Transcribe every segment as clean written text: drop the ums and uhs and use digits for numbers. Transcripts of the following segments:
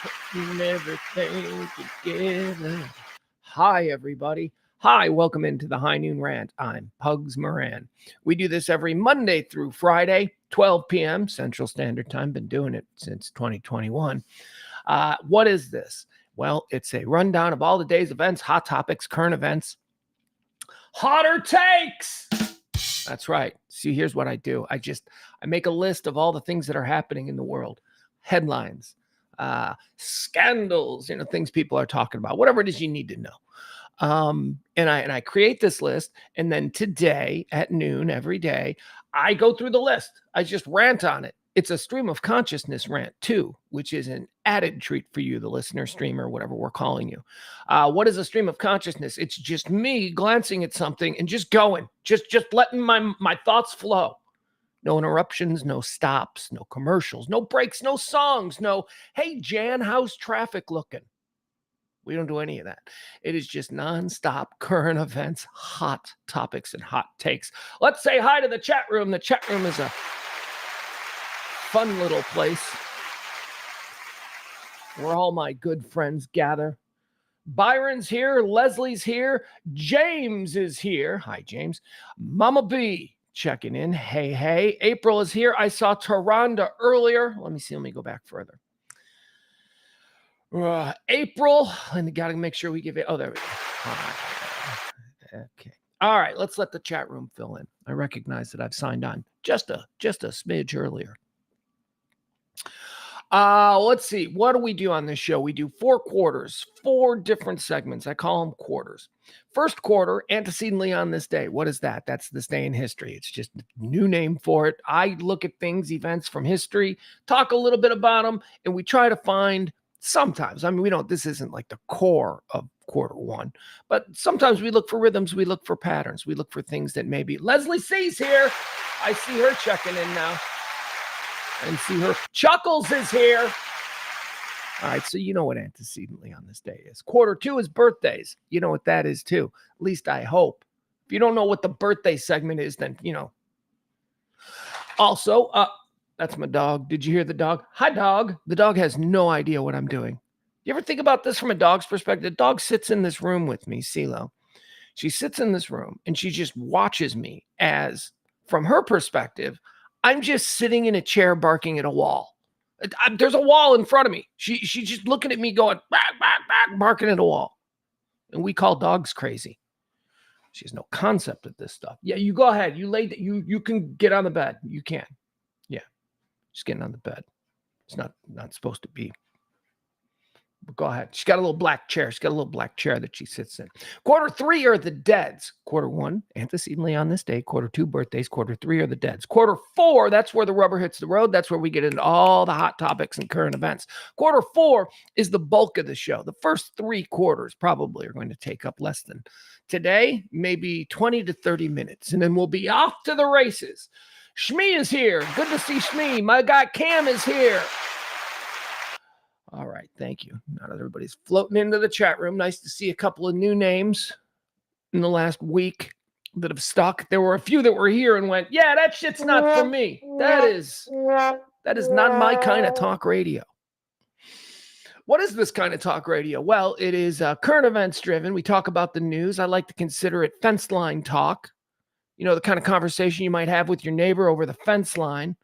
putting everything together. Hi, everybody. Hi, welcome into the High Noon Rant. I'm Pugs Moran. We do this every Monday through Friday, 12 p.m. Central Standard Time. Been doing it since 2021. What is this? Well, it's a rundown of all the day's events, hot topics, current events, hotter takes. That's right. See, here's what I do. I make a list of all the things that are happening in the world, headlines, scandals, things people are talking about, whatever it is you need to know. And I create this list, and then today at noon every day, I go through the list. I just rant on it. It's a stream of consciousness rant too, which is an added treat for you, the listener, streamer, whatever we're calling you. What is a stream of consciousness? It's just me glancing at something and just going, just letting my thoughts flow. No interruptions, no stops, no commercials, no breaks, no songs, no, hey, Jan, how's traffic looking? We don't do any of that. It is just nonstop current events, hot topics, and hot takes. Let's say hi to the chat room. The chat room is a fun little place where all my good friends gather. Byron's here. Leslie's here. James is here. Hi, James. Mama B checking in. Hey. April is here. I saw Taronda earlier. Let me go back further. April, and got to make sure we give it. Oh, there we go. Okay. All right. Let's let the chat room fill in. I recognize that I've signed on just a smidge earlier. Let's see. What do we do on this show? We do 4 quarters, 4 different segments. I call them quarters. First quarter, antecedently on this day. What is that? That's this day in history. It's just a new name for it. I look at things, events from history, talk a little bit about them, and we try to find sometimes, this isn't like the core of quarter one, but sometimes we look for rhythms, we look for patterns, we look for things that maybe. Leslie C's here. I see her checking in now. And see her. Chuckles is here. All right, so you know what antecedently on this day is. Quarter 2 is birthdays. You know what that is too. At least I hope. If you don't know what the birthday segment is, then, Also, that's my dog. Did you hear the dog? Hi, dog. The dog has no idea what I'm doing. You ever think about this from a dog's perspective? The dog sits in this room with me, CeeLo. She sits in this room, and she just watches me as, from her perspective, I'm just sitting in a chair barking at a wall. There's a wall in front of me. She's just looking at me going, barking at a wall. And we call dogs crazy. She has no concept of this stuff. Yeah, you go ahead. You can get on the bed. You can. Yeah, just getting on the bed. It's not supposed to be. But go ahead. She's got a little black chair. She's got a little black chair that she sits in. Quarter 3 are the deads. Quarter 1, antecedently on this day. Quarter 2, birthdays. Quarter 3 are the deads. Quarter 4, that's where the rubber hits the road. That's where we get into all the hot topics and current events. Quarter 4 is the bulk of the show. The first 3 quarters probably are going to take up less than today, maybe 20 to 30 minutes. And then we'll be off to the races. Shmee is here. Good to see Shmee. My guy Cam is here. All right, thank you. Now that everybody's floating into the chat room, nice to see a couple of new names in the last week that have stuck. There were a few that were here and went, yeah, that shit's not for me. That is not my kind of talk radio. What is this kind of talk radio? Well, it is current events driven. We talk about the news. I like to consider it fence line talk. The kind of conversation you might have with your neighbor over the fence line.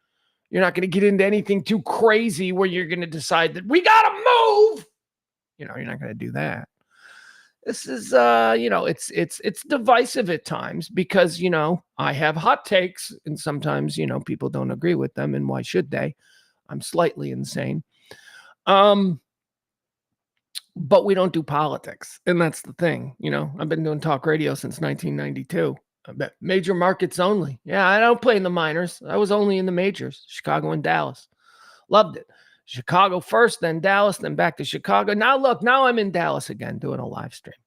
You're not going to get into anything too crazy where you're going to decide that we got to move. You're not going to do that. This is, it's divisive at times because, I have hot takes and sometimes, people don't agree with them. And why should they? I'm slightly insane. But we don't do politics. And that's the thing. I've been doing talk radio since 1992. Major markets only. Yeah, I don't play in the minors. I was only in the majors, Chicago and Dallas. Loved it. Chicago first, then Dallas, then back to Chicago. Now I'm in Dallas again doing a live stream.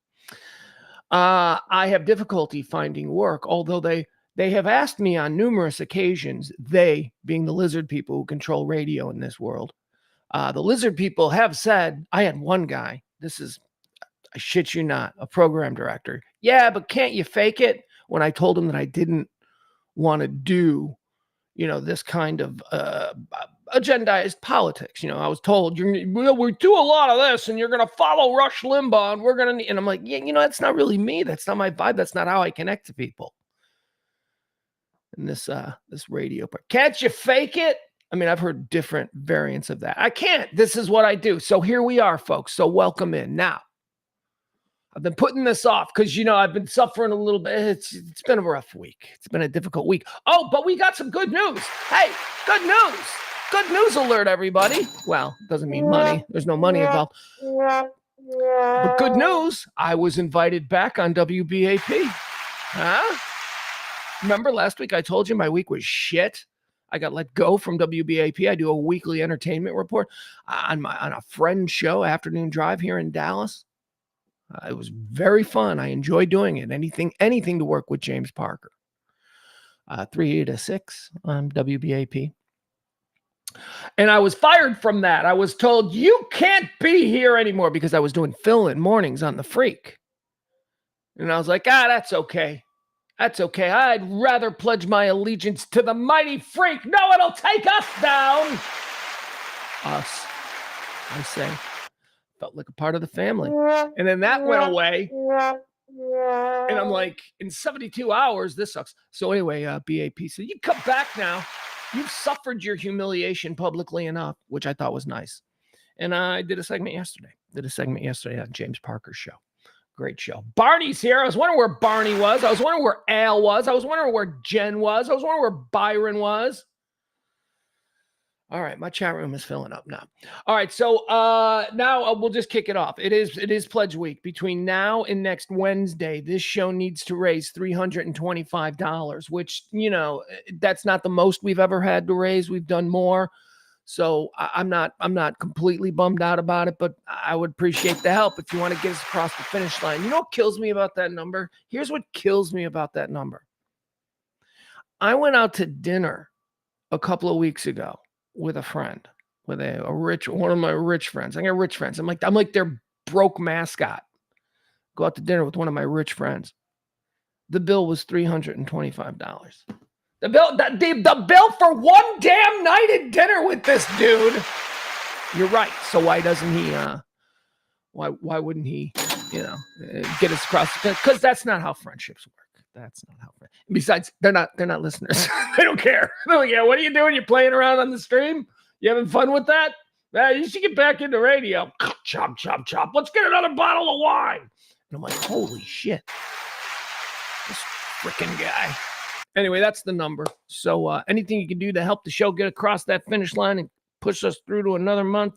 I have difficulty finding work, although they have asked me on numerous occasions, they being the lizard people who control radio in this world. The lizard people have said, I had one guy, I shit you not, a program director. Yeah, but can't you fake it? When I told him that I didn't want to do, this kind of agendized politics. I was told, we do a lot of this and you're going to follow Rush Limbaugh and we're going to, and I'm like, yeah, that's not really me. That's not my vibe. That's not how I connect to people. And this radio part, can't you fake it? I mean, I've heard different variants of that. I can't. This is what I do. So here we are, folks. So welcome in. Now, I've been putting this off because, I've been suffering a little bit. It's been a rough week. It's been a difficult week. Oh, but we got some good news. Hey, good news. Good news alert, everybody. Well, doesn't mean money. There's no money involved. But good news. I was invited back on WBAP. Huh? Remember last week I told you my week was shit? I got let go from WBAP. I do a weekly entertainment report on a friend show, Afternoon Drive here in Dallas. It was very fun. I enjoy doing it. Anything to work with James Parker. 3 to 6 on WBAP. And I was fired from that. I was told, you can't be here anymore because I was doing fill-in mornings on The Freak. And I was like, that's okay. That's okay. I'd rather pledge my allegiance to the mighty Freak. No, it'll take us down. Us, I say. Felt like a part of the family. And then that went away. And I'm like, in 72 hours, this sucks. So anyway, BAP said, you come back now. You've suffered your humiliation publicly enough, which I thought was nice. And I did a segment yesterday. On James Parker's show. Great show. Barney's here. I was wondering where Barney was. I was wondering where Al was. I was wondering where Jen was. I was wondering where Byron was. All right, my chat room is filling up now. All right, so now we'll just kick it off. It is Pledge Week. Between now and next Wednesday, this show needs to raise $325, which, that's not the most we've ever had to raise. We've done more. So I'm not completely bummed out about it, but I would appreciate the help if you want to get us across the finish line. You know what kills me about that number? Here's what kills me about that number. I went out to dinner a couple of weeks ago with a friend, with one of my rich friends. I got rich friends. I'm like their broke mascot. Go out to dinner with one of my rich friends. The bill was $325. The bill for one damn night at dinner with this dude. You're right. So why doesn't he? Why wouldn't he? Get us across? Because that's not how friendships work. That's not how. Besides, they're not listeners. They don't care. They're like, yeah, what are you doing? You're playing around on the stream? You having fun with that? You should get back into radio. Chop, chop, chop. Let's get another bottle of wine. And I'm like, holy shit, this freaking guy. Anyway, that's the number. So anything you can do to help the show get across that finish line and push us through to another month,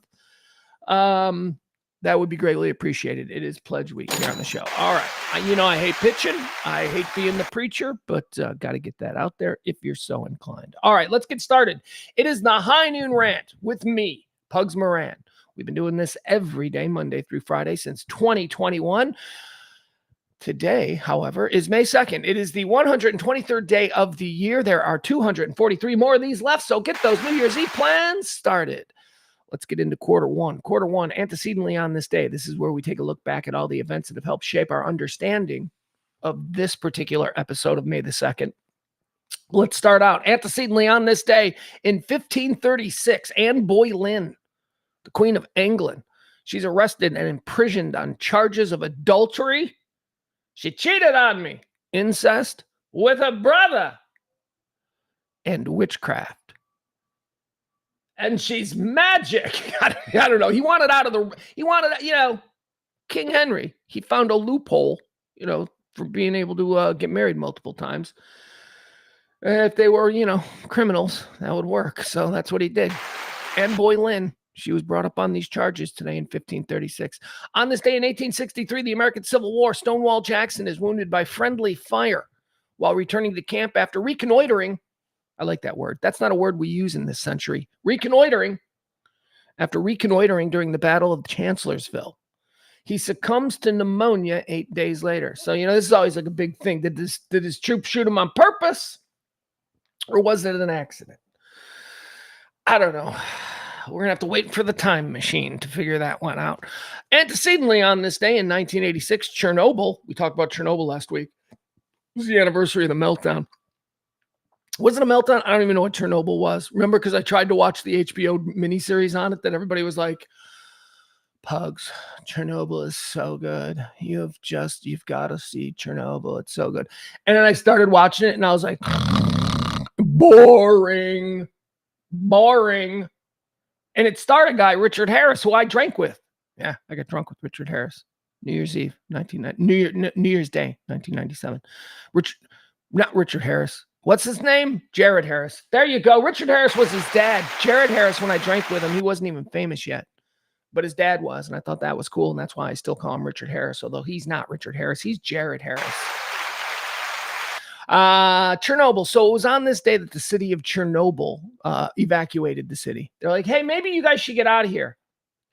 that would be greatly appreciated. It is Pledge Week here on the show. All right. I hate pitching. I hate being the preacher, but got to get that out there if you're so inclined. All right, let's get started. It is the High Noon Rant with me, Pugs Moran. We've been doing this every day, Monday through Friday, since 2021. Today, however, is May 2nd. It is the 123rd day of the year. There are 243 more of these left, so get those New Year's Eve plans started. Let's get into quarter one. Quarter one, antecedently on this day. This is where we take a look back at all the events that have helped shape our understanding of this particular episode of May the 2nd. Let's start out. Antecedently on this day, in 1536, Anne Boleyn, the Queen of England, she's arrested and imprisoned on charges of adultery. She cheated on me, incest with a brother, and witchcraft. And she's magic. I don't know. He wanted, King Henry. He found a loophole, for being able to get married multiple times. If they were, criminals, that would work. So that's what he did. Anne Boleyn, she was brought up on these charges today in 1536. On this day in 1863, the American Civil War, Stonewall Jackson is wounded by friendly fire while returning to camp after reconnoitering. I like that word. That's not a word we use in this century. Reconnoitering. After reconnoitering during the Battle of Chancellorsville, he succumbs to pneumonia 8 days later. So, this is always like a big thing. Did his troop shoot him on purpose? Or was it an accident? I don't know. We're going to have to wait for the time machine to figure that one out. Antecedently on this day in 1986, Chernobyl, we talked about Chernobyl last week. It was the anniversary of the meltdown. Was it a meltdown? I don't even know what Chernobyl was. Remember, because I tried to watch the HBO miniseries on it that everybody was like, Pugs, Chernobyl is so good. You've got to see Chernobyl. It's so good. And then I started watching it and I was like, boring. And it starred a guy, Richard Harris, who I drank with. Yeah, I got drunk with Richard Harris. New Year's Eve, New Year's Day, 1997. Not Richard Harris. What's his name? Jared Harris. There you go. Richard Harris was his dad. Jared Harris, when I drank with him, he wasn't even famous yet. But his dad was, and I thought that was cool, and that's why I still call him Richard Harris, although he's not Richard Harris. He's Jared Harris. Chernobyl. So it was on this day that the city of Chernobyl evacuated the city. They're like, hey, maybe you guys should get out of here.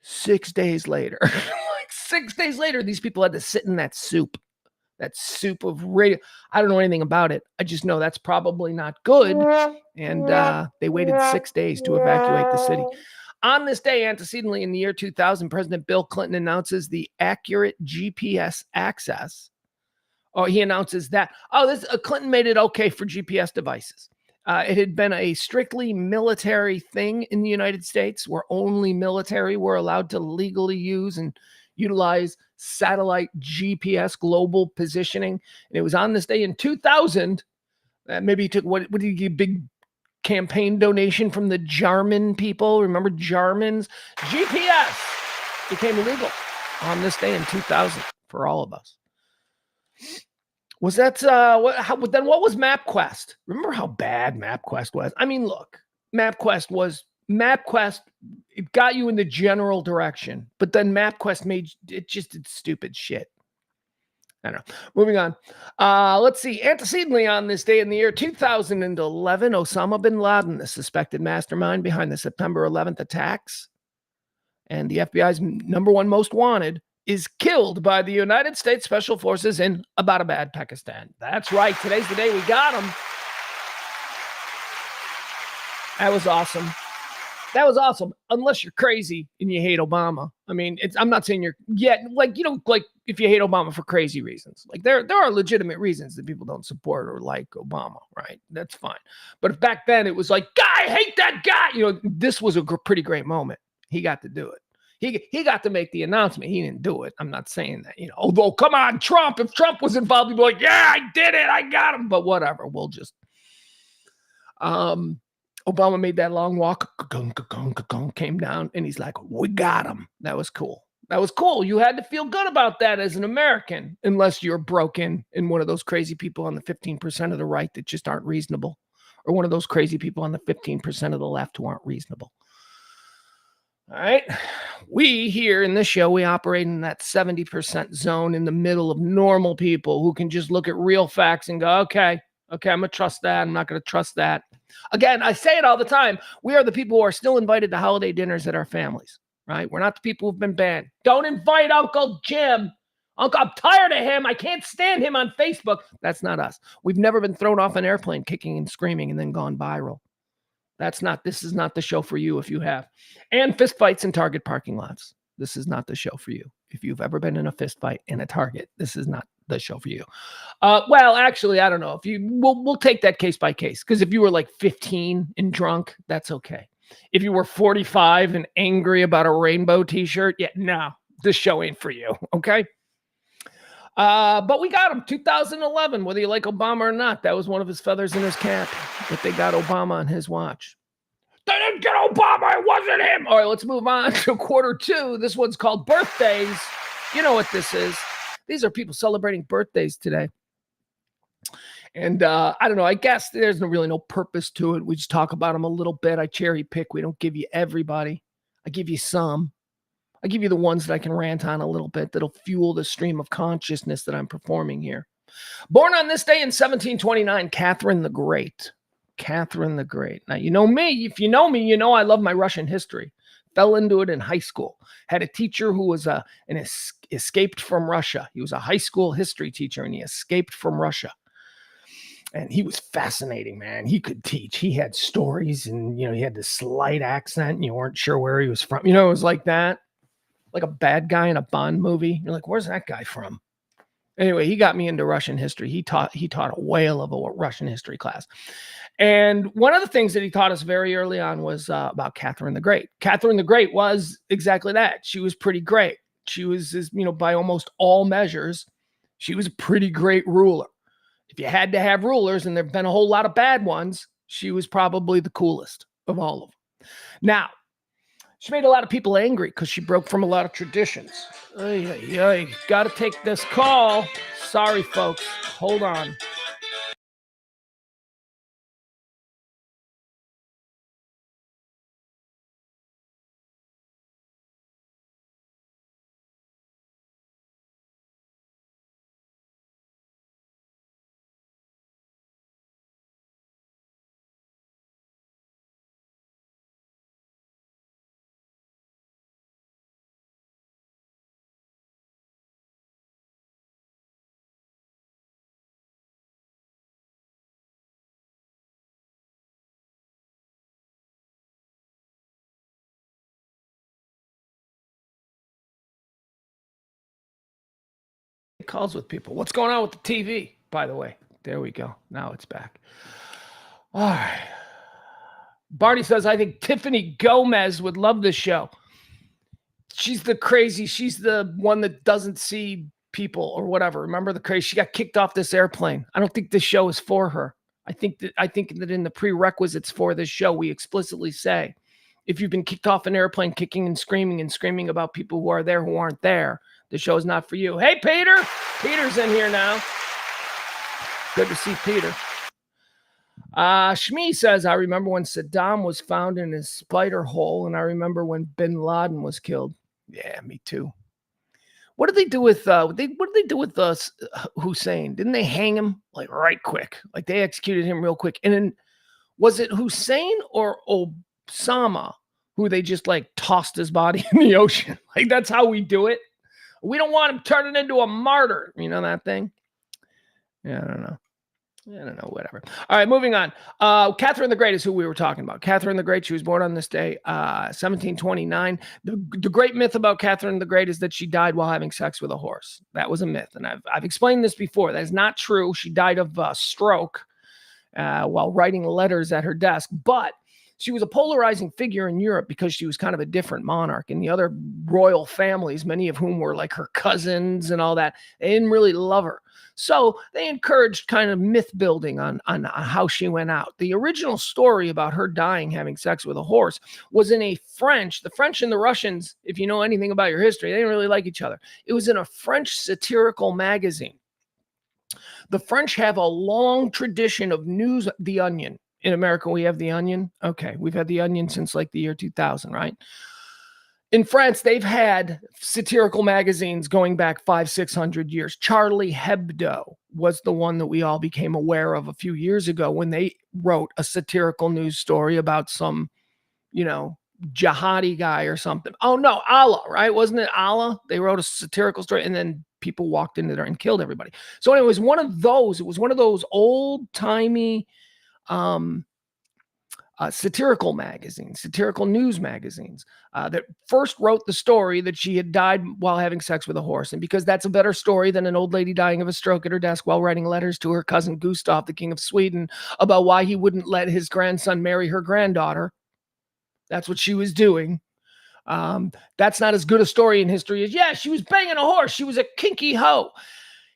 6 days later. Like 6 days later, these people had to sit in that soup. That soup of radio. I don't know anything about it. I just know that's probably not good. And they waited 6 days to evacuate the city. On this day, antecedently in the year 2000, President Bill Clinton announces the accurate GPS access. Oh, he announces that. Clinton made it okay for GPS devices. It had been a strictly military thing in the United States where only military were allowed to legally use and utilize satellite GPS global positioning. And it was on this day in 2000 that maybe he took, what did he get, big campaign donation from the German people. Remember Germans? GPS became legal on this day in 2000 for all of us. Was that then what was MapQuest? Remember how bad MapQuest was? I mean, look, MapQuest, it got you in the general direction, but then MapQuest did stupid shit. I don't know. Moving on. Let's see. Antecedently on this day in the year 2011, Osama bin Laden, the suspected mastermind behind the September 11th attacks, and the FBI's number one most wanted, is killed by the United States Special Forces in Abbottabad, Pakistan. That's right. Today's the day we got him. That was awesome. That was awesome. Unless you're crazy and you hate Obama. I mean, I'm not saying you're like if you hate Obama for crazy reasons. Like there are legitimate reasons that people don't support or like Obama, right? That's fine. But back then it was like, I hate that guy. This was a pretty great moment. He got to do it. He got to make the announcement. He didn't do it. I'm not saying that, although come on, Trump, if Trump was involved, he'd be like, yeah, I did it. I got him. But whatever. We'll just, Obama made that long walk, came down, and he's like, we got him. That was cool. That was cool. You had to feel good about that as an American, unless you're broken and one of those crazy people on the 15% of the right that just aren't reasonable, or one of those crazy people on the 15% of the left who aren't reasonable. All right. We here in this show, we operate in that 70% zone in the middle of normal people who can just look at real facts and go, okay, I'm going to trust that. I'm not going to trust that. Again, I say it all the time. We are the people who are still invited to holiday dinners at our families, right? We're not the people who've been banned. Don't invite Uncle Jim. I'm tired of him. I can't stand him on Facebook. That's not us. We've never been thrown off an airplane kicking and screaming and then gone viral. This is not the show for you if you have. And fist fights in Target parking lots. This is not the show for you. If you've ever been in a fist fight in a Target, this is not the show for you. Well, actually, I don't know. We'll take that case by case. Because if you were like 15 and drunk, that's okay. If you were 45 and angry about a rainbow t-shirt, no, this show ain't for you. Okay. But we got him 2011, whether you like Obama or not. That was one of his feathers in his cap, but they got Obama on his watch. They didn't get Obama. It wasn't him. All right, let's move on to quarter two. This one's called birthdays. You know what this is. These are people celebrating birthdays today. And I don't know. I guess there's really no purpose to it. We just talk about them a little bit. I cherry pick. We don't give you everybody. I give you some. I give you the ones that I can rant on a little bit that'll fuel the stream of consciousness that I'm performing here. Born on this day in 1729, Catherine the Great. Catherine the Great. Now, you know me. If you know me, you know I love my Russian history. Fell into it in high school. Had a teacher who was escaped from Russia. He was a high school history teacher, and he escaped from Russia. And he was fascinating, man. He could teach. He had stories, and, he had this slight accent, and you weren't sure where he was from. It was like that. Like a bad guy in a Bond movie. You're like, where's that guy from? Anyway, he got me into Russian history. He taught a whale of a Russian history class. And one of the things that he taught us very early on was about Catherine the Great. Catherine the Great was exactly that. She was pretty great. She was, by almost all measures, she was a pretty great ruler. If you had to have rulers, and there have been a whole lot of bad ones, she was probably the coolest of all of them. Now, she made a lot of people angry because she broke from a lot of traditions. Got to take this call. Sorry, folks. Hold on. Calls with people. What's going on with the TV, by the way? There we go. Now it's back. All right. Barney says, I think Tiffany Gomez would love this show. She's the one that doesn't see people or whatever. Remember the crazy? She got kicked off this airplane. I don't think this show is for her. I think that in the prerequisites for this show, we explicitly say, if you've been kicked off an airplane, kicking and screaming about people who are there who aren't there, the show is not for you. Hey, Peter. Peter's in here now. Good to see Peter. Shmi says, I remember when Saddam was found in his spider hole, and I remember when bin Laden was killed. Yeah, me too. What did they do with Hussein? Didn't they hang him like right quick? Like they executed him real quick. And then was it Hussein or Osama who they just like tossed his body in the ocean? Like that's how we do it. We don't want him turning into a martyr. You know that thing? Yeah, I don't know. Whatever. All right, moving on. Catherine the Great is who we were talking about. Catherine the Great, she was born on this day, 1729. The great myth about Catherine the Great is that she died while having sex with a horse. That was a myth, and I've explained this before. That is not true. She died of stroke while writing letters at her desk, but she was a polarizing figure in Europe because she was kind of a different monarch. And the other royal families, many of whom were like her cousins and all that, they didn't really love her. So they encouraged kind of myth building on how she went out. The original story about her dying having sex with a horse was in the French and the Russians, if you know anything about your history, they didn't really like each other. It was in a French satirical magazine. The French have a long tradition of news, The Onion. In America, we have The Onion. Okay, we've had The Onion since like the year 2000, right? In France, they've had satirical magazines going back 500-600 years. Charlie Hebdo was the one that we all became aware of a few years ago when they wrote a satirical news story about some, jihadi guy or something. Oh, no, Allah, right? Wasn't it Allah? They wrote a satirical story, and then people walked into there and killed everybody. So anyway, it was one of those old-timey satirical magazines, satirical news magazines that first wrote the story that she had died while having sex with a horse. And because that's a better story than an old lady dying of a stroke at her desk while writing letters to her cousin Gustav, the King of Sweden, about why he wouldn't let his grandson marry her granddaughter. That's what she was doing. That's not as good a story in history as, yeah, she was banging a horse. She was a kinky hoe.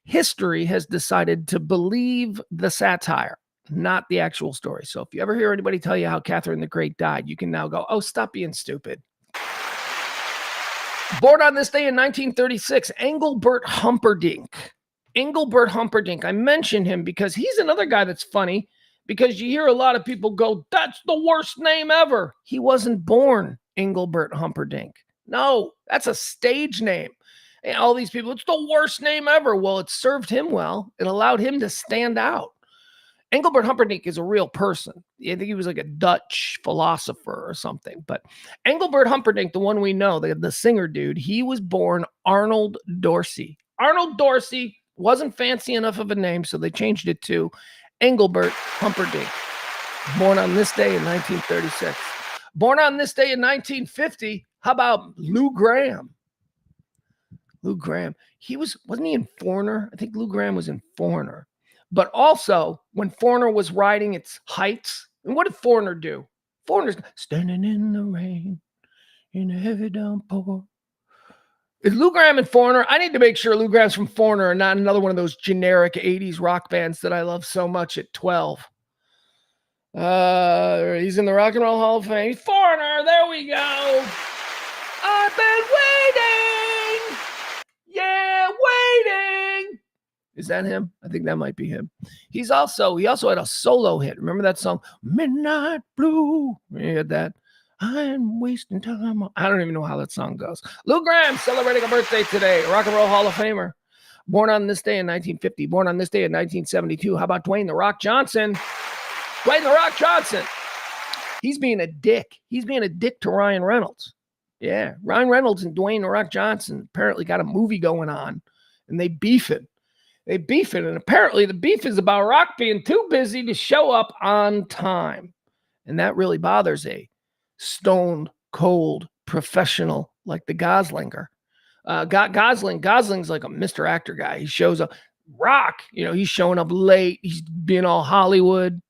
History has decided to believe the satire, not the actual story. So if you ever hear anybody tell you how Catherine the Great died, you can now go, oh, stop being stupid. Born on this day in 1936, Engelbert Humperdinck. Engelbert Humperdinck. I mentioned him because he's another guy that's funny because you hear a lot of people go, that's the worst name ever. He wasn't born Engelbert Humperdinck. No, that's a stage name. And all these people, it's the worst name ever. Well, it served him well. It allowed him to stand out. Engelbert Humperdinck is a real person. I think he was like a Dutch philosopher or something. But Engelbert Humperdinck, the one we know, the singer dude, he was born Arnold Dorsey. Arnold Dorsey wasn't fancy enough of a name, so they changed it to Engelbert Humperdinck. Born on this day in 1936. Born on this day in 1950, how about Lou Gramm? Lou Gramm. Wasn't he in Foreigner? I think Lou Gramm was in Foreigner. But also, when Foreigner was riding its heights, and what did Foreigner do? Foreigner's standing in the rain in a heavy downpour. Is Lou Gramm and Foreigner? I need to make sure Lou Gramm's from Foreigner and not another one of those generic 80s rock bands that I love so much at 12. He's in the Rock and Roll Hall of Fame. Foreigner, there we go. I've been waiting. Yeah, waiting. Is that him? I think that might be him. He also had a solo hit. Remember that song, Midnight Blue? You had that. I'm wasting time. I don't even know how that song goes. Lou Gramm celebrating a birthday today. Rock and Roll Hall of Famer. Born on this day in 1950. Born on this day in 1972. How about Dwayne The Rock Johnson? Dwayne The Rock Johnson. He's being a dick. He's being a dick to Ryan Reynolds. Yeah, Ryan Reynolds and Dwayne The Rock Johnson apparently got a movie going on, and they beefing. And apparently the beef is about Rock being too busy to show up on time. And that really bothers a stone cold professional like the Goslinger. Gosling's like a Mr. Actor guy. He shows up. Rock, he's showing up late. He's being all Hollywood.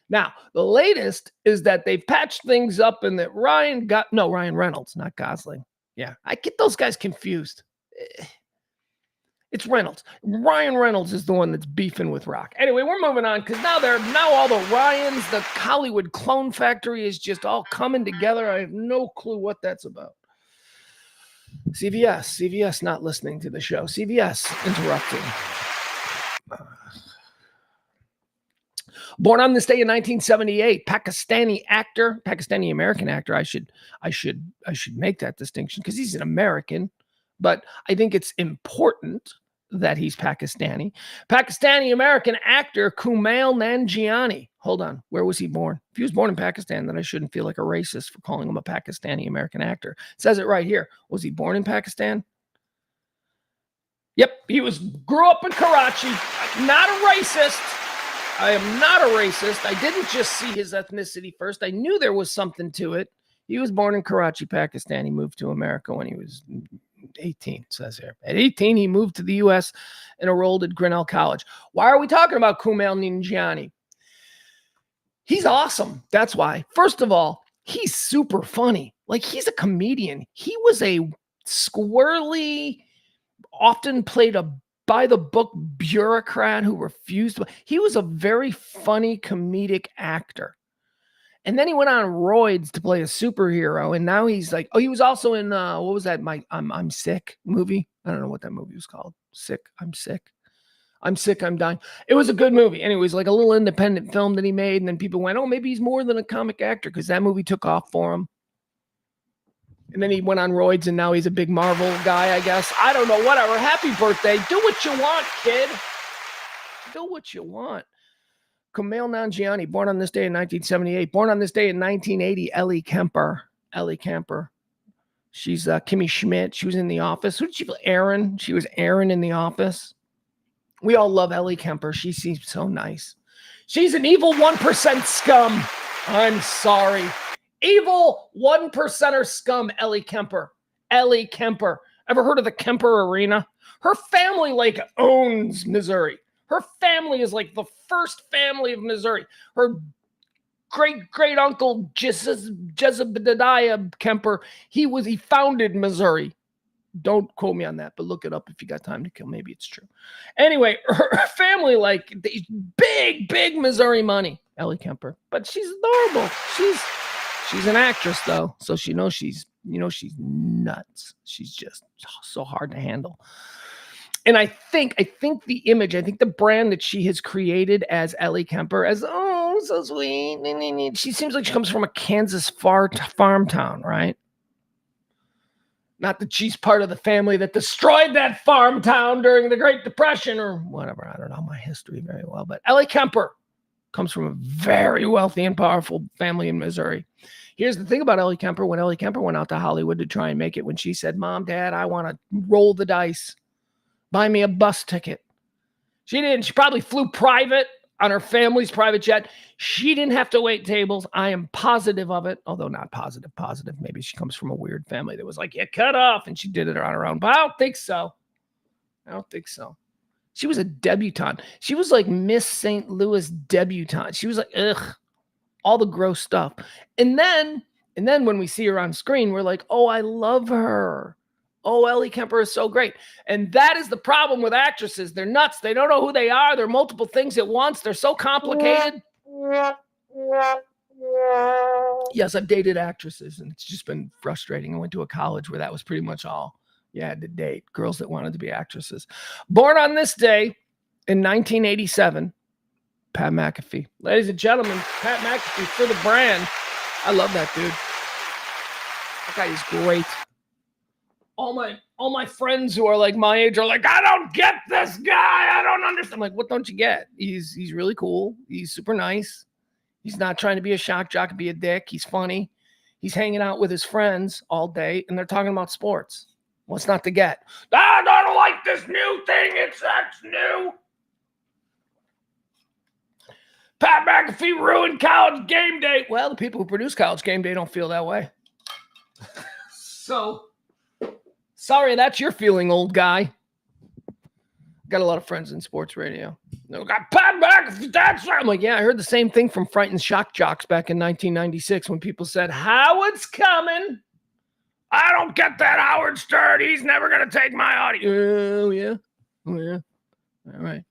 Now, the latest is that they've patched things up and that Ryan Reynolds, not Gosling. Yeah, I get those guys confused. It's Reynolds. Ryan Reynolds is the one that's beefing with Rock. Anyway, we're moving on because now all the Ryans, the Hollywood clone factory is just all coming together. I have no clue what that's about. CVS not listening to the show. CVS interrupting. Born on this day in 1978, Pakistani American actor. I should make that distinction because he's an American, but I think it's important that he's Pakistani. Pakistani American actor Kumail Nanjiani. Hold on, where was he born? If he was born in Pakistan, then I shouldn't feel like a racist for calling him a Pakistani American actor. It says it right here. Was he born in Pakistan? Yep, grew up in Karachi. Not a racist. I am not a racist. I didn't just see his ethnicity first. I knew there was something to it. He was born in Karachi, Pakistan. He moved to America when he was 18, it says here. At 18, he moved to the U.S. and enrolled at Grinnell College. Why are we talking about Kumail Nanjiani? He's awesome. That's why. First of all, he's super funny. Like, he's a comedian. He was a squirrely, often played a by-the-book bureaucrat who refused. He was a very funny comedic actor. And then he went on roids to play a superhero. And now he's like, he was also in, what was that? I'm Sick movie. I don't know what that movie was called. I'm Sick, I'm Dying. It was a good movie. Anyways, like a little independent film that he made. And then people went, maybe he's more than a comic actor because that movie took off for him. And then he went on roids and now he's a big Marvel guy, I guess. I don't know, whatever. Happy birthday. Do what you want, kid. Do what you want. Kumail Nanjiani, born on this day in 1978. Born on this day in 1980, Ellie Kemper. She's Kimmy Schmidt. She was in The Office. Who did she play? Erin. She was Erin in The Office. We all love Ellie Kemper. She seems so nice. She's an evil 1% scum. I'm sorry. Evil 1%er scum, Ellie Kemper. Ever heard of the Kemper Arena? Her family owns Missouri. Her family is like the first family of Missouri. Her great uncle Jezebediah Kemper, he founded Missouri. Don't quote me on that, but look it up if you got time to kill. Maybe it's true. Anyway, her family big Missouri money. Ellie Kemper, but she's adorable. She's an actress though, so she's nuts. She's just so hard to handle. And I think the image, the brand that she has created as Ellie Kemper, as so sweet. She seems like she comes from a Kansas farm town, right? Not that she's part of the family that destroyed that farm town during the Great Depression or whatever. I don't know my history very well, but Ellie Kemper comes from a very wealthy and powerful family in Missouri. Here's the thing about Ellie Kemper. When Ellie Kemper went out to Hollywood to try and make it, when she said, Mom, Dad, I want to roll the dice, buy me a bus ticket. She didn't. She probably flew private on her family's private jet. She didn't have to wait tables. I am positive of it, although not positive. Maybe she comes from a weird family that was like, yeah, cut off, and she did it on her own. But I don't think so. She was a debutante. She was like Miss St. Louis debutante. She was like, ugh, all the gross stuff. And then when we see her on screen, we're like, oh, I love her. Oh, Ellie Kemper is so great. And that is the problem with actresses. They're nuts. They don't know who they are. They're multiple things at once. They're so complicated. Yes, I've dated actresses, and it's just been frustrating. I went to a college where that was pretty much all you had to date, girls that wanted to be actresses. Born on this day in 1987, Pat McAfee. Ladies and gentlemen, Pat McAfee for the brand. I love that dude. That guy is great. All my friends who are like my age are like, I don't get this guy. I don't understand. I'm like, what don't you get? He's really cool. He's super nice. He's not trying to be a shock jock and be a dick. He's funny. He's hanging out with his friends all day, and they're talking about sports. What's not to get? I don't like this new thing. That's new. Pat McAfee ruined College Game Day. Well, the people who produce College Game Day don't feel that way. So, sorry that's your feeling, old guy. Got a lot of friends in sports radio. They got Pat McAfee. That's right. I'm like, yeah, I heard the same thing from frightened shock jocks back in 1996 when people said, Howard's coming. I don't get that Howard Stern. He's never going to take my audience. Oh, yeah. Oh, yeah. All right.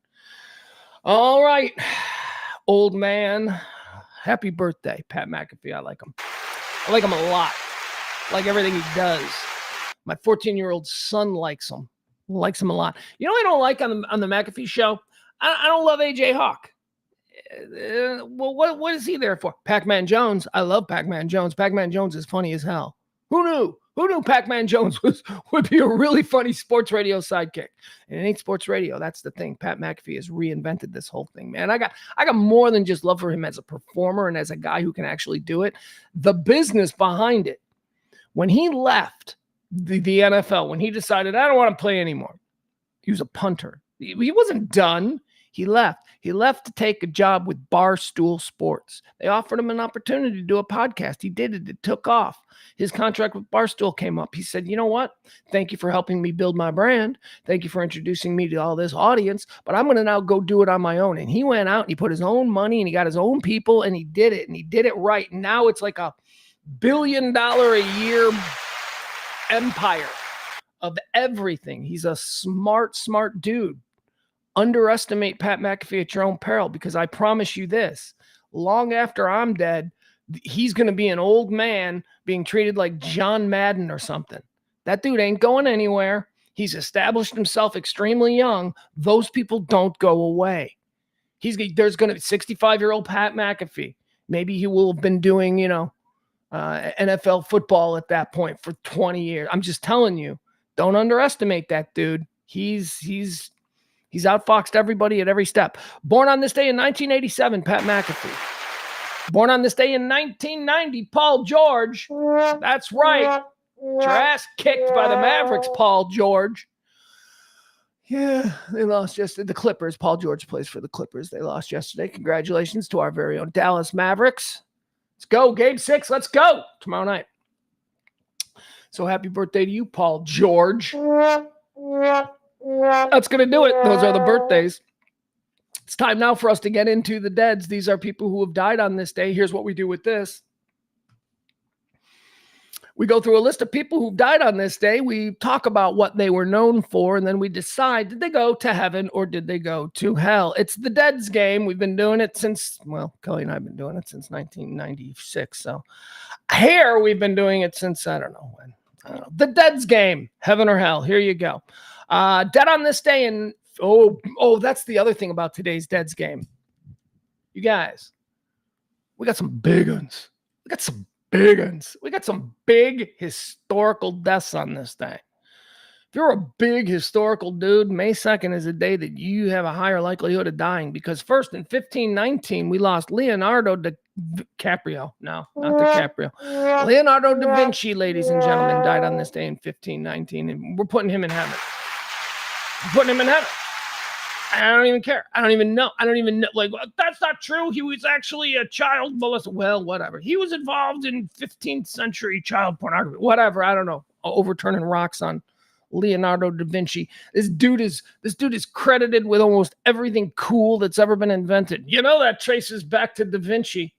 All right. Old man. Happy birthday, Pat McAfee. I like him. I like him a lot. I like everything he does. My 14-year-old son likes him. Likes him a lot. You know what I don't like on the McAfee show? I don't love AJ Hawk. Well, what is he there for? Pac-Man Jones. I love Pac-Man Jones. Pac-Man Jones is funny as hell. Who knew? Who knew Pac-Man Jones would be a really funny sports radio sidekick? And it ain't sports radio. That's the thing. Pat McAfee has reinvented this whole thing, man. I got more than just love for him as a performer and as a guy who can actually do it. The business behind it. When he left the NFL, when he decided, I don't want to play anymore, he was a punter. He wasn't done. He left. He left to take a job with Barstool Sports. They offered him an opportunity to do a podcast. He did it. It took off. His contract with Barstool came up. He said, you know what? Thank you for helping me build my brand. Thank you for introducing me to all this audience, but I'm going to now go do it on my own. And he went out and he put his own money and he got his own people and he did it. And he did it right. And now it's like $1 billion a year empire of everything. He's a smart dude. Underestimate Pat McAfee at your own peril, because I promise you this, long after I'm dead, he's going to be an old man being treated like John Madden or something. That dude ain't going anywhere. He's established himself extremely young. Those people don't go away. There's going to be 65-year-old Pat McAfee. Maybe he will have been doing, NFL football at that point for 20 years. I'm just telling you, don't underestimate that dude. He's outfoxed everybody at every step. Born on this day in 1987, Pat McAfee. Born on this day in 1990, Paul George. That's right. Your ass kicked by the Mavericks, Paul George. Yeah, they lost yesterday. The Clippers. Paul George plays for the Clippers. They lost yesterday. Congratulations to our very own Dallas Mavericks. Let's go. Game 6. Let's go. Tomorrow night. So happy birthday to you, Paul George. That's going to do it. Those are the birthdays. It's time now for us to get into the deads. These are people who have died on this day. Here's what we do with this. We go through a list of people who died on this day. We talk about what they were known for, and then we decide, did they go to heaven or did they go to hell? It's the Deads game. We've been doing it since, Kelly and I have been doing it since 1996. So here we've been doing it since, I don't know when. The Deads game, heaven or hell. Here you go. Dead on this day, and that's the other thing about today's Deads game. You guys, we got some big ones. We got some big historical deaths on this day. If you're a big historical dude, May 2nd is a day that you have a higher likelihood of dying, because first in 1519, we lost Leonardo DiCaprio. No, not DiCaprio. Leonardo da Vinci, ladies and gentlemen, died on this day in 1519, and we're putting him in heaven. I don't even care. I don't even know. Like, that's not true. He was actually a child molester. Well, whatever. He was involved in 15th century child pornography. Whatever. I don't know. Overturning rocks on Leonardo da Vinci. This dude is credited with almost everything cool that's ever been invented. You know, that traces back to Da Vinci.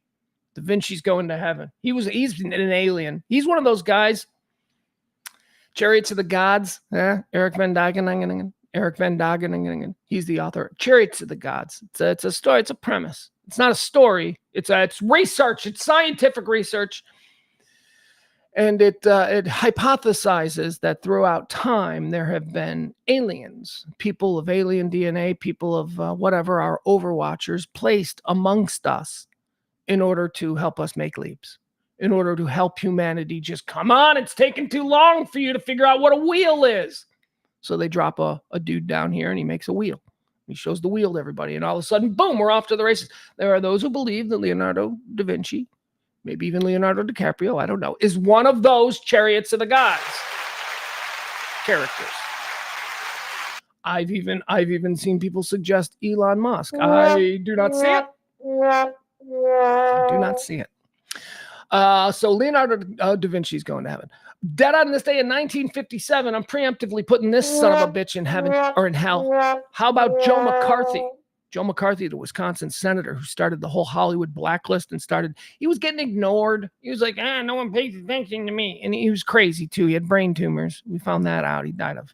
Da Vinci's going to heaven. He's an alien. He's one of those guys. Chariots of the Gods. Eric Van Dagenen. He's the author. Chariots of the Gods. It's a story. It's a premise. It's not a story. It's research. It's scientific research. And it hypothesizes that throughout time, there have been aliens, people of alien DNA, people of whatever, our overwatchers, placed amongst us in order to help us make leaps, in order to help humanity just come on. It's taken too long for you to figure out what a wheel is. So they drop a dude down here and he makes a wheel. He shows the wheel to everybody. And all of a sudden, boom, we're off to the races. There are those who believe that Leonardo da Vinci, maybe even Leonardo DiCaprio, I don't know, is one of those Chariots of the Gods characters. I've even seen people suggest Elon Musk. I do not see it. I do not see it. So Leonardo da Vinci is going to heaven. Dead on this day in 1957, I'm preemptively putting this son of a bitch in heaven or in hell. How about Joe McCarthy? Joe McCarthy, the Wisconsin senator who started the whole Hollywood blacklist he was getting ignored. He was like, no one pays attention to me. And he was crazy too. He had brain tumors. We found that out. He died of,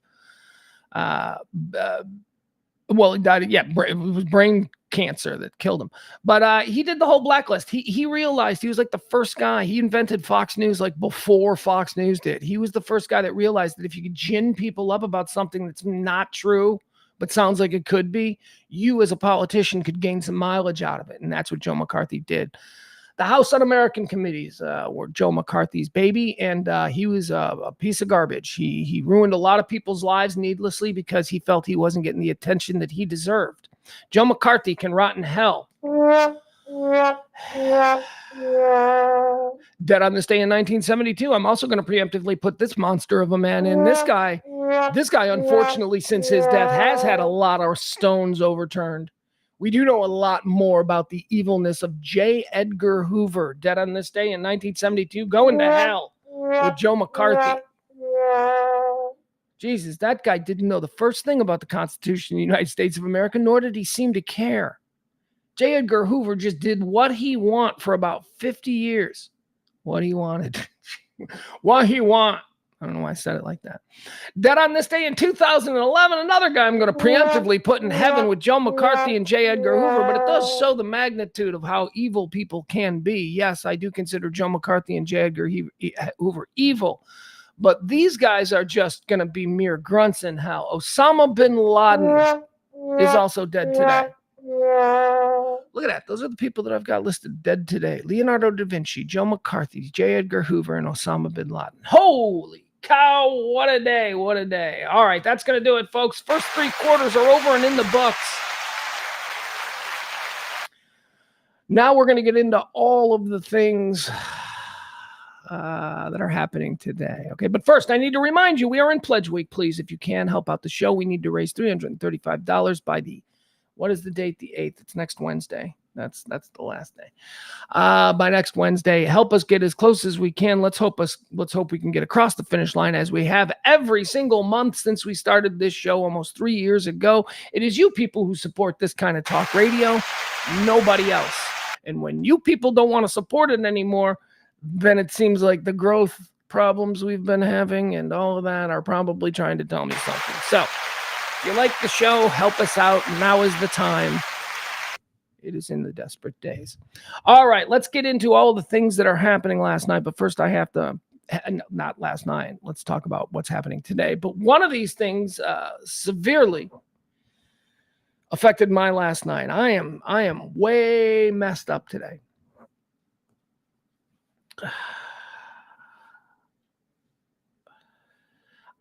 it was brain cancer that killed him. But he did the whole blacklist. He realized he was like the first guy. He invented Fox News like before Fox News did. He was the first guy that realized that if you could gin people up about something that's not true, but sounds like it could be, you as a politician could gain some mileage out of it. And that's what Joe McCarthy did. The House Un-American committees were Joe McCarthy's baby, and he was a piece of garbage. He ruined a lot of people's lives needlessly because he felt he wasn't getting the attention that he deserved. Joe McCarthy can rot in hell. Dead on this day in 1972. I'm also going to preemptively put this monster of a man in. This guy, unfortunately, since his death, has had a lot of stones overturned. We do know a lot more about the evilness of J. Edgar Hoover. Dead on this day in 1972, going to hell with Joe McCarthy. Jesus, that guy didn't know the first thing about the Constitution of the United States of America, nor did he seem to care. J. Edgar Hoover just did what he wanted for about 50 years. What he wanted. What he want. I don't know why I said it like that. Dead on this day in 2011, another guy I'm going to preemptively put in heaven with Joe McCarthy and J. Edgar Hoover, but it does show the magnitude of how evil people can be. Yes, I do consider Joe McCarthy and J. Edgar Hoover evil, but these guys are just going to be mere grunts in hell. Osama bin Laden is also dead today. Look at that. Those are the people that I've got listed dead today. Leonardo da Vinci, Joe McCarthy, J. Edgar Hoover, and Osama bin Laden. Holy cow, what a day, what a day. All right, that's going to do it, folks. First 3 quarters are over and in the books. Now we're going to get into all of the things that are happening today. Okay, but first, I need to remind you, we are in Pledge Week. Please, if you can, help out the show. We need to raise $335 by what is the date? The 8th. It's next Wednesday. That's the last day. By next Wednesday, help us get as close as we can. Let's hope we can get across the finish line as we have every single month since we started this show almost 3 years ago. It is you people who support this kind of talk radio, nobody else. And when you people don't want to support it anymore, then it seems like the growth problems we've been having and all of that are probably trying to tell me something. So if you like the show, help us out. Now is the time. It is in the desperate days. All right, let's get into all the things that are happening last night. But first, I have to, not last night. Let's talk about what's happening today. But one of these things severely affected my last night. I am way messed up today.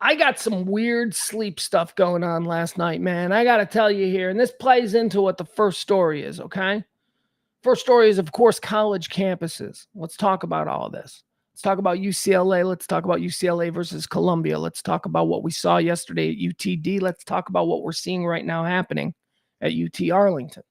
I got some weird sleep stuff going on last night, man. I got to tell you here, and this plays into what the first story is, okay? First story is, of course, college campuses. Let's talk about all of this. Let's talk about UCLA. Let's talk about UCLA versus Columbia. Let's talk about what we saw yesterday at UTD. Let's talk about what we're seeing right now happening at UT Arlington.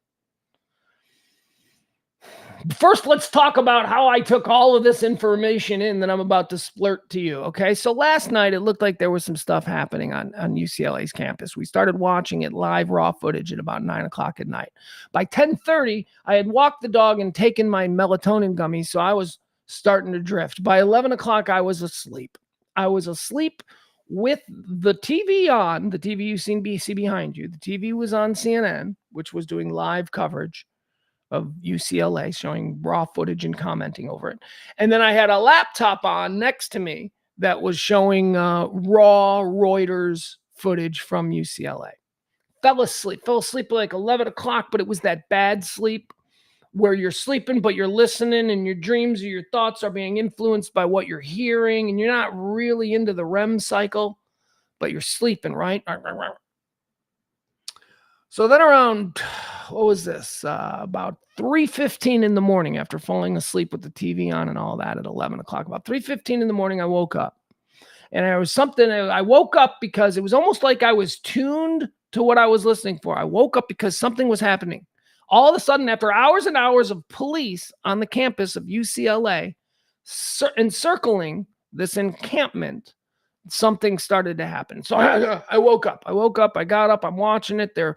First, let's talk about how I took all of this information in that I'm about to splurt to you. Okay. So last night, it looked like there was some stuff happening on UCLA's campus. We started watching it live, raw footage at about 9 o'clock at night. By 10:30, I had walked the dog and taken my melatonin gummies. So I was starting to drift. By 11 o'clock, I was asleep. I was asleep with the TV on, the TV you see behind you. The TV was on CNN, which was doing live coverage of UCLA, showing raw footage and commenting over it. And then I had a laptop on next to me that was showing raw Reuters footage from UCLA. Fell asleep at like 11 o'clock, but it was that bad sleep where you're sleeping, but you're listening, and your dreams or your thoughts are being influenced by what you're hearing, and you're not really into the REM cycle, but you're sleeping, right? So then around, what was this? About 3:15 in the morning, after falling asleep with the TV on and all that at 11 o'clock, about 3:15 in the morning, I woke up. And I woke up because it was almost like I was tuned to what I was listening for. I woke up because something was happening. All of a sudden, after hours and hours of police on the campus of UCLA encircling this encampment, something started to happen. So I woke up. I got up. I'm watching it. There are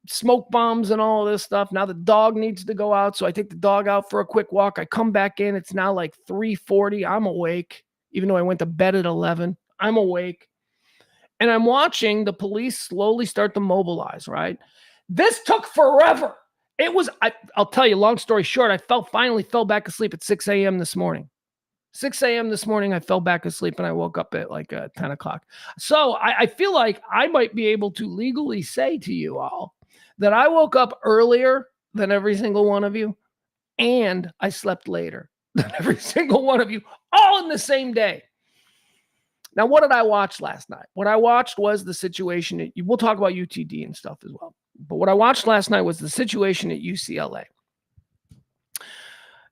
smoke bombs and all of this stuff. Now the dog needs to go out. So I take the dog out for a quick walk. I come back in. It's now like 3:40. I'm awake, even though I went to bed at 11. I'm awake. And I'm watching the police slowly start to mobilize, right? This took forever. I'll tell you, long story short, I finally fell back asleep at 6 a.m. this morning. 6 a.m. this morning, I fell back asleep and I woke up at like 10 o'clock. So I feel like I might be able to legally say to you all that I woke up earlier than every single one of you, and I slept later than every single one of you, all in the same day. Now, what did I watch last night? What I watched was the situation. We'll talk about UTD and stuff as well. But what I watched last night was the situation at UCLA.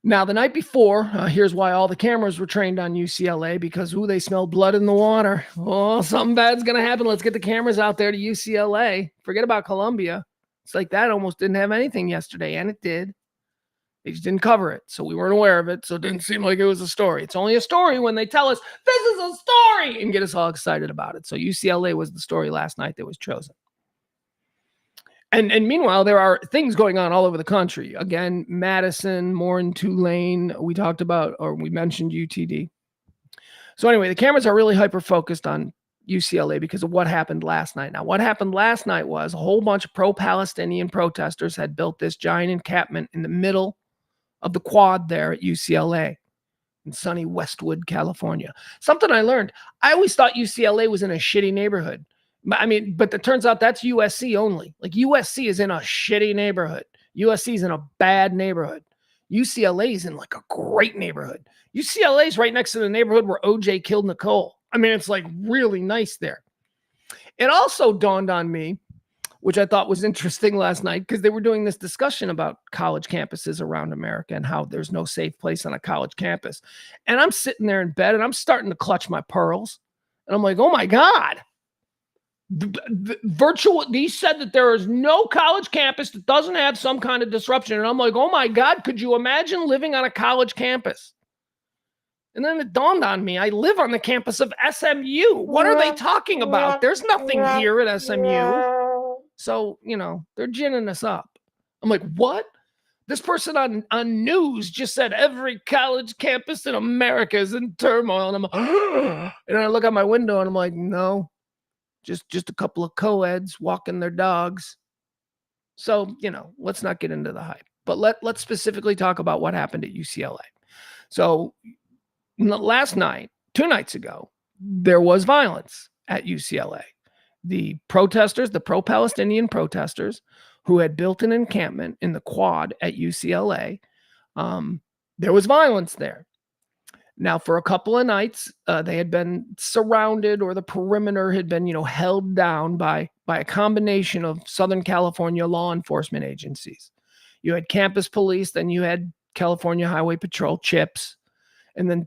Now, the night before, here's why all the cameras were trained on UCLA, because they smelled blood in the water. Oh, something bad's going to happen. Let's get the cameras out there to UCLA. Forget about Columbia. It's like that almost didn't have anything yesterday, and it did. They just didn't cover it, so we weren't aware of it, so it didn't seem like it was a story. It's only a story when they tell us, this is a story, and get us all excited about it. So UCLA was the story last night that was chosen. And meanwhile, there are things going on all over the country. Again, Madison, Moran, Tulane, we talked about, or we mentioned UTD. So anyway, the cameras are really hyper-focused on UCLA because of what happened last night. Now, what happened last night was a whole bunch of pro-Palestinian protesters had built this giant encampment in the middle of the quad there at UCLA in sunny Westwood, California. Something I learned, I always thought UCLA was in a shitty neighborhood. But it turns out that's USC only. Like USC is in a shitty neighborhood. USC is in a bad neighborhood. UCLA is in like a great neighborhood. UCLA is right next to the neighborhood where OJ killed Nicole. It's like really nice there. It also dawned on me, which I thought was interesting last night, because they were doing this discussion about college campuses around America and how there's no safe place on a college campus. And I'm sitting there in bed and I'm starting to clutch my pearls. And I'm like, oh my God. He said that there is no college campus that doesn't have some kind of disruption. And I'm like, oh my God, could you imagine living on a college campus? And then it dawned on me, I live on the campus of SMU. What are they talking about? There's nothing here at SMU. So, they're ginning us up. I'm like, what? This person on news just said every college campus in America is in turmoil. And I'm like, and I look out my window and I'm like, no, just a couple of co-eds walking their dogs. So, let's not get into the hype. But let's specifically talk about what happened at UCLA. So last night, 2 nights ago, there was violence at UCLA. The protesters, the pro-Palestinian protesters who had built an encampment in the quad at UCLA, there was violence there. Now, for a couple of nights, they had been surrounded, or the perimeter had been, held down by a combination of Southern California law enforcement agencies. You had campus police, then you had California Highway Patrol, CHIPS, and then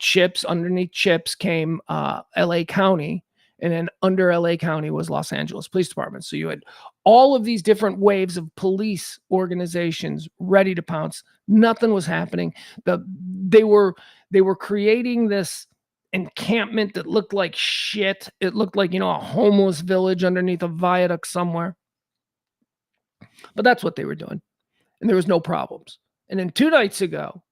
underneath CHIPS came LA County, and then under LA County was Los Angeles Police Department. So you had all of these different waves of police organizations ready to pounce. Nothing was happening. They were creating this encampment that looked like shit. It looked like, a homeless village underneath a viaduct somewhere. But that's what they were doing. And there was no problems. And then 2 nights ago,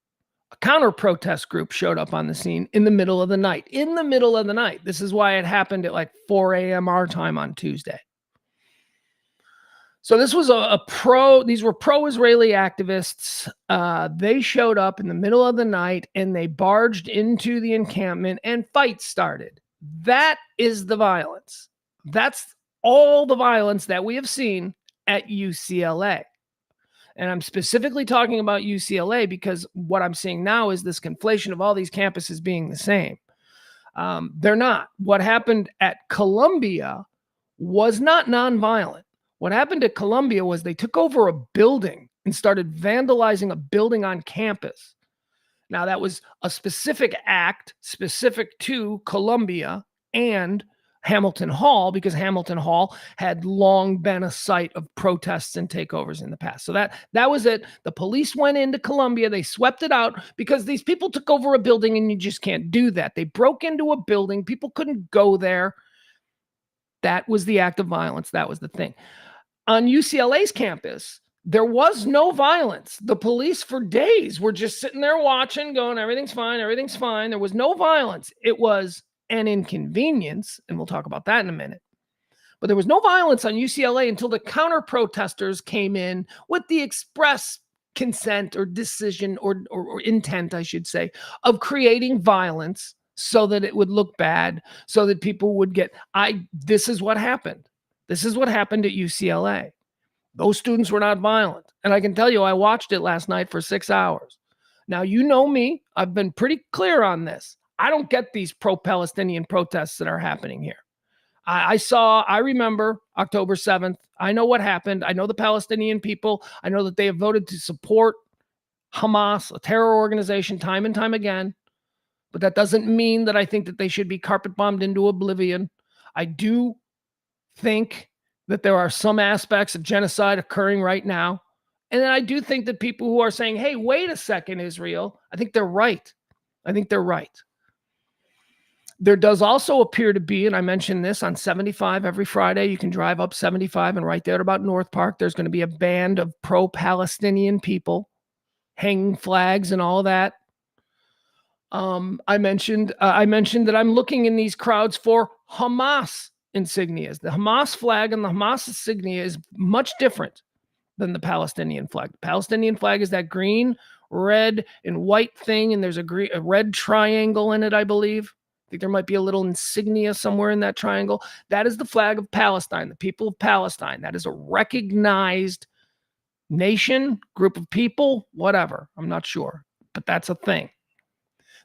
a counter-protest group showed up on the scene in the middle of the night. In the middle of the night. This is why it happened at like 4 a.m. our time on Tuesday. So this was these were pro-Israeli activists. They showed up in the middle of the night and they barged into the encampment and fights started. That is the violence. That's all the violence that we have seen at UCLA. And I'm specifically talking about UCLA because what I'm seeing now is this conflation of all these campuses being the same. They're not. What happened at Columbia was not nonviolent. What happened at Columbia was they took over a building and started vandalizing a building on campus. Now, that was a specific act specific to Columbia and Hamilton Hall, because Hamilton Hall had long been a site of protests and takeovers in the past. So that was it. The police went into Columbia. They swept it out because these people took over a building and you just can't do that. They broke into a building. People couldn't go there. That was the act of violence. That was the thing. On UCLA's campus, there was no violence. The police for days were just sitting there watching, going, everything's fine, everything's fine. There was no violence. It was an inconvenience, and we'll talk about that in a minute. But there was no violence on UCLA until the counter-protesters came in with the express consent or decision or intent, I should say, of creating violence so that it would look bad, so that people would get, this is what happened. This is what happened at UCLA. Those students were not violent. And I can tell you, I watched it last night for 6 hours. Now, you know me. I've been pretty clear on this. I don't get these pro-Palestinian protests that are happening here. I remember October 7th. I know what happened. I know the Palestinian people. I know that they have voted to support Hamas, a terror organization, time and time again. But that doesn't mean that I think that they should be carpet bombed into oblivion. I do think that there are some aspects of genocide occurring right now. And then I do think that people who are saying, hey, wait a second, Israel, I think they're right. I think they're right. There does also appear to be, and I mentioned this, on 75 every Friday, you can drive up 75, and right there about North Park, there's going to be a band of pro-Palestinian people hanging flags and all that. I mentioned that I'm looking in these crowds for Hamas insignias. The Hamas flag and the Hamas insignia is much different than the Palestinian flag. The Palestinian flag is that green, red, and white thing, and there's a red triangle in it, I believe. I think there might be a little insignia somewhere in that triangle. That is the flag of Palestine, the people of Palestine. That is a recognized nation, group of people, whatever. I'm not sure, but that's a thing.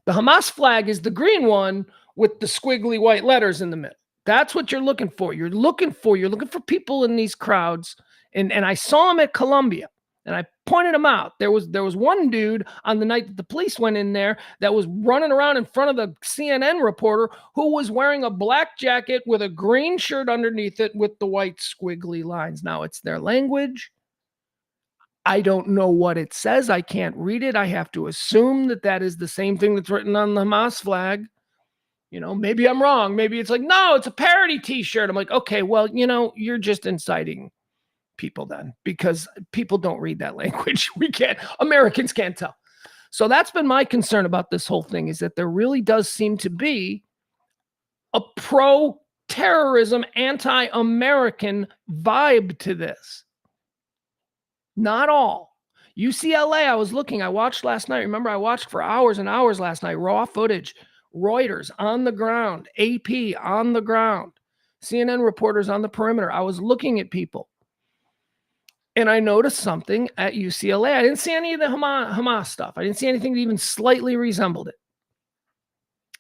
The Hamas flag is the green one with the squiggly white letters in the middle. That's what you're looking for. You're looking for people in these crowds. And I saw them at Columbia, and I pointed them out. There was one dude on the night that the police went in there that was running around in front of the CNN reporter who was wearing a black jacket with a green shirt underneath it with the white squiggly lines. Now, it's their language. I don't know what it says. I can't read it. I have to assume that is the same thing that's written on the Hamas flag. Maybe I'm wrong. Maybe it's like, no, it's a parody t-shirt. I'm like, okay, well, you're just inciting people then, because people don't read that language. Americans can't tell. So that's been my concern about this whole thing, is that there really does seem to be a pro-terrorism, anti-American vibe to this. Not all. UCLA, I watched last night. Remember, I watched for hours and hours last night, raw footage, Reuters on the ground, AP on the ground, CNN reporters on the perimeter. I was looking at people, and I noticed something at UCLA. I didn't see any of the Hamas stuff. I didn't see anything that even slightly resembled it.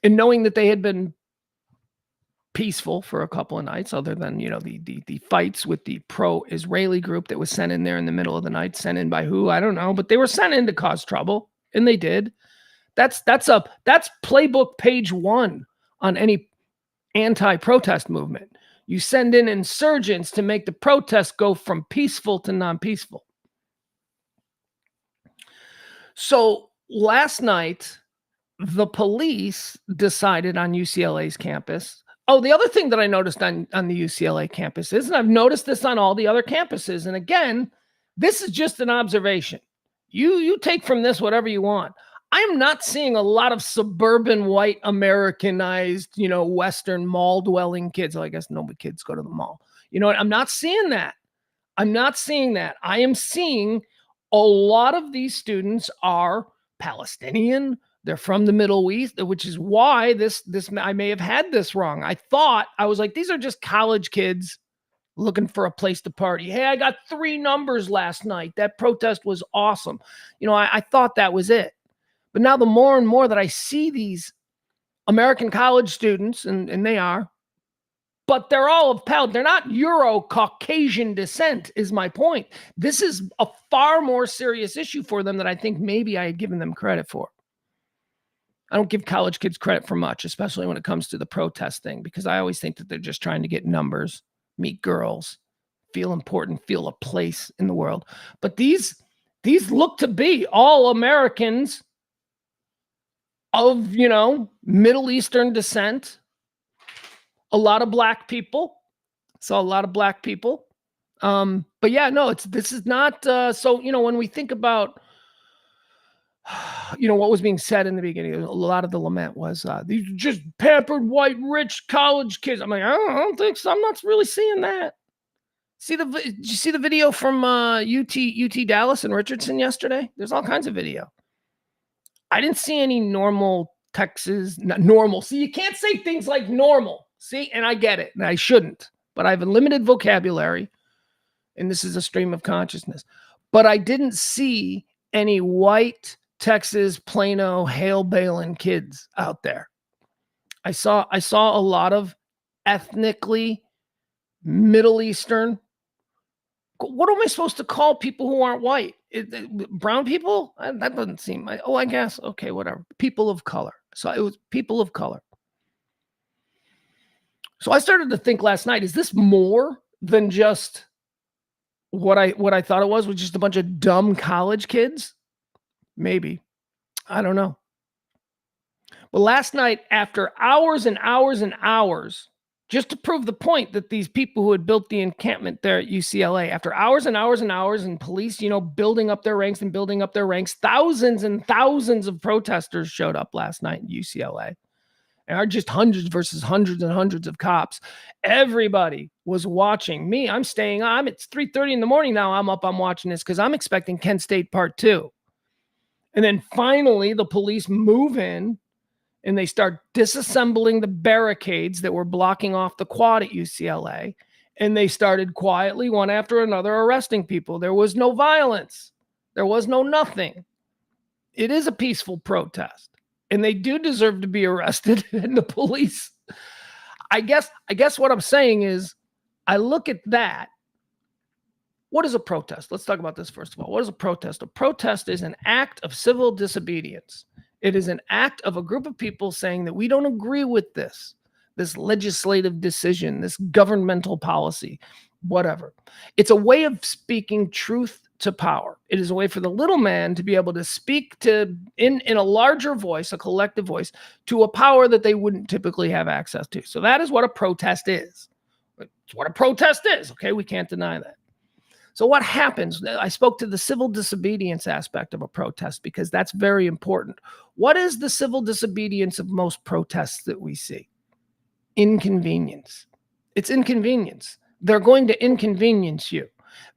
And knowing that they had been peaceful for a couple of nights, other than, the fights with the pro-Israeli group that was sent in there in the middle of the night, sent in by who, I don't know, but they were sent in to cause trouble, and they did. That's playbook page 1 on any anti-protest movement. You send in insurgents to make the protests go from peaceful to non-peaceful. So last night, the police decided on UCLA's campus. Oh, the other thing that I noticed on the UCLA campus is, and I've noticed this on all the other campuses, and again, this is just an observation. You take from this whatever you want. I'm not seeing a lot of suburban white Americanized, Western mall dwelling kids. Oh, I guess no kids go to the mall. You know what? I'm not seeing that. I'm not seeing that. I am seeing a lot of these students are Palestinian. They're from the Middle East, which is why this I may have had this wrong. I was like, these are just college kids looking for a place to party. Hey, I got 3 numbers last night. That protest was awesome. I thought that was it. But now the more and more that I see these American college students, and they are, but they're all of they're not Euro-Caucasian descent, is my point. This is a far more serious issue for them than I think maybe I had given them credit for. I don't give college kids credit for much, especially when it comes to the protest thing, because I always think that they're just trying to get numbers, meet girls, feel important, feel a place in the world. But these look to be all Americans of, Middle Eastern descent. A lot of black people. Saw a lot of black people. But yeah, no, this is not so, when we think about what was being said in the beginning, a lot of the lament was these are just pampered white rich college kids. I'm like, I don't think so. I'm not really seeing that. Did you see the video from UT Dallas and Richardson yesterday? There's all kinds of video. I didn't see any normal Texas, not normal. See, you can't say things like normal. See, and I get it, and I shouldn't, but I have a limited vocabulary, and this is a stream of consciousness. But I didn't see any white Texas, Plano, Hale Balin kids out there. I saw a lot of ethnically Middle Eastern. What am I supposed to call people who aren't white? Brown people? That doesn't seem like, I guess, okay, whatever. People of color. So it was people of color. So I started to think last night, is this more than just what I thought it was just a bunch of dumb college kids? Maybe. I don't know. But last night, after hours and hours and hours, just to prove the point that these people who had built the encampment there at UCLA, after hours and hours and hours, and police, building up their ranks, thousands and thousands of protesters showed up last night in UCLA. And are just hundreds versus hundreds and hundreds of cops. Everybody was watching me. It's 3:30 in the morning now. I'm watching this because I'm expecting Kent State Part 2. And then finally the police move in and they start disassembling the barricades that were blocking off the quad at UCLA. And they started quietly, one after another, arresting people. There was no violence. There was no nothing. It is a peaceful protest. And they do deserve to be arrested. And the police, I guess what I'm saying is, I look at that. What is a protest? Let's talk about this first of all. What is a protest? A protest is an act of civil disobedience. It is an act of a group of people saying that we don't agree with this legislative decision, this governmental policy, whatever. It's a way of speaking truth to power. It is a way for the little man to be able to speak to in a larger voice, a collective voice, to a power that they wouldn't typically have access to. So that is what a protest is. It's what a protest is. Okay, we can't deny that. So what happens? I spoke to the civil disobedience aspect of a protest because that's very important. What is the civil disobedience of most protests that we see? Inconvenience. It's inconvenience. They're going to inconvenience you.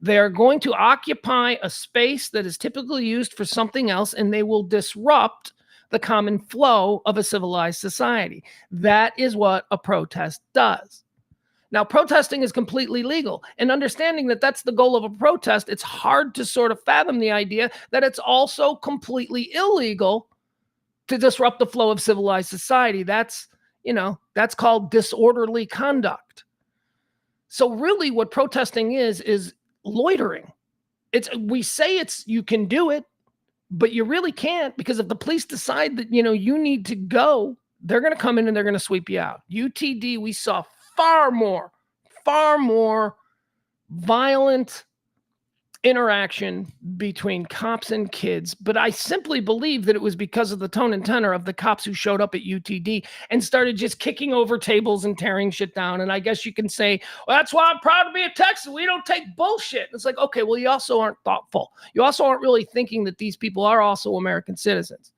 They're going to occupy a space that is typically used for something else, and they will disrupt the common flow of a civilized society. That is what a protest does. Now, protesting is completely legal, and understanding that that's the goal of a protest, it's hard to sort of fathom the idea that it's also completely illegal to disrupt the flow of civilized society. That's called disorderly conduct. So really what protesting is loitering. We say you can do it, but you really can't, because if the police decide that, you need to go, they're going to come in and they're going to sweep you out. UTD, we saw far more far more violent interaction between cops and kids, but I simply believe that it was because of the tone and tenor of the cops who showed up at UTD and started just kicking over tables and tearing shit down. And I guess you can say, well, that's why I'm proud to be a Texan. We don't take bullshit. It's like, okay, well, you also aren't thoughtful. You also aren't really thinking that these people are also American citizens.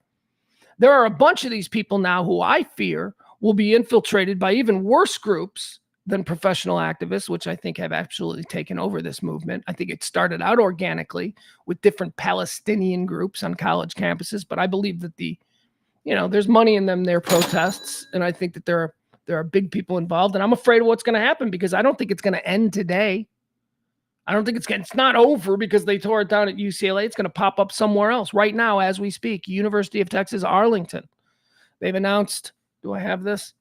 There are a bunch of these people now who I fear will be infiltrated by even worse groups than professional activists, which I think have absolutely taken over this movement. I think it started out organically with different Palestinian groups on college campuses, but I believe that there's money in them, their protests, and I think that there are big people involved, and I'm afraid of what's going to happen because I don't think it's going to end today. I don't think it's not over because they tore it down at UCLA. It's going to pop up somewhere else right now as we speak. University of Texas, Arlington. They've announced, do I have this?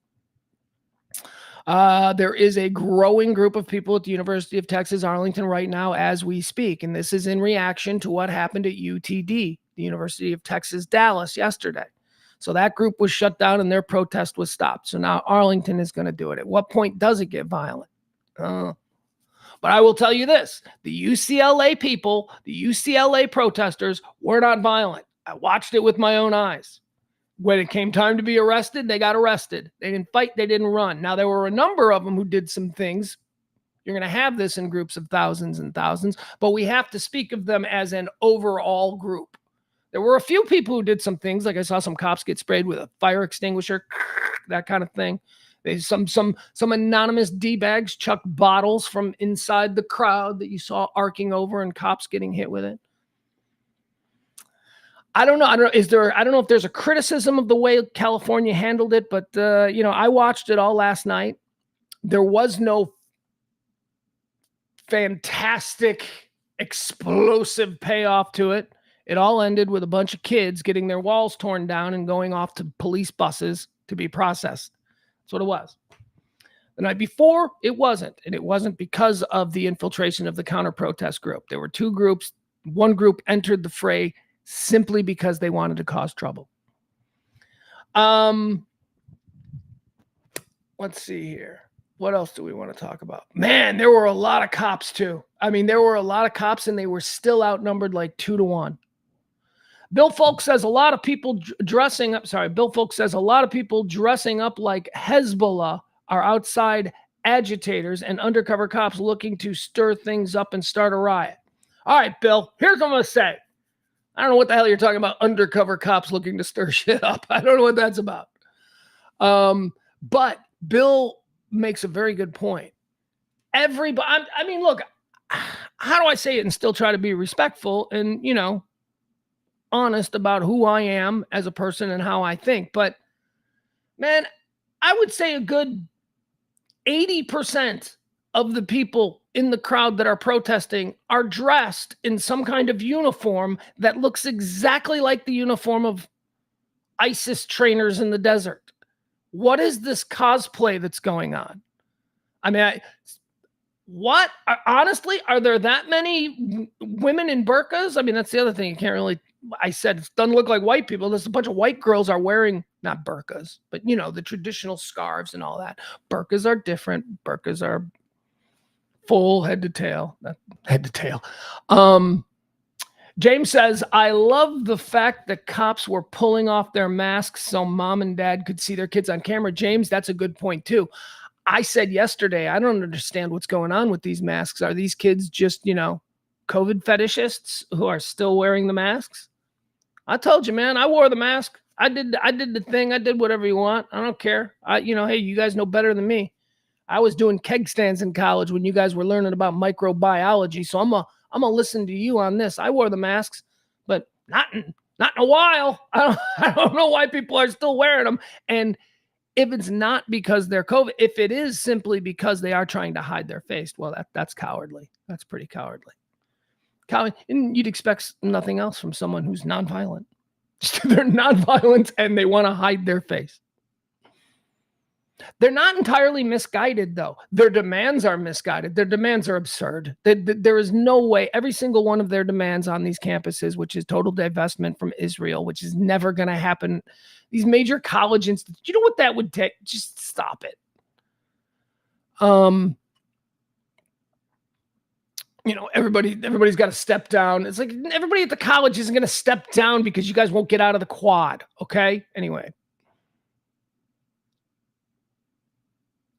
There is a growing group of people at the University of Texas, Arlington right now as we speak. And this is in reaction to what happened at UTD, the University of Texas, Dallas yesterday. So that group was shut down and their protest was stopped. So now Arlington is going to do it. At what point does it get violent? But I will tell you this, the UCLA people, the UCLA protesters were not violent. I watched it with my own eyes. When it came time to be arrested, they got arrested. They didn't fight. They didn't run. Now, there were a number of them who did some things. You're going to have this in groups of thousands and thousands, but we have to speak of them as an overall group. There were a few people who did some things, like I saw some cops get sprayed with a fire extinguisher, that kind of thing. Some anonymous D-bags chucked bottles from inside the crowd that you saw arcing over and cops getting hit with it. I don't know. I don't know if there's a criticism of the way California handled it, but I watched it all last night. There was no fantastic, explosive payoff to it. It all ended with a bunch of kids getting their walls torn down and going off to police buses to be processed. That's what it was. The night before, it wasn't. And it wasn't because of the infiltration of the counter-protest group. There were two groups. One group entered the fray simply because they wanted to cause trouble. Let's see here. What else do we want to talk about? Man, there were a lot of cops too. I mean, there were a lot of cops and they were still outnumbered like 2-1. Bill Folk says a lot of people dressing up like Hezbollah are outside agitators and undercover cops looking to stir things up and start a riot. All right, Bill, here's what I'm going to say. I don't know what the hell you're talking about, undercover cops looking to stir shit up. I don't know what that's about. But Bill makes a very good point. Everybody, I mean, look, how do I say it and still try to be respectful and, honest about who I am as a person and how I think? But, man, I would say a good 80% of the people in the crowd that are protesting are dressed in some kind of uniform that looks exactly like the uniform of ISIS trainers in the desert. What is this cosplay that's going on? I mean, honestly, are there that many women in burqas? I mean, that's the other thing. You can't really, I said, it doesn't look like white people. There's a bunch of white girls are wearing, not burqas, but the traditional scarves and all that. Burqas are different. Burqas are full head to tail. James says, I love the fact that cops were pulling off their masks so mom and dad could see their kids on camera. James, that's a good point too. I said yesterday, I don't understand what's going on with these masks. Are these kids just, COVID fetishists who are still wearing the masks? I told you, man, I wore the mask. I did the thing. I did whatever you want. I don't care. Hey, you guys know better than me. I was doing keg stands in college when you guys were learning about microbiology. So I'm gonna listen to you on this. I wore the masks, but not in a while. I don't know why people are still wearing them. And if it's not because they're COVID, if it is simply because they are trying to hide their face, well, that's cowardly. That's pretty cowardly. And you'd expect nothing else from someone who's nonviolent. They're nonviolent and they want to hide their face. They're not entirely misguided, though. Their demands are misguided. Their demands are absurd. There is no way. Every single one of their demands on these campuses, which is total divestment from Israel, which is never going to happen. These major college institutes, you know what that would take? Just stop it. everybody's got to step down. It's like everybody at the college isn't going to step down because you guys won't get out of the quad. Okay. Anyway,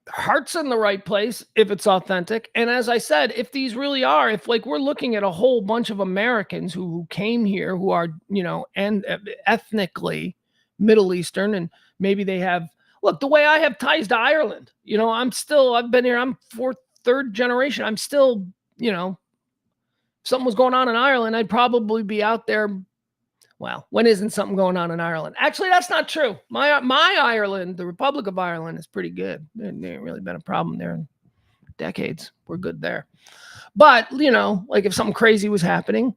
heart's in the right place if it's authentic. And as I said, if these really are, if like we're looking at a whole bunch of Americans who came here who are, and ethnically Middle Eastern, and maybe they have, look, the way I have ties to Ireland, I've been here, I'm third generation. I'm still, if something was going on in Ireland, I'd probably be out there. Well, when isn't something going on in Ireland? Actually, that's not true. My Ireland, the Republic of Ireland, is pretty good. There ain't really been a problem there in decades. We're good there. But, like if something crazy was happening,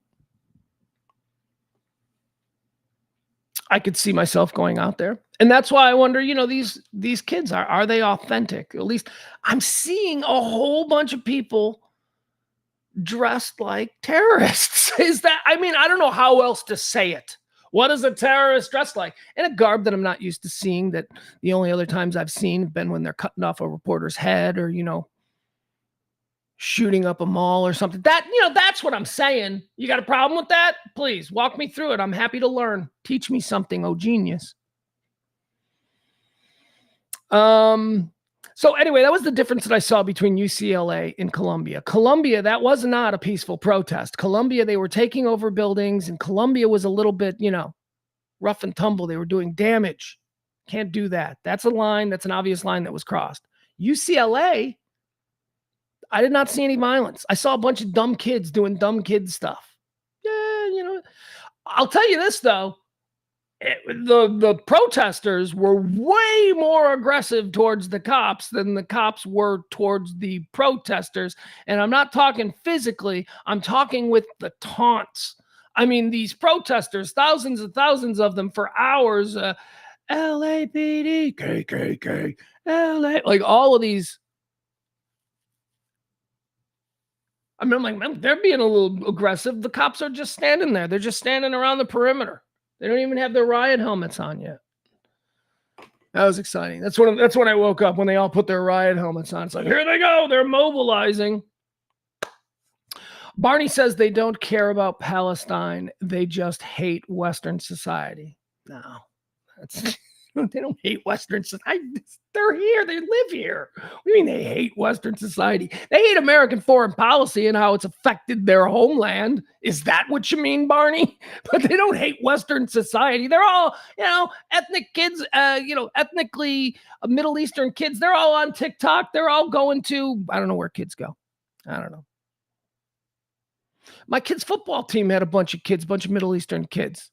I could see myself going out there. And that's why I wonder, these kids, are they authentic? At least I'm seeing a whole bunch of people dressed like terrorists. I don't know how else to say it. What is a terrorist dressed like? In a garb that I'm not used to seeing, that the only other times I've seen have been when they're cutting off a reporter's head or, shooting up a mall or something. That's what I'm saying. You got a problem with that? Please walk me through it. I'm happy to learn. Teach me something, oh genius. So anyway, that was the difference that I saw between UCLA and Columbia. Columbia, that was not a peaceful protest. Columbia, they were taking over buildings, and Columbia was a little bit, rough and tumble. They were doing damage. Can't do that. That's a line. That's an obvious line that was crossed. UCLA, I did not see any violence. I saw a bunch of dumb kids doing dumb kid stuff. Yeah, I'll tell you this, though. The protesters were way more aggressive towards the cops than the cops were towards the protesters. And I'm not talking physically. I'm talking with the taunts. I mean, these protesters, thousands and thousands of them for hours, LAPD, KKK, LA, like all of these. I mean, I'm like, man, they're being a little aggressive. The cops are just standing there. They're just standing around the perimeter. They don't even have their riot helmets on yet. That was exciting. That's when I woke up, when they all put their riot helmets on. It's like, here they go. They're mobilizing. Barney says they don't care about Palestine. They just hate Western society. No, they don't hate Western society. They're here. They live here. What do you mean they hate Western society? They hate American foreign policy and how it's affected their homeland. Is that what you mean, Barney? But they don't hate Western society. They're all, ethnic kids, ethnically Middle Eastern kids. They're all on TikTok. They're all going to, I don't know where kids go. I don't know. My kids' football team had a bunch of Middle Eastern kids.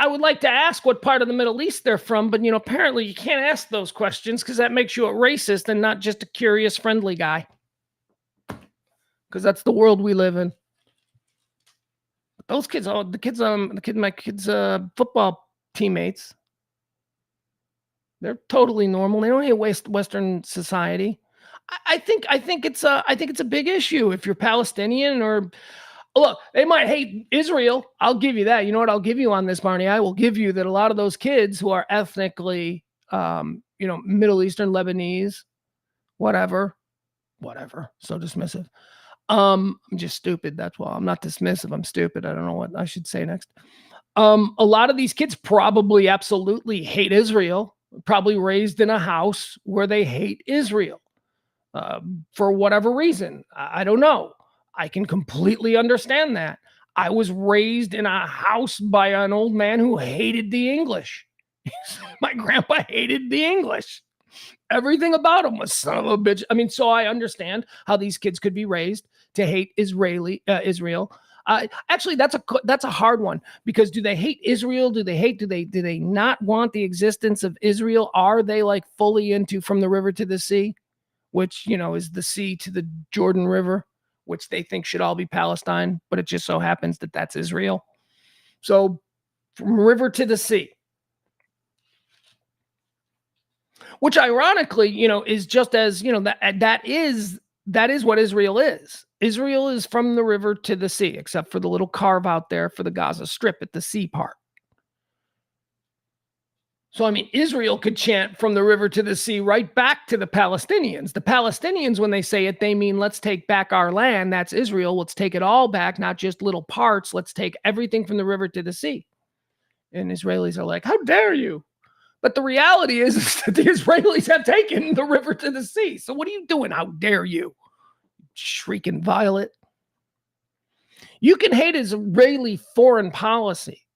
I would like to ask what part of the Middle East they're from, but, apparently you can't ask those questions because that makes you a racist and not just a curious, friendly guy. Because that's the world we live in. Those kids, my kids' football teammates, they're totally normal. They don't hate Western society. I think it's a big issue if you're Palestinian or. Look, they might hate Israel. I'll give you that. You know what I'll give you on this, Barney? I will give you that a lot of those kids who are ethnically, Middle Eastern, Lebanese, whatever, so dismissive. I'm just stupid. That's why I'm not dismissive. I'm stupid. I don't know what I should say next. A lot of these kids probably absolutely hate Israel, probably raised in a house where they hate Israel for whatever reason. I don't know. I can completely understand that. I was raised in a house by an old man who hated the English. My grandpa hated the English. Everything about him was son of a bitch. I mean, so I understand how these kids could be raised to hate Israel. Actually, that's a hard one, because do they hate Israel? Do they not want the existence of Israel? Are they like fully into From the River to the Sea, which, is the sea to the Jordan River, which they think should all be Palestine, but it just so happens that that's Israel. So from river to the sea, which ironically, is just as, that is what Israel is. Israel is from the river to the sea, except for the little carve out there for the Gaza Strip at the sea part. So, I mean, Israel could chant from the river to the sea right back to the Palestinians. The Palestinians, when they say it, they mean let's take back our land. That's Israel. Let's take it all back, not just little parts. Let's take everything from the river to the sea. And Israelis are like, how dare you? But the reality is that the Israelis have taken the river to the sea. So what are you doing? How dare you? Shrieking violet. You can hate Israeli foreign policy.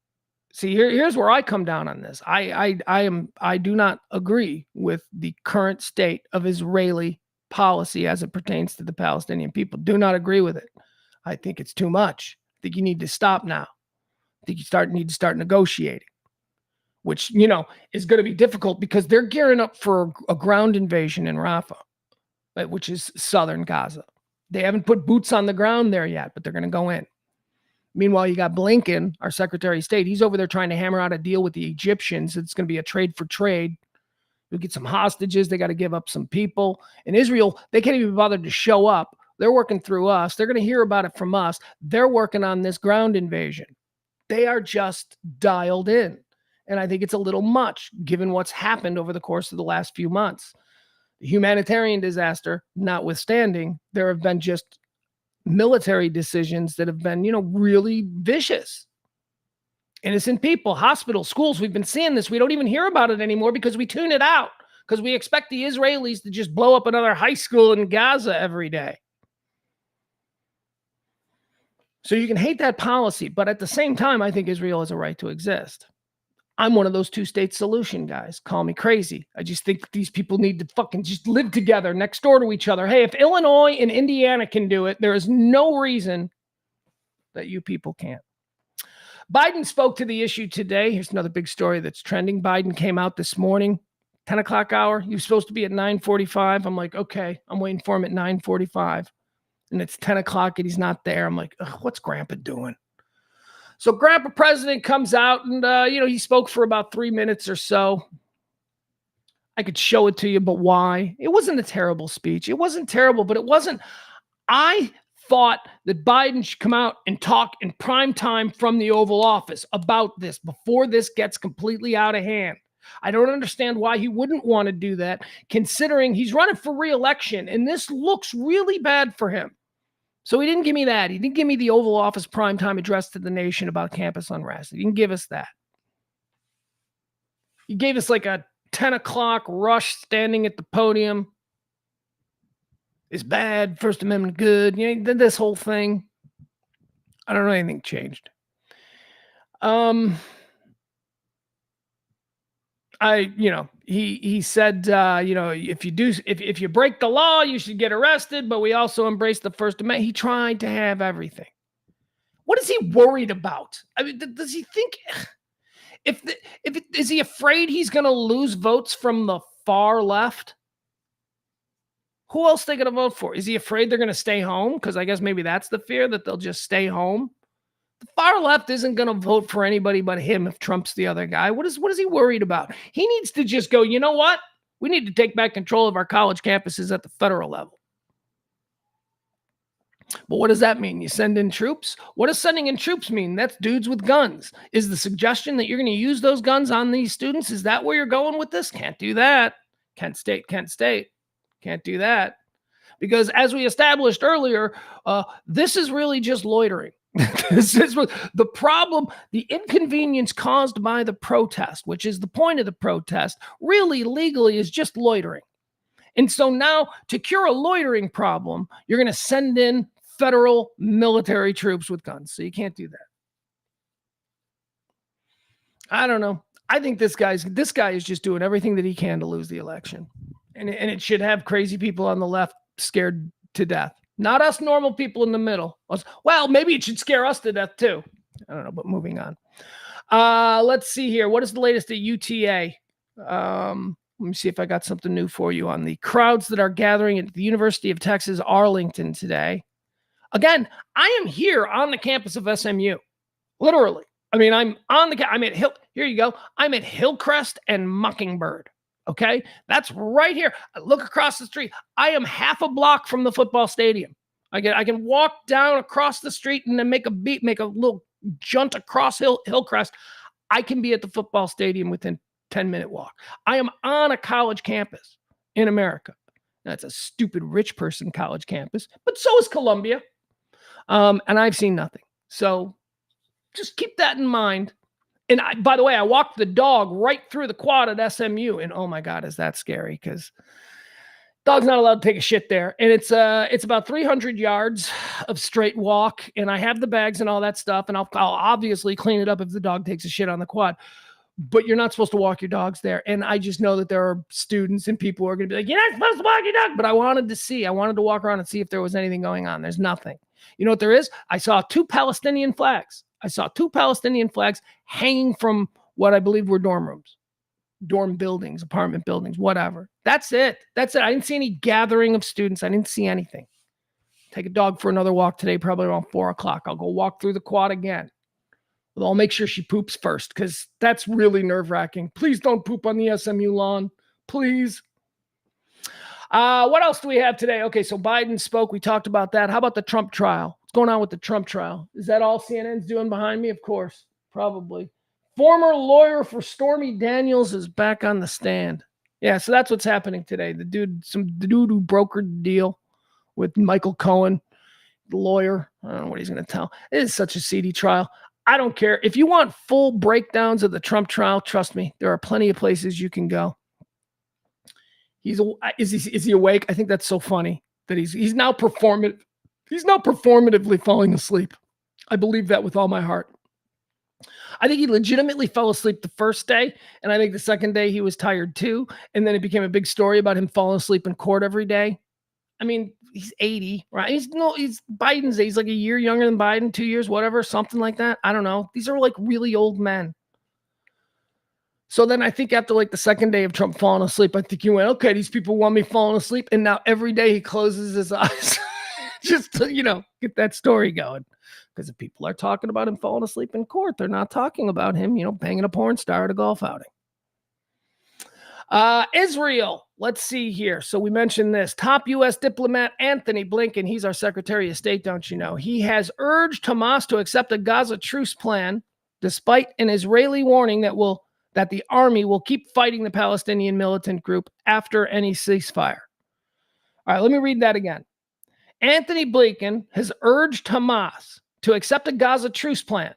See, here's where I come down on this. I do not agree with the current state of Israeli policy as it pertains to the Palestinian people. Do not agree with it. I think it's too much. I think you need to stop now. I think you need to start negotiating, which, is going to be difficult because they're gearing up for a ground invasion in Rafah, right, which is southern Gaza. They haven't put boots on the ground there yet, but they're going to go in. Meanwhile, you got Blinken, our Secretary of State. He's over there trying to hammer out a deal with the Egyptians. It's going to be a trade for trade. You'll get some hostages. They got to give up some people. In Israel, they can't even bother to show up. They're working through us. They're going to hear about it from us. They're working on this ground invasion. They are just dialed in. And I think it's a little much given what's happened over the course of the last few months. The humanitarian disaster notwithstanding, there have been just military decisions that have been, really vicious. Innocent people, hospitals, schools. We've been seeing this. We don't even hear about it anymore because we tune it out because we expect the Israelis to just blow up another high school in Gaza every day. So you can hate that policy, but at the same time, I think Israel has a right to exist. I'm one of those two-state solution guys. Call me crazy. I just think these people need to fucking just live together next door to each other. Hey, if Illinois and Indiana can do it, there is no reason that you people can't. Biden spoke to the issue today. Here's another big story that's trending. Biden came out this morning, 10 o'clock hour. He was supposed to be at 9:45. I'm like, okay, I'm waiting for him at 9:45. And it's 10 o'clock and he's not there. I'm like, what's Grandpa doing? So Grandpa President comes out and, he spoke for about 3 minutes or so. I could show it to you, but why? It wasn't a terrible speech. It wasn't terrible, but it wasn't. I thought that Biden should come out and talk in prime time from the Oval Office about this before this gets completely out of hand. I don't understand why he wouldn't want to do that, considering he's running for re-election, and this looks really bad for him. So he didn't give me that. He didn't give me the Oval Office primetime address to the nation about campus unrest. He didn't give us that. He gave us like a 10 o'clock rush standing at the podium. It's bad. First Amendment good. This whole thing. I don't know anything changed. He said, if you break the law, you should get arrested, but we also embrace the First Amendment. He tried to have everything. What is he worried about? I mean, does he think is he afraid he's going to lose votes from the far left? Who else are they going to vote for? Is he afraid they're going to stay home? Because I guess maybe that's the fear, that they'll just stay home. The far left isn't going to vote for anybody but him if Trump's the other guy. What is he worried about? He needs to just go, you know what? We need to take back control of our college campuses at the federal level. But what does that mean? You send in troops? What does sending in troops mean? That's dudes with guns. Is the suggestion that you're going to use those guns on these students? Is that where you're going with this? Can't do that. Kent State. Can't do that. Because as we established earlier, this is really just loitering. This is the problem. The inconvenience caused by the protest, which is the point of the protest, really legally is just loitering. And so now to cure a loitering problem, you're going to send in federal military troops with guns. So you can't do that. I don't know. I think this guy is just doing everything that he can to lose the election. And it should have crazy people on the left scared to death. Not us normal people in the middle. Well, maybe it should scare us to death too. I don't know, but moving on. Let's see here. What is the latest at UTA? Let me see if I got something new for you on the crowds that are gathering at the University of Texas Arlington today. Again, I am here on the campus of SMU. Literally. I mean, I'm at here you go. I'm at Hillcrest and Mockingbird. Okay, that's right here. I look across the street. I am half a block from the football stadium. I can walk down across the street and then make a little jaunt across Hillcrest. I can be at the football stadium within 10-minute walk. I am on a college campus in America. That's a stupid rich person college campus, but so is Columbia. And I've seen nothing. So just keep that in mind. And by the way, I walked the dog right through the quad at SMU, and oh my God, is that scary? Because dog's not allowed to take a shit there. And it's about 300 yards of straight walk, and I have the bags and all that stuff, and I'll obviously clean it up if the dog takes a shit on the quad. But you're not supposed to walk your dogs there. And I just know that there are students and people who are going to be like, you're not supposed to walk your dog. But I wanted to walk around and see if there was anything going on. There's nothing. You know what there is? I saw 2 Palestinian flags. Hanging from what I believe were dorm rooms, dorm buildings, apartment buildings, whatever. That's it. I didn't see any gathering of students. I didn't see anything. Take a dog for another walk today, probably around 4:00. I'll go walk through the quad again. I'll make sure she poops first, because that's really nerve-wracking. Please don't poop on the SMU lawn. Please. What else do we have today? Okay, so Biden spoke. We talked about that. How about the Trump trial? What's going on with the Trump trial? Is that all CNN's doing behind me? Of course. Probably. Former lawyer for Stormy Daniels is back on the stand. Yeah, so that's what's happening today. The dude who brokered the deal with Michael Cohen, the lawyer. I don't know what he's going to tell. It is such a seedy trial. I don't care. If you want full breakdowns of the Trump trial, trust me, there are plenty of places you can go. Is he awake? I think that's so funny that he's now performative. He's now performatively falling asleep. I believe that with all my heart. I think he legitimately fell asleep the first day, and I think the second day he was tired too, and then it became a big story about him falling asleep in court every day. I mean, he's 80, right? He's Biden's age. He's like a year younger than Biden, 2 years, whatever, something like that. I don't know. These are like really old men. So then I think after like the second day of Trump falling asleep, I think he went, okay, these people want me falling asleep. And now every day he closes his eyes just to, get that story going. Because if people are talking about him falling asleep in court, they're not talking about him, banging a porn star at a golf outing. Israel, let's see here. So we mentioned this. Top U.S. diplomat Anthony Blinken, he's our Secretary of State, don't you know? He has urged Hamas to accept a Gaza truce plan, despite an Israeli warning that the army will keep fighting the Palestinian militant group after any ceasefire. All right, let me read that again. Anthony Blinken has urged Hamas to accept a Gaza truce plan,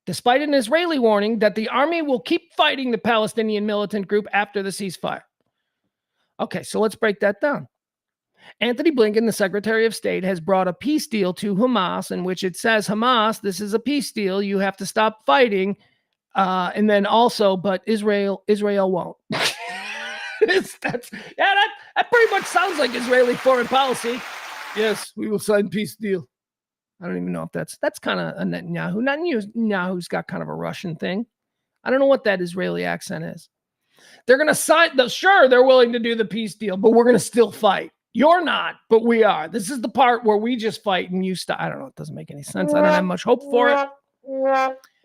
despite an Israeli warning that the army will keep fighting the Palestinian militant group after the ceasefire. Okay, so let's break that down. Anthony Blinken, the Secretary of State, has brought a peace deal to Hamas in which it says, Hamas, this is a peace deal. You have to stop fighting. And then also, but Israel won't. That pretty much sounds like Israeli foreign policy. Yes, we will sign peace deal. I don't even know if that's kind of a Netanyahu. Netanyahu's got kind of a Russian thing. I don't know what that Israeli accent is. They're going to sign. Sure, they're willing to do the peace deal, but we're going to still fight. You're not, but we are. This is the part where we just fight and you stop. I don't know. It doesn't make any sense. I don't have much hope for it.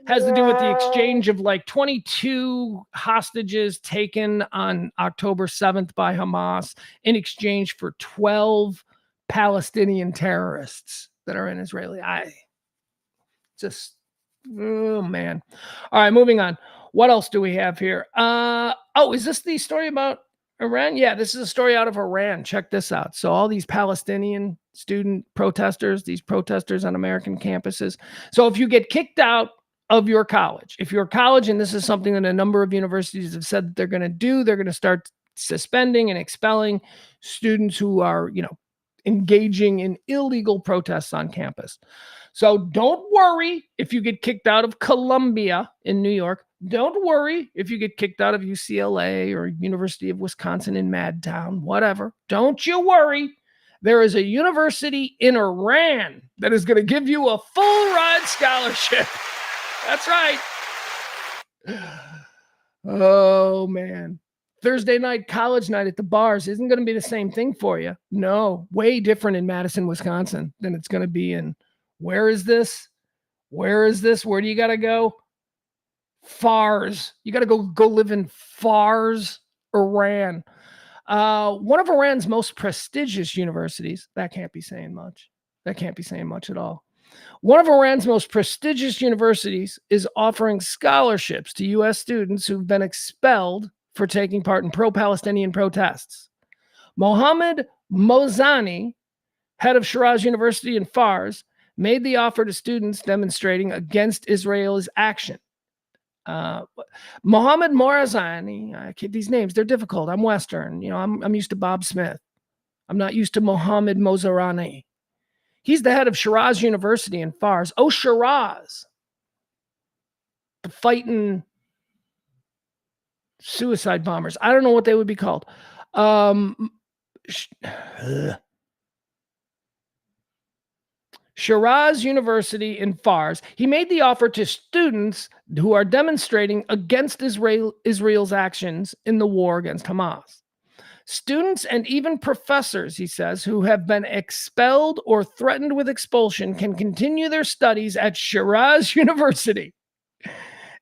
Has to do with the exchange of like 22 hostages taken on October 7th by Hamas in exchange for 12 Palestinian terrorists that are in Israeli. Oh man. All right, moving on. What else do we have here? Is this the story about Iran? Yeah, this is a story out of Iran. Check this out. So all these Palestinian student protesters, these protesters on American campuses. So if you get kicked out of your college, if you're a college, and this is something that a number of universities have said that they're going to do, they're going to start suspending and expelling students who are, engaging in illegal protests on campus. So don't worry if you get kicked out of Columbia in New York. Don't worry if you get kicked out of UCLA or University of Wisconsin in Madtown, whatever. Don't you worry. There is a university in Iran that is going to give you a full ride scholarship. That's right. Oh, man. Thursday night college night at the bars isn't going to be the same thing for you. No, way different in Madison, Wisconsin than it's going to be in, where is this? Where do you got to go? Fars. You got to go live in Fars, Iran. One of Iran's most prestigious universities. That can't be saying much. At all. One of Iran's most prestigious universities is offering scholarships to U.S. students who've been expelled for taking part in pro-Palestinian protests. Mohammed Mozani, head of Shiraz University in Fars, made the offer to students demonstrating against Israel's action. Mohammed Morazani, these names, they're difficult. I'm Western. I'm used to Bob Smith. I'm not used to Mohammed Mozarani. He's the head of Shiraz University in Fars. Oh, Shiraz. The fighting suicide bombers. I don't know what they would be called. Shiraz University in Fars. He made the offer to students who are demonstrating against Israel's actions in the war against Hamas. Students and even professors, he says, who have been expelled or threatened with expulsion can continue their studies at Shiraz University.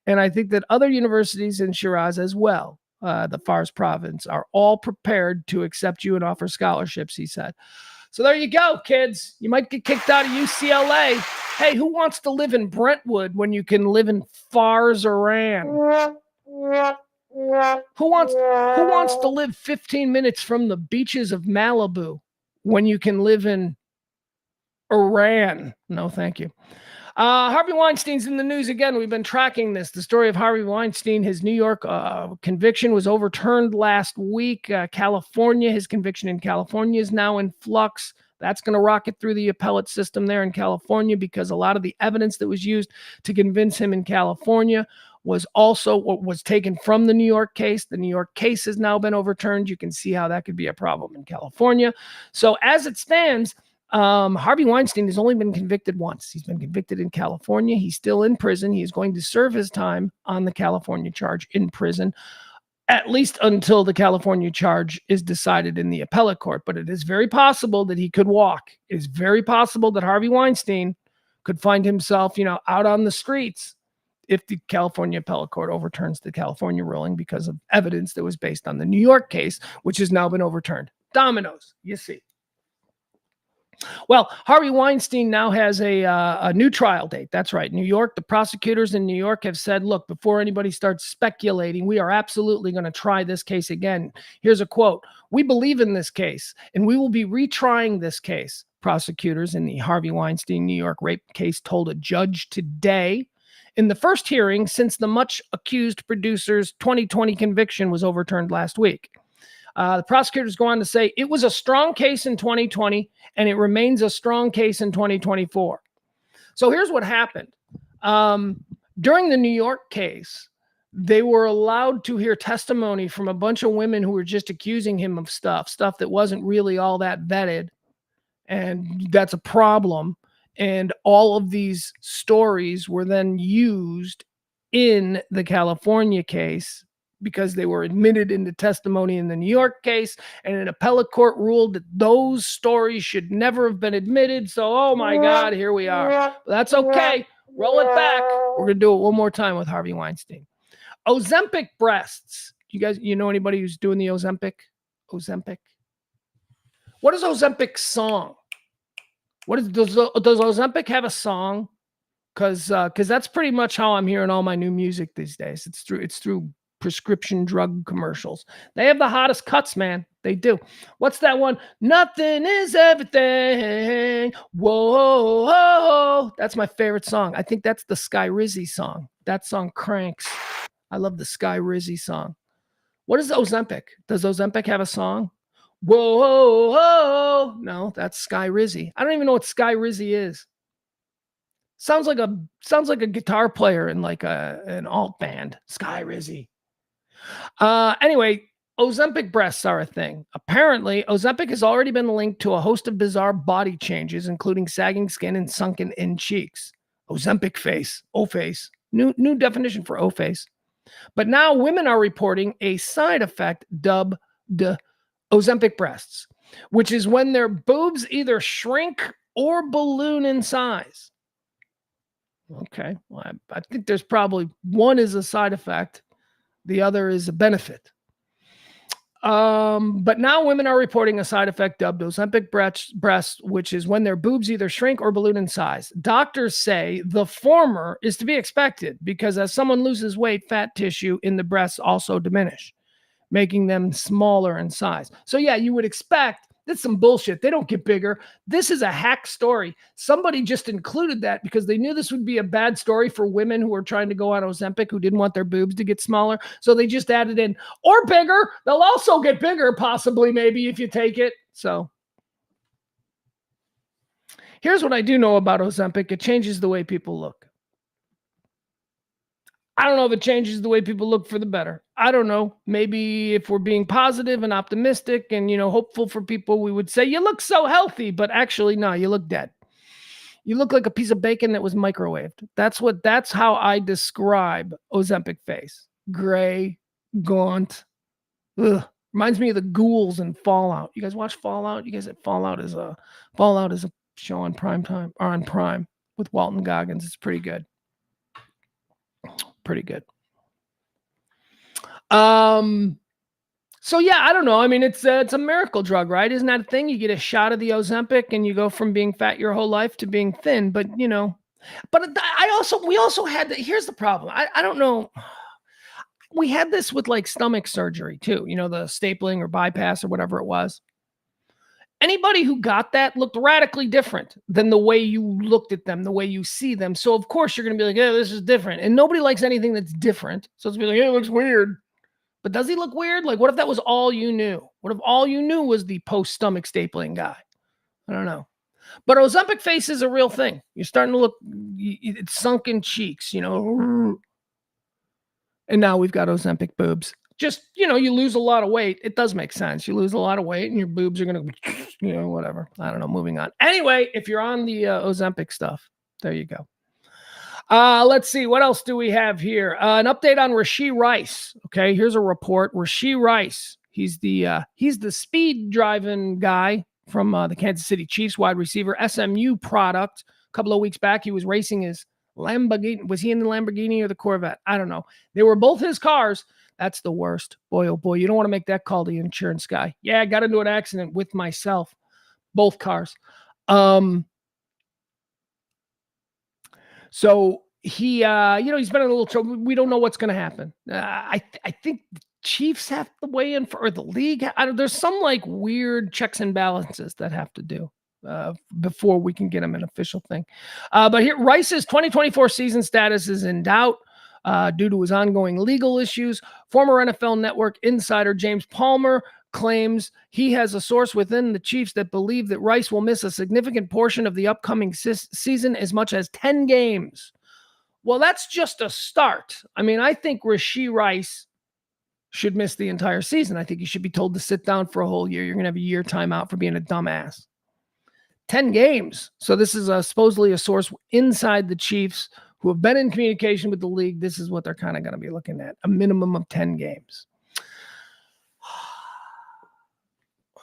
And I think that other universities in Shiraz as well, the Fars province, are all prepared to accept you and offer scholarships, he said. So there you go, kids. You might get kicked out of UCLA. Hey, who wants to live in Brentwood when you can live in Fars, Iran? Who wants to live 15 minutes from the beaches of Malibu when you can live in Iran? No, thank you. Harvey Weinstein's in the news again. We've been tracking this. The story of Harvey Weinstein, his New York conviction was overturned last week. California, his conviction in California is now in flux. That's going to rocket through the appellate system there in California because a lot of the evidence that was used to convince him in California was also what was taken from the New York case. The New York case has now been overturned. You can see how that could be a problem in California. So as it stands, Harvey Weinstein has only been convicted once. He's been convicted in California. He's still in prison. He is going to serve his time on the California charge in prison, at least until the California charge is decided in the appellate court. But it is very possible that he could walk. It is very possible that Harvey Weinstein could find himself, out on the streets if the California appellate court overturns the California ruling because of evidence that was based on the New York case, which has now been overturned. Dominoes, you see. Well, Harvey Weinstein now has a new trial date. That's right. New York, the prosecutors in New York have said, look, before anybody starts speculating, we are absolutely going to try this case again. Here's a quote. We believe in this case, and we will be retrying this case. Prosecutors in the Harvey Weinstein New York rape case told a judge today in the first hearing since the much accused producer's 2020 conviction was overturned last week. The prosecutors go on to say it was a strong case in 2020 and it remains a strong case in 2024. So here's what happened. During the New York case, they were allowed to hear testimony from a bunch of women who were just accusing him of stuff that wasn't really all that vetted. And that's a problem. And all of these stories were then used in the California case because they were admitted into testimony in the New York case, and an appellate court ruled that those stories should never have been admitted. So, oh my God, here we are. But that's okay. Roll it back. We're going to do it one more time with Harvey Weinstein. Ozempic breasts. You know anybody who's doing the Ozempic? Ozempic? What is Ozempic's song? Does Ozempic have a song? Because that's pretty much how I'm hearing all my new music these days. It's through prescription drug commercials. They have the hottest cuts, man. They do. What's that one? Nothing is everything. Whoa, whoa. That's my favorite song. I think that's the Sky Rizzy song. That song cranks. I love the Sky Rizzy song. What is Ozempic? Does Ozempic have a song? Whoa, whoa, whoa. No, that's Sky Rizzy. I don't even know what Sky Rizzy is. Sounds like a guitar player in like an alt band. Sky Rizzy. Anyway, Ozempic breasts are a thing. Apparently, Ozempic has already been linked to a host of bizarre body changes, including sagging skin and sunken in cheeks. Ozempic face, O-face. New definition for O-face. But now women are reporting a side effect dubbed Ozempic breasts, which is when their boobs either shrink or balloon in size. Okay, well, I think there's probably one is a side effect. The other is a benefit. But now women are reporting a side effect dubbed Ozempic breast, which is when their boobs either shrink or balloon in size. Doctors say the former is to be expected because as someone loses weight, fat tissue in the breasts also diminish, making them smaller in size. So yeah, you would expect that's some bullshit. They don't get bigger. This is a hack story. Somebody just included that because they knew this would be a bad story for women who were trying to go on Ozempic who didn't want their boobs to get smaller. So they just added in, or bigger. They'll also get bigger, possibly, maybe, if you take it. So here's what I do know about Ozempic. It changes the way people look. I don't know if it changes the way people look for the better. I don't know. Maybe if we're being positive and optimistic and, hopeful for people, we would say, you look so healthy, but actually, no, you look dead. You look like a piece of bacon that was microwaved. That's how I describe Ozempic face. Gray, gaunt. Ugh. Reminds me of the ghouls in Fallout. You guys watch Fallout? You guys said Fallout is a show on Primetime or on Prime with Walton Goggins. It's pretty good. Pretty good. So yeah, I don't know. I mean, it's a miracle drug, right? Isn't that a thing? You get a shot of the Ozempic and you go from being fat your whole life to being thin. But we also had here's the problem. I don't know. We had this with like stomach surgery too, the stapling or bypass or whatever it was. Anybody who got that looked radically different than the way you looked at them, the way you see them. So, of course, you're going to be like, yeah, this is different. And nobody likes anything that's different. So it's be like, yeah, it looks weird. But does he look weird? Like, what if that was all you knew? What if all you knew was the post-stomach stapling guy? I don't know. But Ozempic face is a real thing. You're starting to look, it's sunken cheeks, And now we've got Ozempic boobs. Just, you lose a lot of weight. It does make sense. You lose a lot of weight and your boobs are going to, whatever. I don't know. Moving on. Anyway, if you're on the Ozempic stuff, there you go. Let's see. What else do we have here? An update on Rashee Rice. Okay, here's a report. Rashee Rice. He's the speed driving guy from the Kansas City Chiefs, wide receiver, SMU product. A couple of weeks back, he was racing his Lamborghini. Was he in the Lamborghini or the Corvette? I don't know. They were both his cars. That's the worst. Boy, oh boy. You don't want to make that call to the insurance guy. Yeah, I got into an accident with myself. Both cars. So he, he's been in a little trouble. We don't know what's going to happen. I think the Chiefs have to weigh in or the league. There's some like weird checks and balances that have to do before we can get him an official thing. But here, Rice's 2024 season status is in doubt due to his ongoing legal issues. Former NFL Network insider James Palmer claims he has a source within the Chiefs that believe that Rice will miss a significant portion of the upcoming season, as much as 10 games. Well, that's just a start. I mean, I think Rashee Rice should miss the entire season. I think he should be told to sit down for a whole year. You're going to have a year timeout for being a dumbass. 10 games. So this is supposedly a source inside the Chiefs who have been in communication with the league. This is what they're kind of going to be looking at, a minimum of 10 games.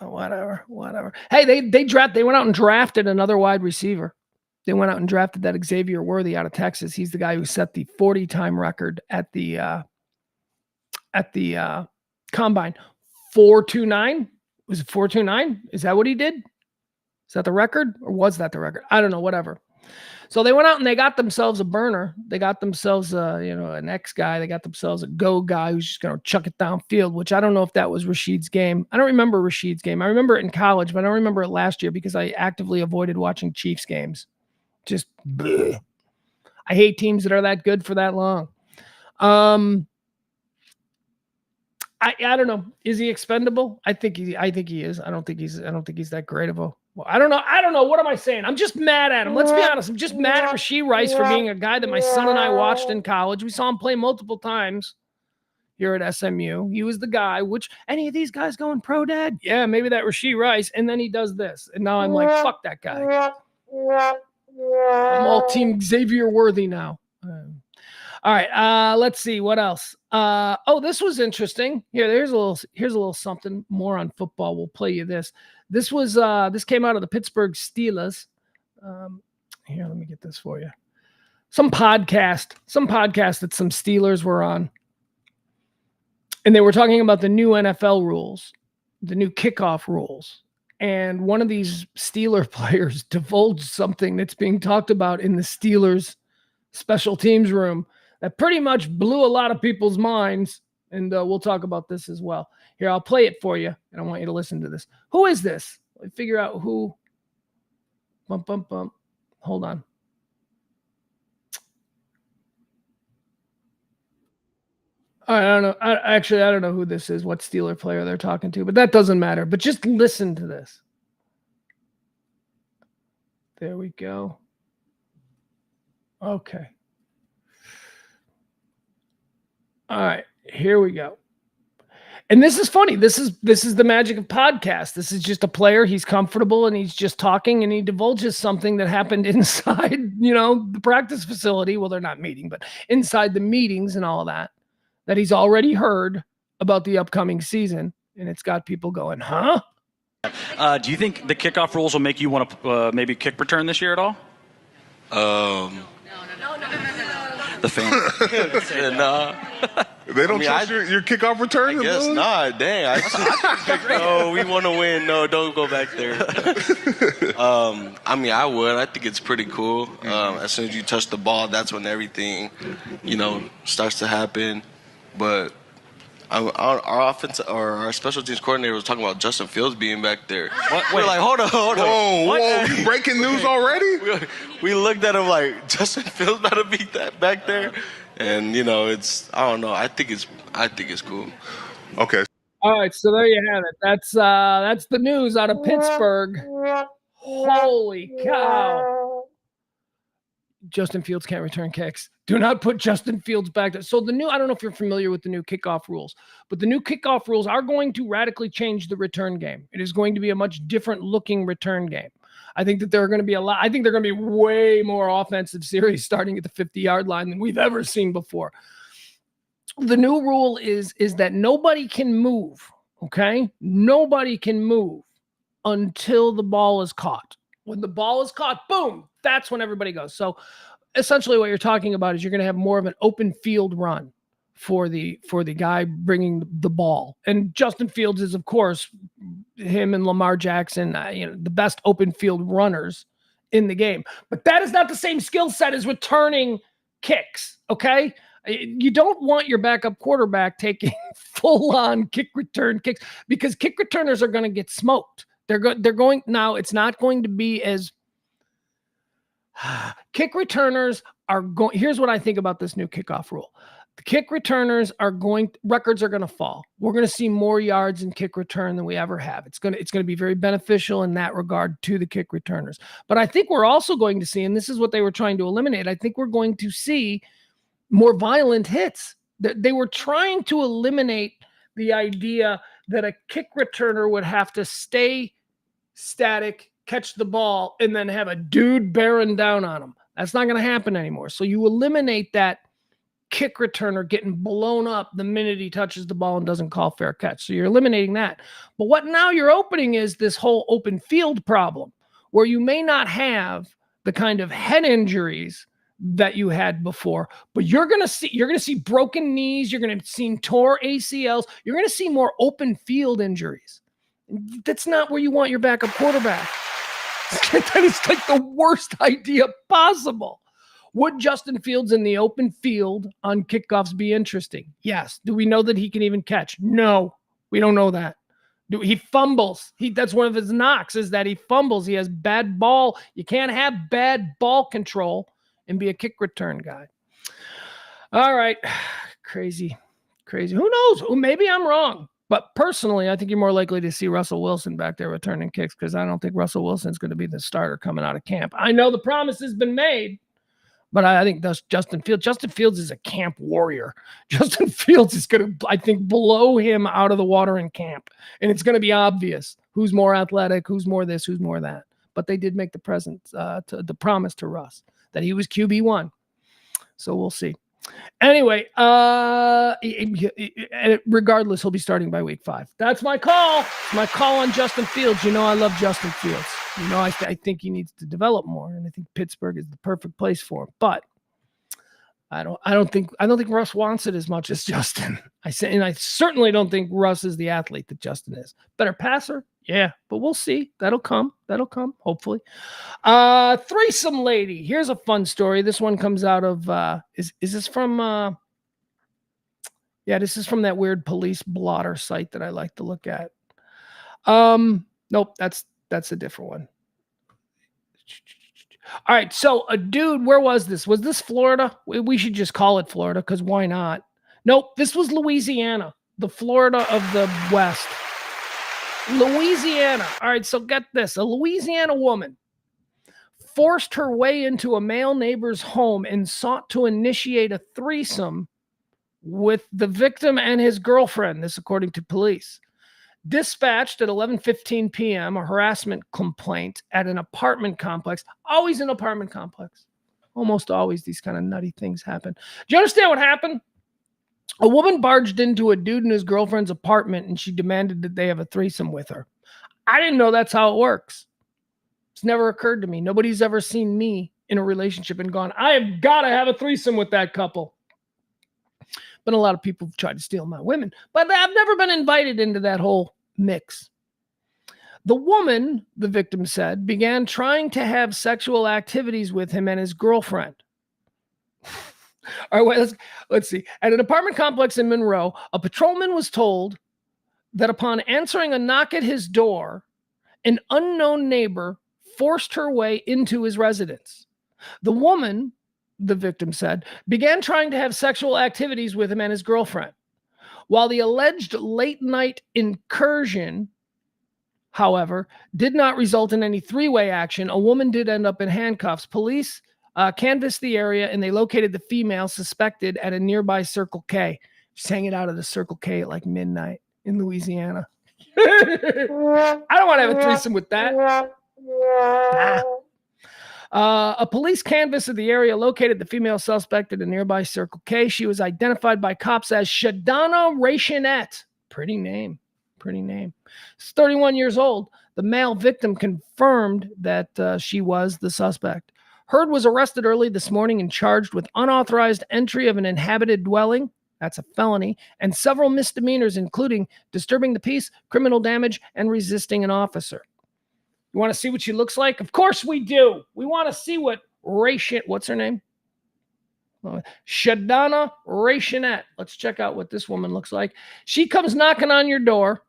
Whatever. Hey, they went out and drafted another wide receiver. They went out and drafted that Xavier Worthy out of Texas. He's the guy who set the 40-time record at the combine. 4.29. Was it 4.29? Is that what he did? Is that the record, or was that the record? I don't know. Whatever. So they went out and they got themselves a burner. They got themselves an X guy. They got themselves a go guy who's just going to chuck it downfield, which I don't know if that was Rasheed's game. I don't remember Rasheed's game. I remember it in college, but I don't remember it last year because I actively avoided watching Chiefs games. Just bleh. I hate teams that are that good for that long. I don't know. Is he expendable? I think he is. I don't think he's that great of a. Well, I don't know. What am I saying? I'm just mad at him. Let's be honest. I'm just mad at Rashee Rice for being a guy that my son and I watched in college. We saw him play multiple times here at SMU. He was the guy. Which any of these guys going pro, Dad? Yeah, maybe that Rashee Rice. And then he does this, and now I'm like, fuck that guy. I'm all team Xavier Worthy now. All right, let's see what else. This was interesting. Here's a little something more on football. We'll play you this. This came out of the Pittsburgh Steelers. Here, let me get this for you. Some podcast that some Steelers were on. And they were talking about the new NFL rules, the new kickoff rules. And one of these Steeler players divulged something that's being talked about in the Steelers special teams room that pretty much blew a lot of people's minds. And we'll talk about this as well. Here, I'll play it for you, and I want you to listen to this. Who is this? Let me figure out who. Bump, bump, bump. Hold on. I don't know. I don't know who this is, what Steeler player they're talking to, but that doesn't matter. But just listen to this. There we go. Okay. All right, here we go. And this is funny. This is the magic of podcasts. This is just a player. He's comfortable and he's just talking, and he divulges something that happened inside, the practice facility. Well, they're not meeting, but inside the meetings and all of that he's already heard about the upcoming season. And it's got people going, huh? Do you think the kickoff rules will make you want to maybe kick return this year at all? No. The fans. Nah. They don't trust your kickoff return? I guess not. Dang. No, we want to win. No, don't go back there. I would. I think it's pretty cool. As soon as you touch the ball, that's when everything, starts to happen. But our offense or our special teams coordinator was talking about Justin Fields being back there. We're like, hold on. Whoa, you breaking news already? We looked at him like, Justin Fields about to be that back there, and I don't know. I think it's cool. Okay. All right, so there you have it. That's the news out of Pittsburgh. Holy cow! Justin Fields can't return kicks. Do not put Justin Fields back there. So I don't know if you're familiar with the new kickoff rules, but the new kickoff rules are going to radically change the return game. It is going to be a much different looking return game. I think that there are going to be I think they're going to be way more offensive series starting at the 50-yard line than we've ever seen before. The new rule is that nobody can move, okay? Nobody can move until the ball is caught. When the ball is caught, boom, that's when everybody goes. So essentially what you're talking about is you're going to have more of an open field run for the guy bringing the ball. And Justin Fields is, of course, him and Lamar Jackson, the best open field runners in the game. But that is not the same skill set as returning kicks, okay? You don't want your backup quarterback taking full-on kick return kicks because kick returners are going to get smoked. They're going now. It's not going to be as kick returners are going. Here's what I think about this new kickoff rule. The kick returners records are going to fall. We're going to see more yards in kick return than we ever have. It's going to be very beneficial in that regard to the kick returners. But I think we're also going to see, and this is what they were trying to eliminate, I think we're going to see more violent hits. They were trying to eliminate the idea that a kick returner would have to stay static, catch the ball, and then have a dude bearing down on him. That's not going to happen anymore. So you eliminate that kick returner getting blown up the minute he touches the ball and doesn't call fair catch. So you're eliminating that. But what now you're opening is this whole open field problem where you may not have the kind of head injuries that you had before, but you're going to see broken knees. You're going to see tore ACLs. You're going to see more open field injuries. That's not where you want your backup quarterback. That is like the worst idea possible. Would Justin Fields in the open field on kickoffs be interesting? Yes. Do we know that he can even catch? No, we don't know that. He fumbles. That's one of his knocks is that he fumbles. He has bad ball. You can't have bad ball control and be a kick return guy. All right. Crazy. Who knows? Maybe I'm wrong. But personally, I think you're more likely to see Russell Wilson back there returning kicks because I don't think Russell Wilson's going to be the starter coming out of camp. I know the promise has been made, but I think that's Justin Fields. Justin Fields is a camp warrior. Justin Fields is going to, I think, blow him out of the water in camp. And it's going to be obvious who's more athletic, who's more this, who's more that. But they did make the promise to Russ that he was QB1. So we'll see. Anyway, regardless, he'll be starting by week 5. That's my call. My call on Justin Fields. I love Justin Fields. I think he needs to develop more, and I think Pittsburgh is the perfect place for him. But I don't think Russ wants it as much as Justin. I certainly don't think Russ is the athlete that Justin is. Better passer, yeah, but we'll see. That'll come, hopefully. Threesome lady. Here's a fun story. This one comes out of is this from this is from that weird police blotter site that I like to look at. Nope, that's a different one. All right, so a dude, where was this? Was this Florida? We should just call it Florida because why not? Nope, this was Louisiana, the Florida of the West. Louisiana. All right, so get this. A Louisiana woman forced her way into a male neighbor's home and sought to initiate a threesome with the victim and his girlfriend, this according to police. Dispatched at 11:15 p.m., a harassment complaint at an apartment complex. Always an apartment complex. Almost always these kind of nutty things happen. Do you understand what happened? A woman barged into a dude and his girlfriend's apartment and she demanded that they have a threesome with her. I didn't know that's how it works. It's never occurred to me. Nobody's ever seen me in a relationship and gone, I have got to have a threesome with that couple. But a lot of people have tried to steal my women. But I've never been invited into that whole mix. The woman, the victim said, began trying to have sexual activities with him and his girlfriend. All right, wait, let's see. At an apartment complex in Monroe, a patrolman was told that upon answering a knock at his door, an unknown neighbor forced her way into his residence. The woman, the victim said, began trying to have sexual activities with him and his girlfriend. While the alleged late-night incursion, however, did not result in any three-way action, a woman did end up in handcuffs. Police canvassed the area, and they located the female suspected at a nearby Circle K. She's hanging out at the Circle K at like midnight in Louisiana. I don't want to have a threesome with that. Nah. A police canvass of the area located the female suspect at a nearby Circle K. She was identified by cops as Shadana Rachinette. Pretty name. She's 31 years old. The male victim confirmed that she was the suspect. Heard was arrested early this morning and charged with unauthorized entry of an inhabited dwelling. That's a felony. And several misdemeanors, including disturbing the peace, criminal damage, and resisting an officer. You want to see what she looks like? Of course we do. We want to see what what's her name? Shadana Rachinette. Let's check out what this woman looks like. She comes knocking on your door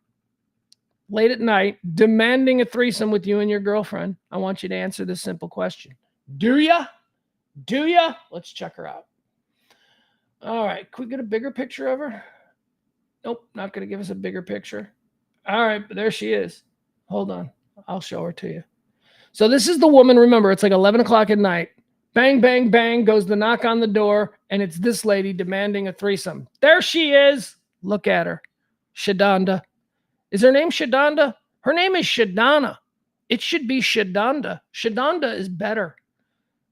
late at night, demanding a threesome with you and your girlfriend. I want you to answer this simple question. Do ya? Let's check her out. All right. Can we get a bigger picture of her? Nope. Not going to give us a bigger picture. All right. But there she is. Hold on. I'll show her to you. So this is the woman. Remember, it's like 11 o'clock at night. Bang, bang, bang goes the knock on the door. And it's this lady demanding a threesome. There she is. Look at her. Shadanda. Is her name Shadanda? Her name is Shadana. It should be Shadanda. Shadanda is better.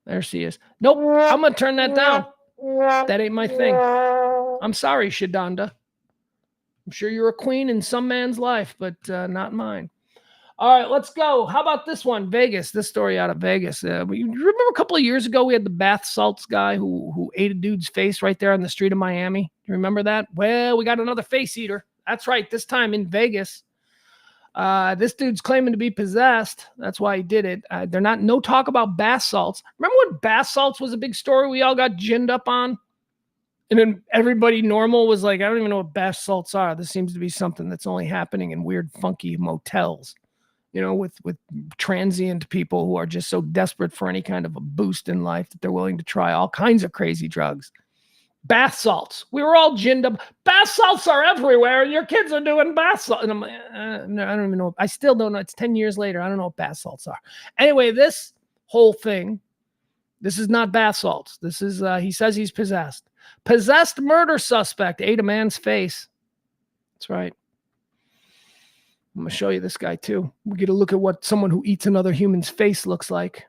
There she is. Nope. I'm going to turn that down. That ain't my thing. I'm sorry, Shadanda. I'm sure you're a queen in some man's life, but not mine. All right, let's go. How about this one? Vegas. This story out of Vegas. You remember a couple of years ago we had the bath salts guy who ate a dude's face right there on the street of Miami? You remember that? Well, we got another face eater. That's right. This time in Vegas. This dude's claiming to be possessed. That's why he did it. No talk about bath salts. Remember when bath salts was a big story we all got ginned up on? And then everybody normal was like, I don't even know what bath salts are. This seems to be something that's only happening in weird, funky motels, you know, with transient people who are just so desperate for any kind of a boost in life that they're willing to try all kinds of crazy drugs. Bath salts. We were all ginned up. Bath salts are everywhere. Your kids are doing bath salts. And I'm like, I don't even know. I still don't know. It's 10 years later. I don't know what bath salts are. Anyway, this whole thing, this is not bath salts. This is, he says he's possessed. Possessed murder suspect ate a man's face. That's right. I'm going to show you this guy too. We get a look at what someone who eats another human's face looks like.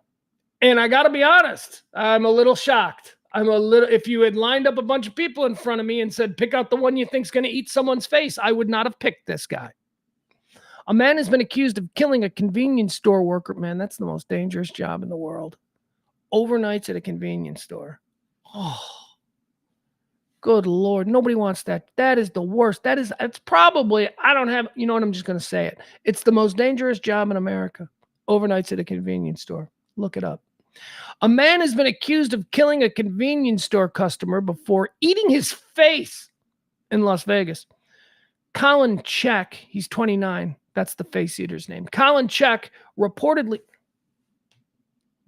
And I got to be honest, I'm a little shocked. If you had lined up a bunch of people in front of me and said, pick out the one you think's going to eat someone's face, I would not have picked this guy. A man has been accused of killing a convenience store worker. Man, that's the most dangerous job in the world. Overnights at a convenience store. Oh, Good Lord. Nobody wants that. That is the worst. It's probably, you know what? I'm just going to say it. It's the most dangerous job in America. Overnights at a convenience store. Look it up. A man has been accused of killing a convenience store customer before eating his face in Las Vegas. Colin Check, he's 29. That's the face eater's name. Colin Check reportedly,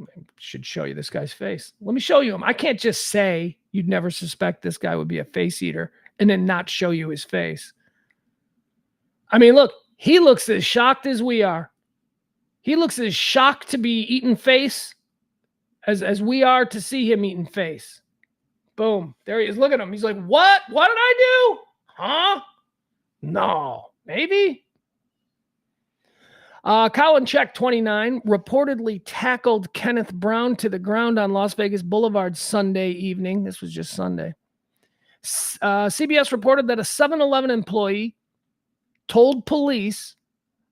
I should show you this guy's face. Let me show you him. I can't just say you'd never suspect this guy would be a face eater and then not show you his face. I mean, look, he looks as shocked as we are. He looks as shocked to be eaten face as we are to see him eating face. Boom. There he is. Look at him. He's like, what? What did I do? Huh? No. Maybe? Colin Check, 29, reportedly tackled Kenneth Brown to the ground on Las Vegas Boulevard Sunday evening. This was just Sunday. CBS reported that a 7-Eleven employee told police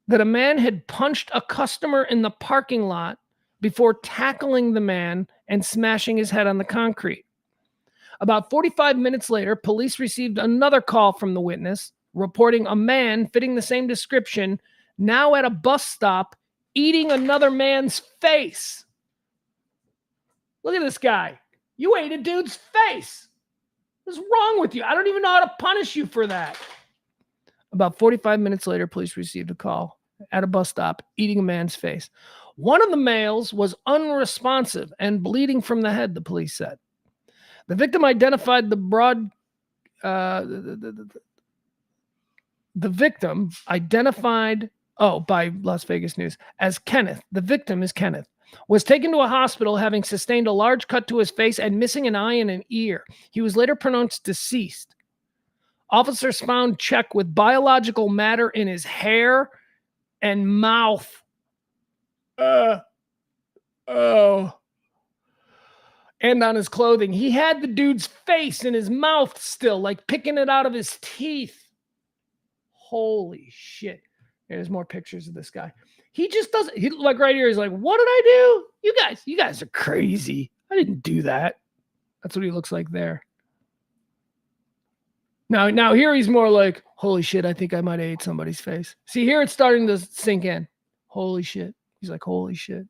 that a man had punched a customer in the parking lot before tackling the man and smashing his head on the concrete. About 45 minutes later, police received another call from the witness reporting a man fitting the same description now at a bus stop eating another man's face. Look at this guy. You ate a dude's face. What's wrong with you? I don't even know how to punish you for that. About 45 minutes later, police received a call at a bus stop eating a man's face. One of the males was unresponsive and bleeding from the head, the police said. The victim identified by Las Vegas News as Kenneth. The victim is Kenneth. Was taken to a hospital having sustained a large cut to his face and missing an eye and an ear. He was later pronounced deceased. Officers found Check with biological matter in his hair and mouth. And on his clothing. He had the dude's face in his mouth still, like picking it out of his teeth. Holy shit. There's more pictures of this guy. He just doesn't, like right here, he's like, what did I do? You guys are crazy. I didn't do that. That's what he looks like there. Now here he's more like, holy shit, I think I might have ate somebody's face. See, here it's starting to sink in. Holy shit. He's like, holy shit.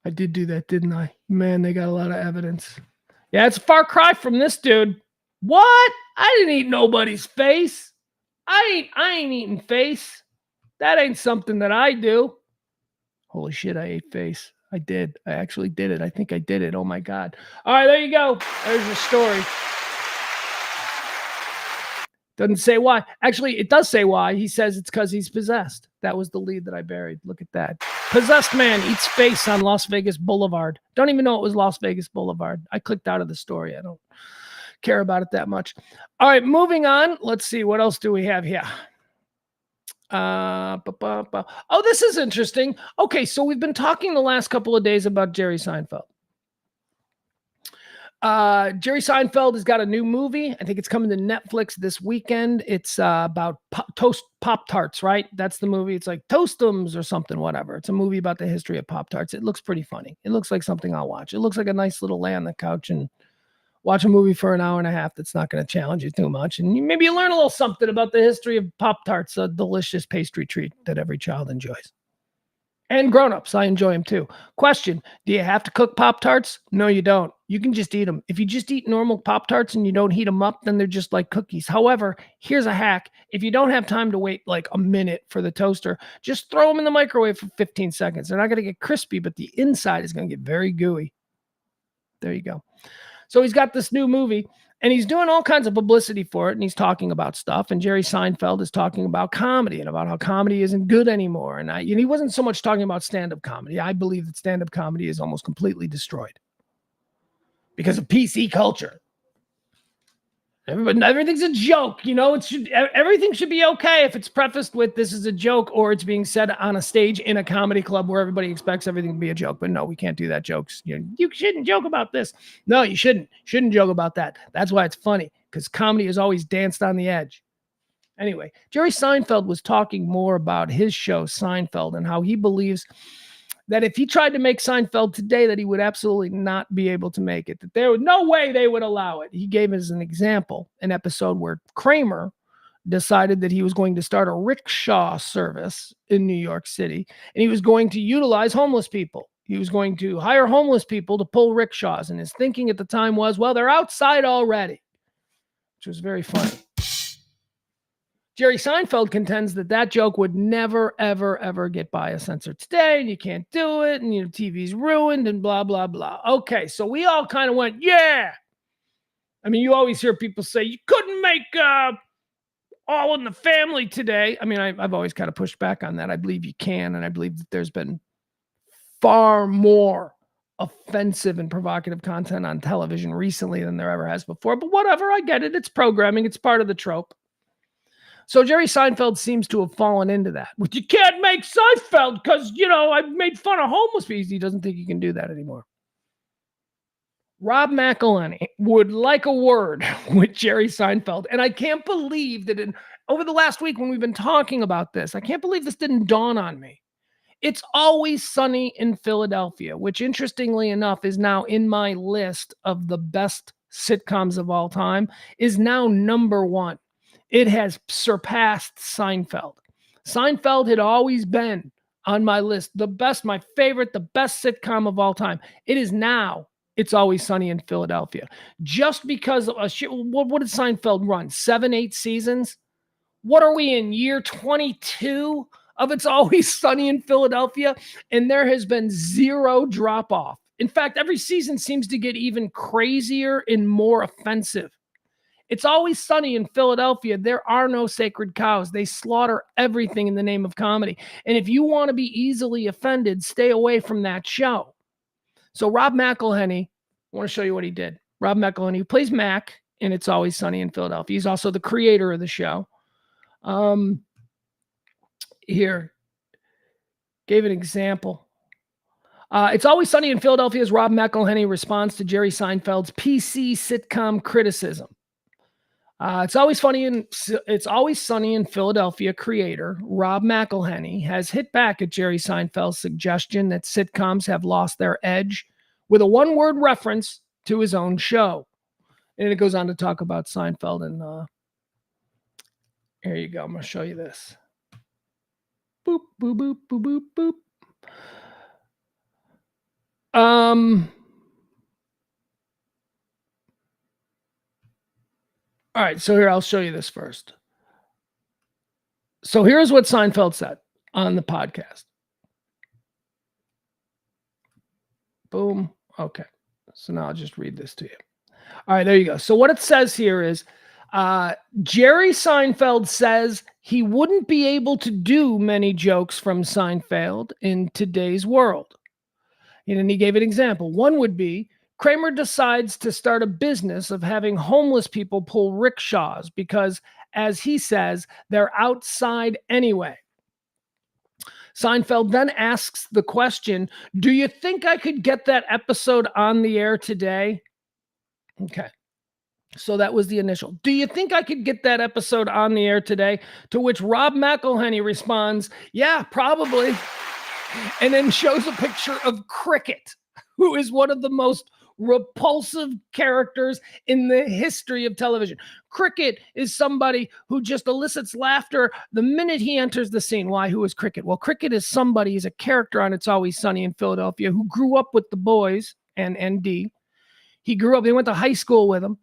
I did do that, didn't I? Man, they got a lot of evidence. Yeah, it's a far cry from this dude. What? I didn't eat nobody's face. I ain't eating face. That ain't something that I do. Holy shit, I ate face. I did. I actually did it. I think I did it. Oh my God. All right, there you go. There's your story. Doesn't say why. Actually, it does say why. He says it's because he's possessed. That was the lead that I buried. Look at that. Possessed man eats face on Las Vegas Boulevard. Don't even know it was Las Vegas Boulevard. I clicked out of the story. I don't care about it that much. All right, moving on. Let's see. What else do we have here? Oh, this is interesting. Okay, so we've been talking the last couple of days about Jerry Seinfeld. Jerry Seinfeld has got a new movie. I think it's coming to Netflix this weekend. It's about toast Pop-Tarts, right? That's the movie. It's like Toastums or something, whatever. It's a movie about the history of Pop-Tarts. It looks pretty funny. It looks like something I'll watch. It looks like a nice little lay on the couch and watch a movie for an hour and a half that's not going to challenge you too much. And maybe you learn a little something about the history of Pop-Tarts, a delicious pastry treat that every child enjoys. And grown-ups, I enjoy them too. Question, do you have to cook Pop-Tarts? No, you don't. You can just eat them. If you just eat normal Pop-Tarts and you don't heat them up, then they're just like cookies. However, here's a hack. If you don't have time to wait like a minute for the toaster, just throw them in the microwave for 15 seconds. They're not going to get crispy, but the inside is going to get very gooey. There you go. So he's got this new movie, and he's doing all kinds of publicity for it, and he's talking about stuff. And Jerry Seinfeld is talking about comedy and about how comedy isn't good anymore. And he wasn't so much talking about stand-up comedy. I believe that stand-up comedy is almost completely destroyed because of PC culture. Everything's a joke, you know. Everything should be okay if it's prefaced with "this is a joke" or it's being said on a stage in a comedy club where everybody expects everything to be a joke. But no, we can't do that. Jokes. You shouldn't joke about this. No, you shouldn't. Shouldn't joke about that. That's why it's funny, because comedy is always danced on the edge. Anyway, Jerry Seinfeld was talking more about his show Seinfeld and how he believes that if he tried to make Seinfeld today, that he would absolutely not be able to make it, that there was no way they would allow it. He gave as an example an episode where Kramer decided that he was going to start a rickshaw service in New York City, and he was going to utilize homeless people. He was going to hire homeless people to pull rickshaws, and his thinking at the time was, well, they're outside already, which was very funny. Jerry Seinfeld contends that that joke would never, ever, ever get by a censor today, and you can't do it, and TV's ruined, and blah, blah, blah. Okay, so we all kind of went, yeah. I mean, you always hear people say, you couldn't make All in the Family today. I mean, I've always kind of pushed back on that. I believe you can, and I believe that there's been far more offensive and provocative content on television recently than there ever has before. But whatever, I get it. It's programming. It's part of the trope. So Jerry Seinfeld seems to have fallen into that. But you can't make Seinfeld because, I made fun of homeless people. He doesn't think he can do that anymore. Rob McElhenney would like a word with Jerry Seinfeld. And I can't believe that over the last week when we've been talking about this, I can't believe this didn't dawn on me. It's Always Sunny in Philadelphia, which interestingly enough is now in my list of the best sitcoms of all time, is now number one. It has surpassed Seinfeld. Seinfeld had always been on my list, the best, my favorite, the best sitcom of all time. It is now It's Always Sunny in Philadelphia. Just because of what did Seinfeld run? 7, 8 seasons? What are we in, year 22 of It's Always Sunny in Philadelphia? And there has been zero drop off. In fact, every season seems to get even crazier and more offensive. It's Always Sunny in Philadelphia. There are no sacred cows. They slaughter everything in the name of comedy. And if you want to be easily offended, stay away from that show. So Rob McElhenney, I want to show you what he did. Rob McElhenney, who plays Mac in It's Always Sunny in Philadelphia. He's also the creator of the show. Here, gave an example. It's Always Sunny in Philadelphia's Rob McElhenney responds to Jerry Seinfeld's PC sitcom criticism. It's Always Sunny in Philadelphia creator Rob McElhenney has hit back at Jerry Seinfeld's suggestion that sitcoms have lost their edge with a one-word reference to his own show. And it goes on to talk about Seinfeld. And here you go. I'm going to show you this. Boop, boop, boop, boop, boop, boop. All right, so here, I'll show you this first. So here's what Seinfeld said on the podcast. Boom. Okay. So now I'll just read this to you. All right, there you go. So what it says here is Jerry Seinfeld says he wouldn't be able to do many jokes from Seinfeld in today's world. And he gave an example. One would be, Kramer decides to start a business of having homeless people pull rickshaws because, as he says, they're outside anyway. Seinfeld then asks the question, do you think I could get that episode on the air today? Okay. So that was the initial. Do you think I could get that episode on the air today? To which Rob McElhenney responds, yeah, probably. And then shows a picture of Cricket, who is one of the most repulsive characters in the history of television. Cricket is somebody who just elicits laughter the minute he enters the scene. Why? Who is Cricket? Well, Cricket is somebody, he's a character on It's Always Sunny in Philadelphia who grew up with the boys and ND. He grew up, they went to high school with him.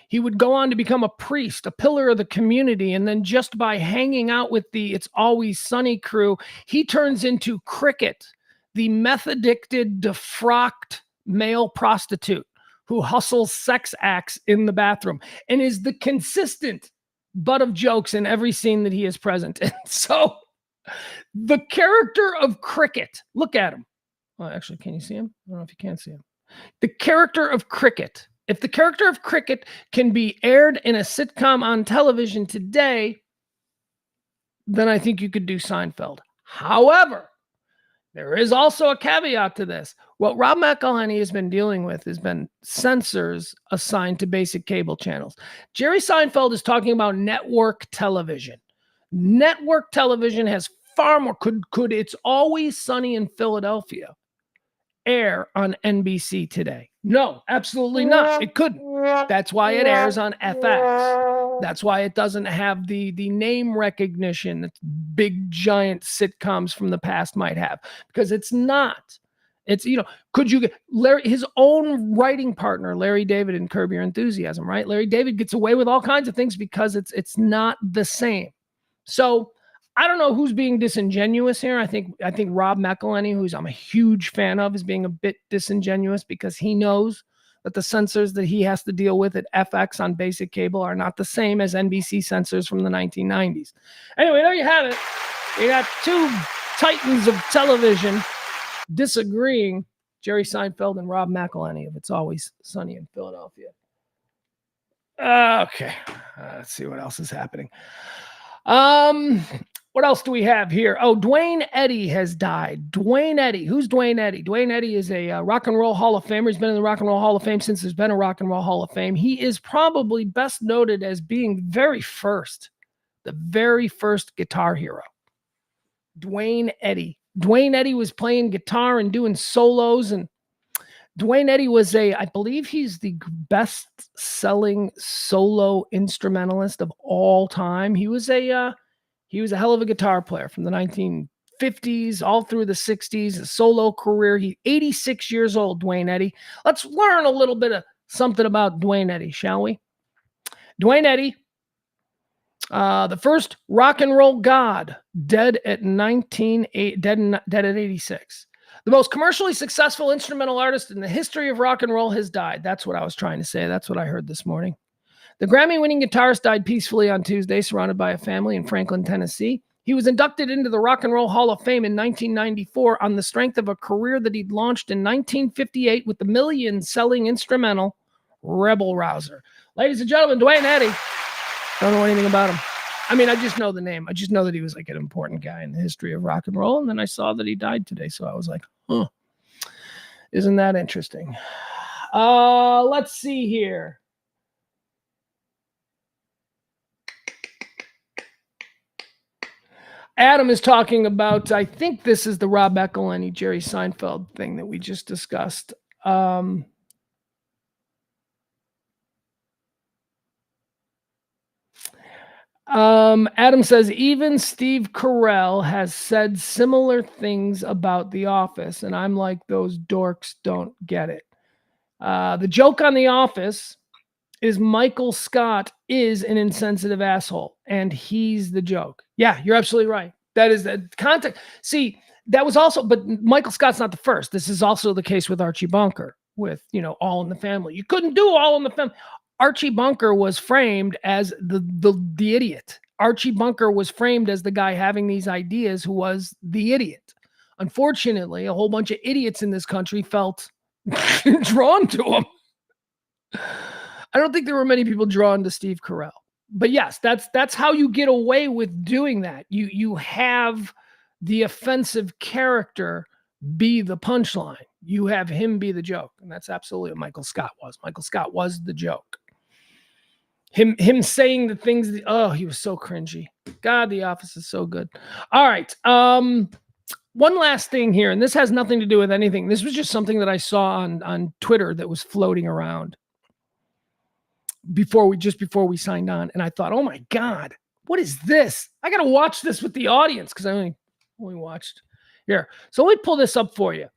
He would go on to become a priest, a pillar of the community. And then just by hanging out with the It's Always Sunny crew, he turns into Cricket, the meth-addicted, defrocked male prostitute who hustles sex acts in the bathroom and is the consistent butt of jokes in every scene that he is present in. So the character of Cricket, look at him. Well, actually, can you see him? I don't know if you can see him. The character of Cricket. If the character of Cricket can be aired in a sitcom on television today, then I think you could do Seinfeld. However, there is also a caveat to this. What Rob McElhenney has been dealing with has been censors assigned to basic cable channels. Jerry Seinfeld is talking about network television. Network television has far more. Could It's Always Sunny in Philadelphia air on NBC today? No, absolutely not. It couldn't. That's why it airs on FX. That's why it doesn't have the name recognition that big giant sitcoms from the past might have, because it's not. It's, could you get his own writing partner, Larry David, in Curb Your Enthusiasm, right? Larry David gets away with all kinds of things because it's not the same. So I don't know who's being disingenuous here. I think Rob McElhenney, who's I'm a huge fan of, is being a bit disingenuous because he knows that the censors that he has to deal with at FX on basic cable are not the same as NBC censors from the 1990s. Anyway, there you have it. You got two titans of television disagreeing, Jerry Seinfeld and Rob McElhenney of It's Always Sunny in Philadelphia. Okay, let's see what else is happening. What else do we have here? Oh, Dwayne Eddy has died. Dwayne Eddy. Who's Dwayne Eddy? Dwayne Eddy is a Rock and Roll Hall of Famer. He's been in the Rock and Roll Hall of Fame since there's been a Rock and Roll Hall of Fame. He is probably best noted as being the very first guitar hero. Dwayne Eddy. Dwayne Eddy was playing guitar and doing solos, and Dwayne Eddy was I believe he's the best-selling solo instrumentalist of all time. He was a hell of a guitar player from the 1950s all through the 60s, a solo career. He's 86 years old, Dwayne Eddy. Let's learn a little bit of something about Dwayne Eddy, shall we? Dwayne Eddy, the first rock and roll god, dead at 86. The most commercially successful instrumental artist in the history of rock and roll has died. That's what I was trying to say. That's what I heard this morning. The Grammy-winning guitarist died peacefully on Tuesday, surrounded by a family in Franklin, Tennessee. He was inducted into the Rock and Roll Hall of Fame in 1994 on the strength of a career that he'd launched in 1958 with the million-selling instrumental Rebel Rouser. Ladies and gentlemen, Dwayne Eddy. Don't know anything about him. I mean, I just know the name. I just know that he was like an important guy in the history of rock and roll, and then I saw that he died today, so I was like, huh, isn't that interesting? Let's see here. Adam is talking about, I think this is the Rob McElhenney, Jerry Seinfeld thing that we just discussed. Adam says, even Steve Carell has said similar things about The Office, and I'm like, those dorks don't get it. The joke on The Office is Michael Scott is an insensitive asshole, and he's the joke. Yeah, you're absolutely right. That is the context. See, that was also, but Michael Scott's not the first. This is also the case with Archie Bunker, with, All in the Family. You couldn't do All in the Family. Archie Bunker was framed as the idiot. Archie Bunker was framed as the guy having these ideas who was the idiot. Unfortunately, a whole bunch of idiots in this country felt drawn to him. I don't think there were many people drawn to Steve Carell. But yes, that's how you get away with doing that. You have the offensive character be the punchline. You have him be the joke. And that's absolutely what Michael Scott was. Michael Scott was the joke. Him saying the things, he was so cringy. God, The Office is so good. All right. One last thing here, and this has nothing to do with anything. This was just something that I saw on Twitter that was floating around before we signed on, and I thought, oh my God, what is this? I got to watch this with the audience because I only watched here. So let me pull this up for you.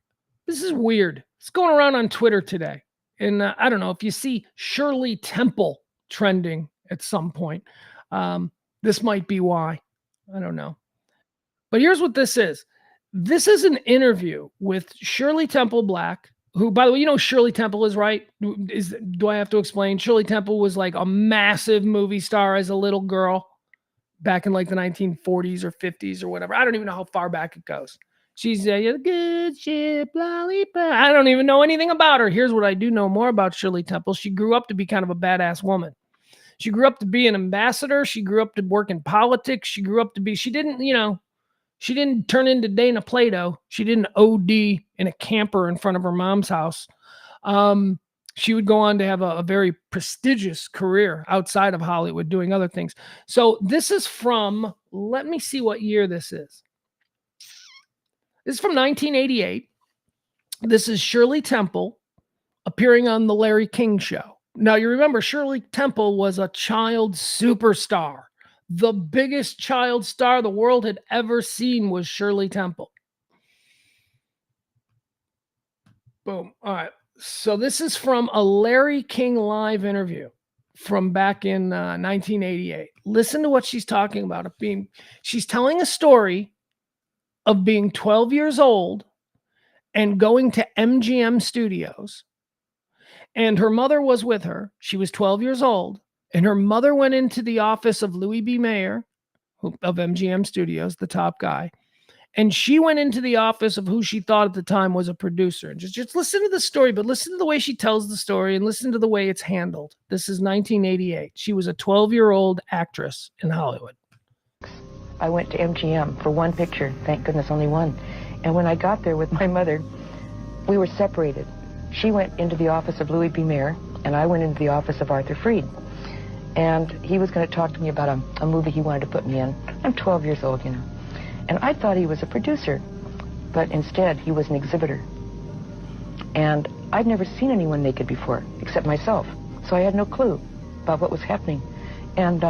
This is weird. It's going around on Twitter today, and I don't know if you see Shirley Temple trending at some point. This might be why. I don't know. But here's what this is. This is an interview with Shirley Temple Black, who, by the way, Shirley Temple is, right? Do I have to explain? Shirley Temple was like a massive movie star as a little girl back in like the 1940s or 50s or whatever. I don't even know how far back it goes. She's a good ship, lollipop. I don't even know anything about her. Here's what I do know more about Shirley Temple. She grew up to be kind of a badass woman. She grew up to be an ambassador. She grew up to work in politics. She grew up to be, she didn't turn into Dana Plato. She didn't OD in a camper in front of her mom's house. She would go on to have a very prestigious career outside of Hollywood doing other things. So this is from, let me see what year this is. This is from 1988. This is Shirley Temple appearing on the Larry King Show. Now, you remember Shirley Temple was a child superstar. The biggest child star the world had ever seen was Shirley Temple. Boom. All right. So this is from a Larry King live interview from back in 1988. Listen to what she's talking about. She's telling a story of being 12 years old and going to MGM Studios. And her mother was with her. She was 12 years old. And her mother went into the office of Louis B. Mayer of MGM Studios, the top guy. And she went into the office of who she thought at the time was a producer. And just listen to the story, but listen to the way she tells the story and listen to the way it's handled. This is 1988. She was a 12-year-old actress in Hollywood. I went to MGM for one picture. Thank goodness, only one. And when I got there with my mother, we were separated. She went into the office of Louis B. Mayer, and I went into the office of Arthur Freed. And he was going to talk to me about a movie he wanted to put me in. I'm 12 years old, you know. And I thought he was a producer, but instead he was an exhibitor. And I'd never seen anyone naked before, except myself. So I had no clue about what was happening. And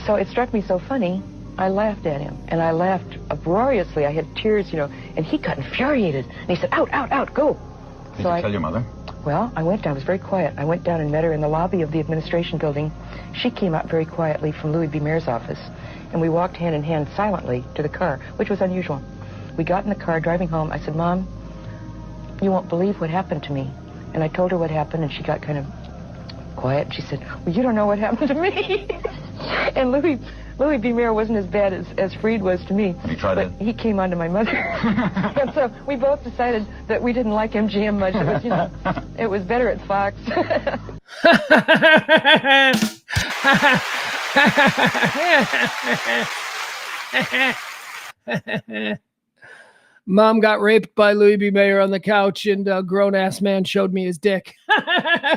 so it struck me so funny, I laughed at him. And I laughed uproariously. I had tears, you know, and he got infuriated. And he said, out, out, out, go. Did you tell your mother? Well, I went down. I was very quiet. I went down and met her in the lobby of the administration building. She came out very quietly from Louis B. Mayer's office. And we walked hand in hand silently to the car, which was unusual. We got in the car driving home. I said, Mom, you won't believe what happened to me. And I told her what happened, and she got kind of quiet. And she said, well, you don't know what happened to me. And Louis B. Mayer wasn't as bad as Freed was to me. He came on to my mother. And so we both decided that we didn't like MGM much. It was, you know, it was better at Fox. Mom got raped by Louis B. Mayer on the couch, and a grown-ass man showed me his dick.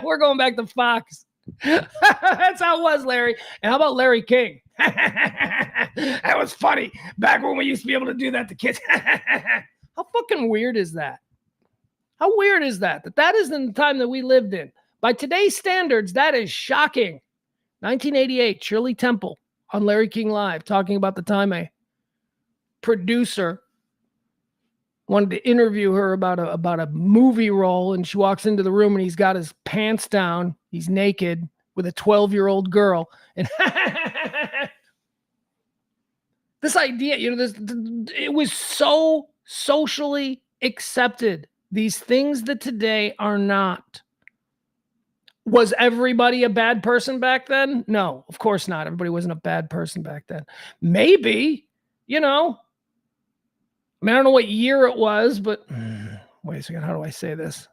We're going back to Fox. That's how it was, Larry. And how about Larry King? That was funny. Back when we used to be able to do that to kids. How fucking weird is that? How weird is that? That isn't the time that we lived in. By today's standards, that is shocking. 1988, Shirley Temple on Larry King Live talking about the time a producer wanted to interview her about a movie role, and she walks into the room and he's got his pants down. He's naked with a 12-year-old girl. And this idea, you know, it was so socially accepted. These things that today are not. Was everybody a bad person back then? No, of course not. Everybody wasn't a bad person back then. Maybe, you know, I mean, I don't know what year it was, but wait a second. How do I say this?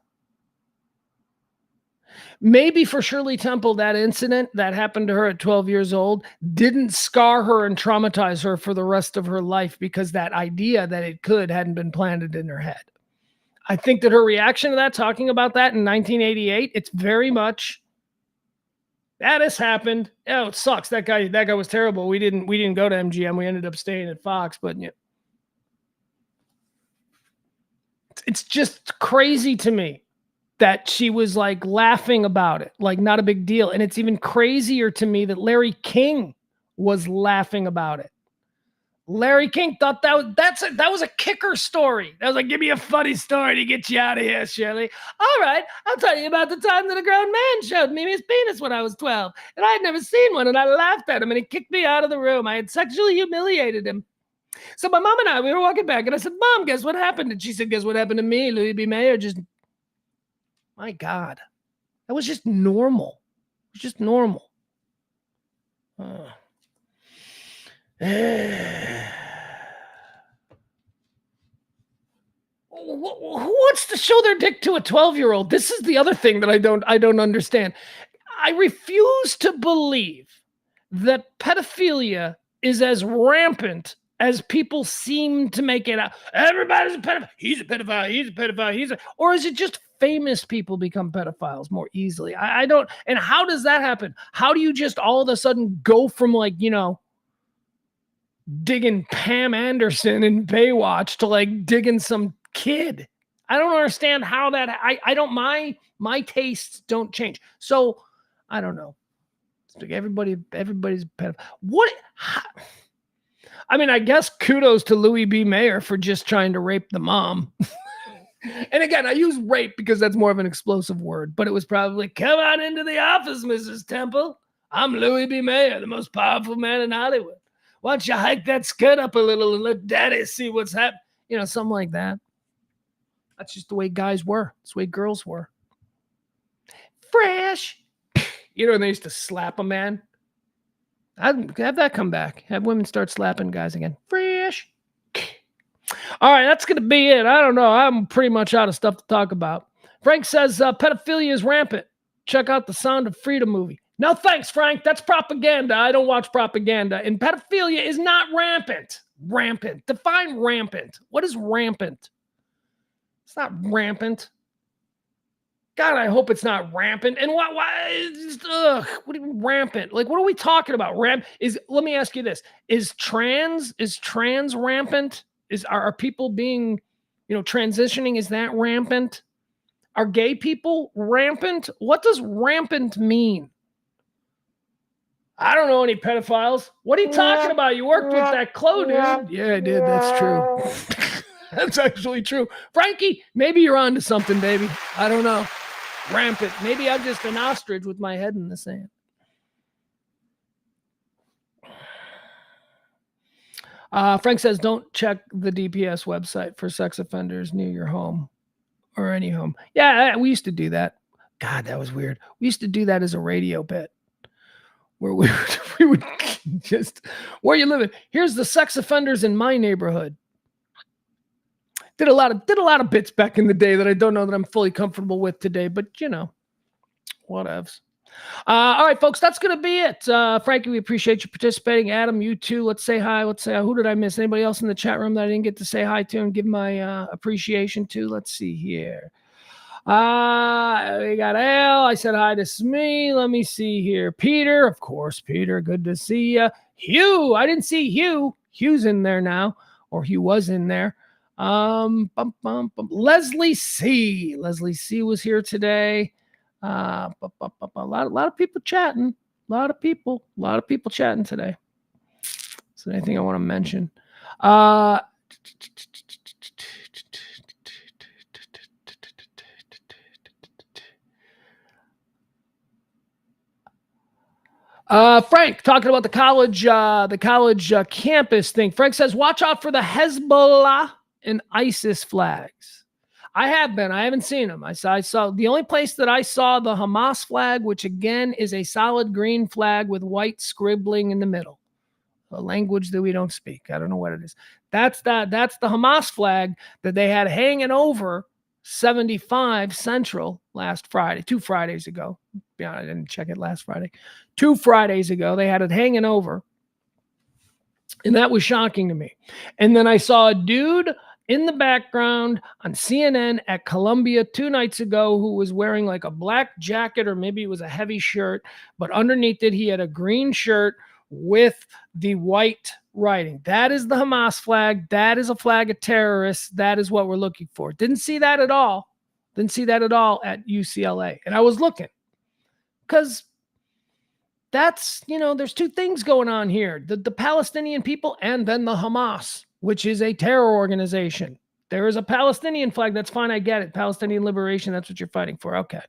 Maybe for Shirley Temple, that incident that happened to her at 12 years old didn't scar her and traumatize her for the rest of her life, because that idea that it could hadn't been planted in her head. I think that her reaction to that, talking about that in 1988, it's very much, this happened. Oh, it sucks. That guy was terrible. We didn't go to MGM. We ended up staying at Fox, but yeah. It's just crazy to me that she was like laughing about it, like not a big deal. And it's even crazier to me that Larry King was laughing about it. Larry King thought that was a kicker story. That was like, give me a funny story to get you out of here, Shirley. All right, I'll tell you about the time that a grown man showed me his penis when I was 12. And I had never seen one, and I laughed at him, and he kicked me out of the room. I had sexually humiliated him. So my mom and I, we were walking back, and I said, Mom, guess what happened? And she said, guess what happened to me? Louis B. Mayer just, my God, that was just normal. It was just normal. Who wants to show their dick to a 12-year-old? This is the other thing that I don't understand. I refuse to believe that pedophilia is as rampant as people seem to make it out. Everybody's a pedophile. He's a pedophile. He's a pedophile. Or is it just famous people become pedophiles more easily? I don't. And how does that happen? How do you just all of a sudden go from, like, you know, digging Pam Anderson in Baywatch to like digging some kid. I don't understand how that. I don't. My tastes don't change. So I don't know. It's like everybody's pedophile. What? I mean, I guess kudos to Louis B. Mayer for just trying to rape the mom. And again, I use rape because that's more of an explosive word, but it was probably, come on into the office, Mrs. Temple. I'm Louis B. Mayer, the most powerful man in Hollywood. Why don't you hike that skirt up a little and let daddy see what's happening? You know, something like that. That's just the way guys were. That's the way girls were. Fresh. You know, when they used to slap a man. I'd have that come back. Have women start slapping guys again. Fresh. All right, that's going to be it. I don't know. I'm pretty much out of stuff to talk about. Frank says pedophilia is rampant. Check out the Sound of Freedom movie. No thanks, Frank. That's propaganda. I don't watch propaganda. And pedophilia is not rampant. Rampant. Define rampant. What is rampant? It's not rampant. God, I hope it's not rampant. And why what do you mean rampant? Like, what are we talking about? Let me ask you this. Is trans rampant? Are people being, transitioning? Is that rampant? Are gay people rampant? What does rampant mean? I don't know any pedophiles. What are you talking about? You worked with that Chloe, dude. Yeah, I did. That's true. That's actually true. Frankie, maybe you're onto something, baby. I don't know. Rampant. Maybe I'm just an ostrich with my head in the sand. Frank says, don't check the DPS website for sex offenders near your home or any home. Yeah, we used to do that. God, that was weird. We used to do that as a radio bit where we would just, where you living? Here's the sex offenders in my neighborhood. Did a lot of bits back in the day that I don't know that I'm fully comfortable with today, but whatevs. All right, folks, that's going to be it. Frankie, we appreciate you participating. Adam, you too. Let's say hi. Let's say, who did I miss? Anybody else in the chat room that I didn't get to say hi to and give my appreciation to? Let's see here. We got Al. I said hi to Smee. Let me see here. Peter, of course, Peter. Good to see you. Hugh, I didn't see Hugh. Hugh's in there now, or Hugh was in there. Leslie C. Leslie C was here today. A lot of people chatting. A lot of people chatting today. Is there anything I want to mention? Frank, talking about the college campus thing. Frank says, watch out for the Hezbollah and ISIS flags. I haven't seen them. I saw the only place that I saw the Hamas flag, which again is a solid green flag with white scribbling in the middle, a language that we don't speak. I don't know what it is. That's the Hamas flag that they had hanging over 75 Central last Friday, 2 Fridays ago. Yeah, I didn't check it last Friday. 2 Fridays ago, they had it hanging over. And that was shocking to me. And then I saw a dude in the background on CNN at Columbia 2 nights ago who was wearing like a black jacket, or maybe it was a heavy shirt, but underneath it, he had a green shirt with the white writing. That is the Hamas flag. That is a flag of terrorists. That is what we're looking for. Didn't see that at all. Didn't see that at all at UCLA. And I was looking because that's, there's 2 things going on here. The Palestinian people and then the Hamas, which is a terror organization. There is a Palestinian flag. That's fine. I get it. Palestinian liberation. That's what you're fighting for. Okay.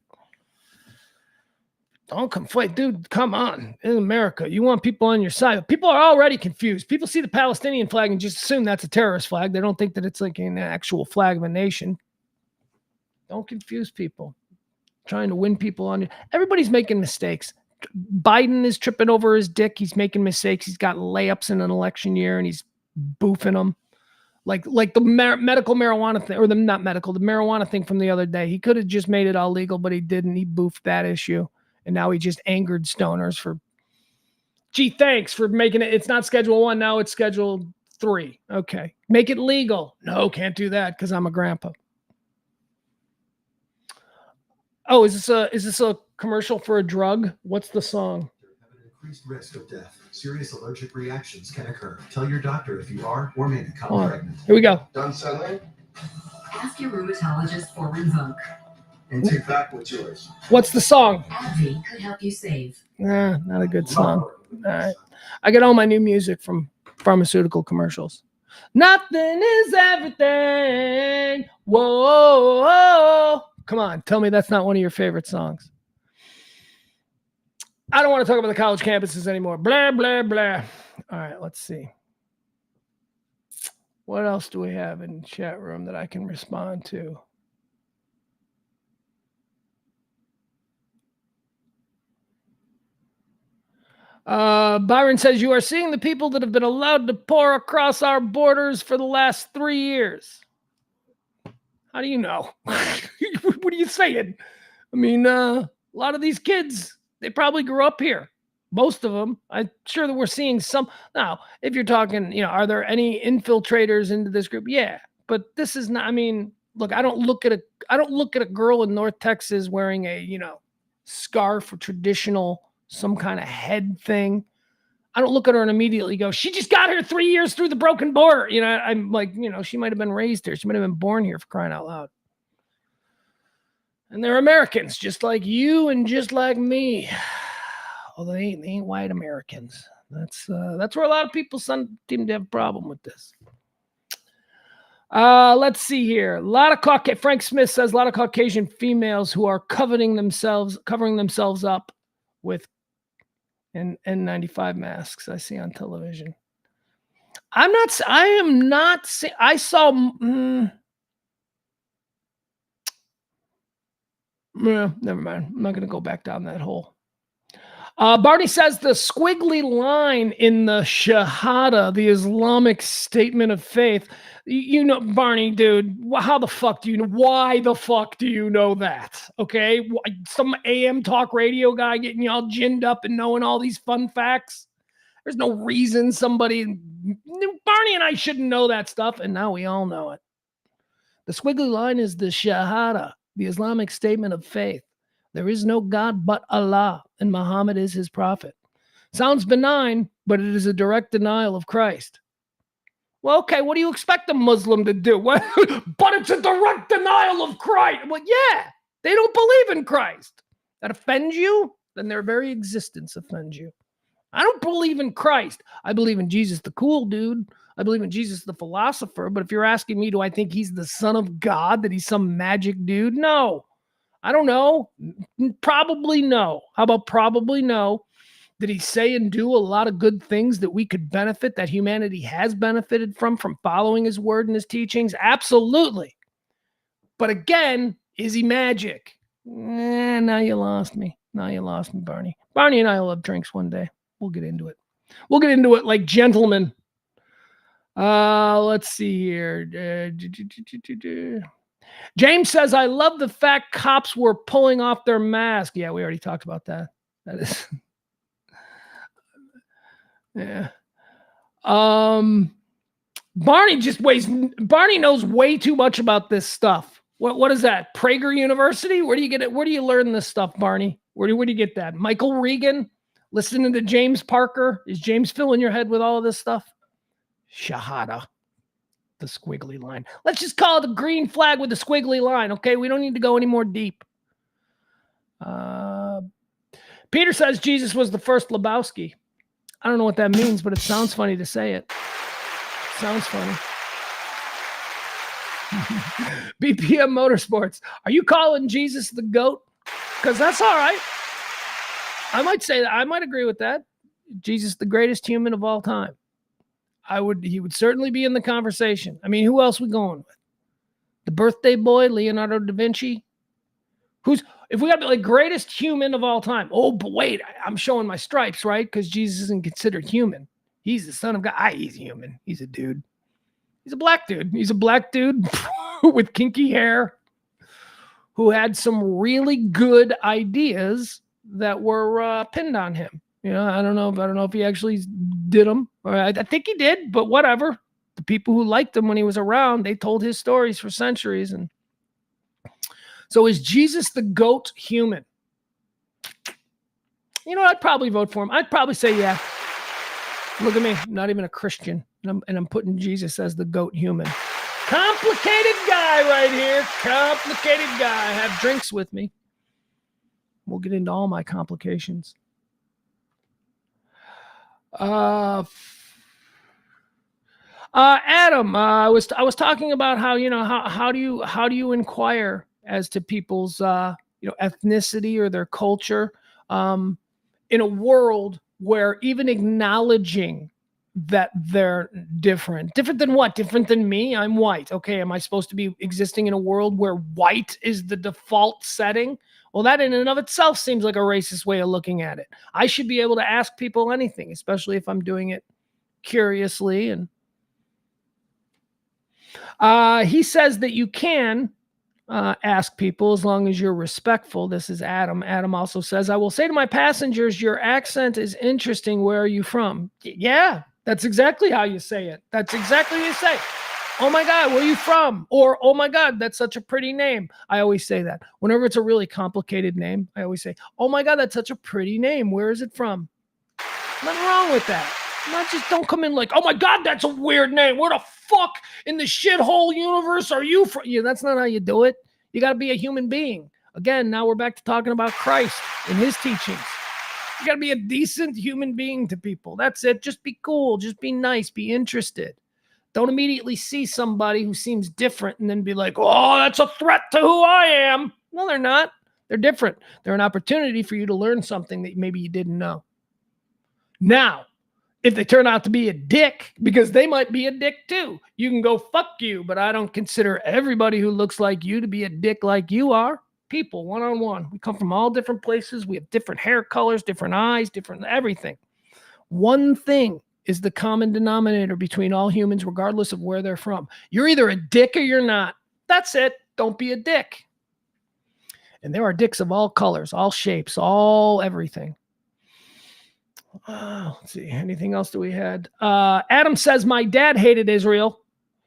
Don't conflate. Dude, come on. In America, you want people on your side. People are already confused. People see the Palestinian flag and just assume that's a terrorist flag. They don't think that it's like an actual flag of a nation. Don't confuse people. Trying to win people on you. Everybody's making mistakes. Biden is tripping over his dick. He's making mistakes. He's got layups in an election year and he's boofing them. Like the medical marijuana thing, or the marijuana thing from the other day. He could have just made it all legal, but he didn't. He boofed that issue. And now he just angered stoners for, gee, thanks for making it. It's not Schedule 1. Now it's Schedule 3. Okay. Make it legal. No, can't do that because I'm a grandpa. Oh, is this a commercial for a drug? What's the song? Increased risk of death. Serious allergic reactions can occur. Tell your doctor if you are or may become pregnant. Here we go. Done settling? Ask your rheumatologist for Rinvoq. And take back what's yours. What's the song? AbbVie could help you save. Not a good song. All right. I get all my new music from pharmaceutical commercials. Nothing is everything. Whoa, whoa. Come on, tell me that's not one of your favorite songs. I don't want to talk about the college campuses anymore. Blah, blah, blah. All right, let's see. What else do we have in the chat room that I can respond to? Byron says, you are seeing the people that have been allowed to pour across our borders for the last 3 years. How do you know? What are you saying? I mean, a lot of these kids, they probably grew up here. Most of them. I'm sure that we're seeing some. Now, if you're talking, are there any infiltrators into this group? Yeah, but this is not, I mean, look, I don't look at a girl in North Texas wearing a, scarf or traditional, some kind of head thing. I don't look at her and immediately go, she just got here 3 years through the broken border. I'm like, she might have been raised here. She might have been born here, for crying out loud. And they're Americans, just like you and just like me. Although they ain't white Americans. That's where a lot of people seem to have a problem with this. Let's see here. Frank Smith says a lot of Caucasian females who are covering themselves up with N95 masks. I see on television. I saw. Never mind. I'm not going to go back down that hole. Barney says the squiggly line in the Shahada, the Islamic statement of faith. Barney, dude, how the fuck do you know? Why the fuck do you know that? Okay. Some AM talk radio guy getting y'all ginned up and knowing all these fun facts. There's no reason Barney and I shouldn't know that stuff. And now we all know it. The squiggly line is the Shahada, the Islamic statement of faith. There is no God but Allah, and Muhammad is his prophet. Sounds benign, but it is a direct denial of Christ. Well, okay, what do you expect a Muslim to do? But it's a direct denial of Christ. Well, yeah, they don't believe in Christ. That offends you? Then their very existence offends you. I don't believe in Christ. I believe in Jesus, the cool dude. I believe in Jesus, the philosopher. But if you're asking me, do I think he's the son of God, that he's some magic dude? No. I don't know. Probably no. How about probably no? Did he say and do a lot of good things that we could benefit, that humanity has benefited from following his word and his teachings? Absolutely. But again, is he magic? Now you lost me. Barney. Barney and I will have drinks one day. We'll get into it. We'll get into it like gentlemen. Let's see here. James says, I love the fact cops were pulling off their mask. Yeah, we already talked about that. That is. Yeah. Barney knows way too much about this stuff. What is that? Prager University? Where do you get it? Where do you learn this stuff, Barney? Where do you get that? Michael Regan? Listening to James Parker? Is James filling your head with all of this stuff? Shahada. The squiggly line. Let's just call it a green flag with the squiggly line, okay? We don't need to go any more deep. Peter says Jesus was the first Lebowski. I don't know what that means, but it sounds funny to say it. Sounds funny. BPM Motorsports. Are you calling Jesus the GOAT? Because that's all right. I might say that. I might agree with that. Jesus, the greatest human of all time. He would certainly be in the conversation. I mean, who else we going with? The birthday boy, Leonardo da Vinci? If we got the greatest human of all time? Oh, but wait, I'm showing my stripes, right? Because Jesus isn't considered human. He's the son of God. He's human. He's a dude. He's a black dude. He's a black dude with kinky hair who had some really good ideas that were pinned on him. I don't know if he actually did them. I think he did, but whatever. The people who liked him when he was around, they told his stories for centuries. And so is Jesus the GOAT human? You know, I'd probably vote for him. I'd probably say, yeah. Look at me. I'm not even a Christian. And I'm putting Jesus as the goat human. Complicated guy right here. Complicated guy. Have drinks with me. We'll get into all my complications. Adam, I was talking about how, you know, how do you inquire as to people's ethnicity or their culture in a world where even acknowledging that they're different than what? Different than me? I'm white. Okay, am I supposed to be existing in a world where white is the default setting? Well, that in and of itself seems like a racist way of looking at it. I should be able to ask people anything, especially if I'm doing it curiously. And he says that you can ask people as long as you're respectful. This is Adam. Adam also says, I will say to my passengers, your accent is interesting. Where are you from? Yeah, that's exactly how you say it. That's exactly what you say. Oh my God, where are you from? Or, oh my God, that's such a pretty name. I always say that. Whenever it's a really complicated name, I always say, oh my God, that's such a pretty name. Where is it from? Nothing wrong with that. Not just don't come in like, oh my God, that's a weird name. Where the fuck in the shithole universe are you from? Yeah, that's not how you do it. You got to be a human being. Again, now we're back to talking about Christ and his teachings. You got to be a decent human being to people. That's it. Just be cool. Just be nice. Be interested. Don't immediately see somebody who seems different and then be like, oh, that's a threat to who I am. No, they're not. They're different. They're an opportunity for you to learn something that maybe you didn't know. Now, if they turn out to be a dick, because they might be a dick too, you can go fuck you, but I don't consider everybody who looks like you to be a dick like you are. People, one-on-one. We come from all different places. We have different hair colors, different eyes, different everything. One thing is the common denominator between all humans, regardless of where they're from. You're either a dick or you're not. That's it. Don't be a dick. And there are dicks of all colors, all shapes, all everything. Let's see. Anything else that we had? Adam says, my dad hated Israel.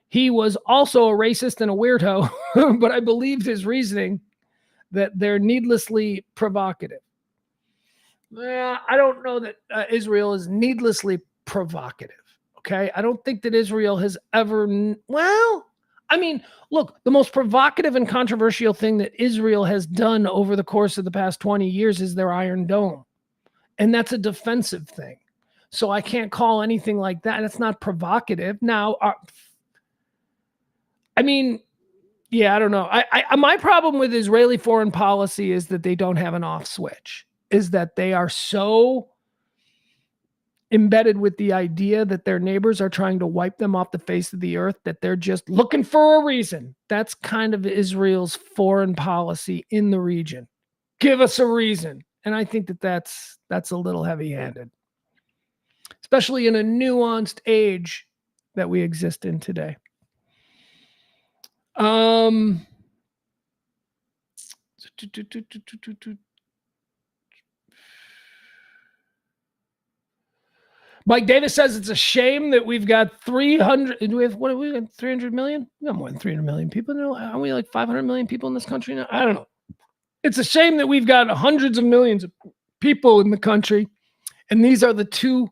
He was also a racist and a weirdo, but I believed his reasoning that they're needlessly provocative. I don't know that Israel is needlessly provocative. Okay. I don't think that Israel has ever, look, the most provocative and controversial thing that Israel has done over the course of the past 20 years is their Iron Dome. And that's a defensive thing. So I can't call anything like that. It's not provocative. Now, I don't know. My problem with Israeli foreign policy is that they don't have an off switch, is that they are so embedded with the idea that their neighbors are trying to wipe them off the face of the earth, that they're just looking for a reason. That's kind of Israel's foreign policy in the region. Give us a reason. And I think that that's a little heavy-handed, especially in a nuanced age that we exist in today. Mike Davis says it's a shame that we've got 300. Do we have 300 million? We got more than 300 million people. No, aren't we like 500 million people in this country now? I don't know. It's a shame that we've got hundreds of millions of people in the country, and these are the two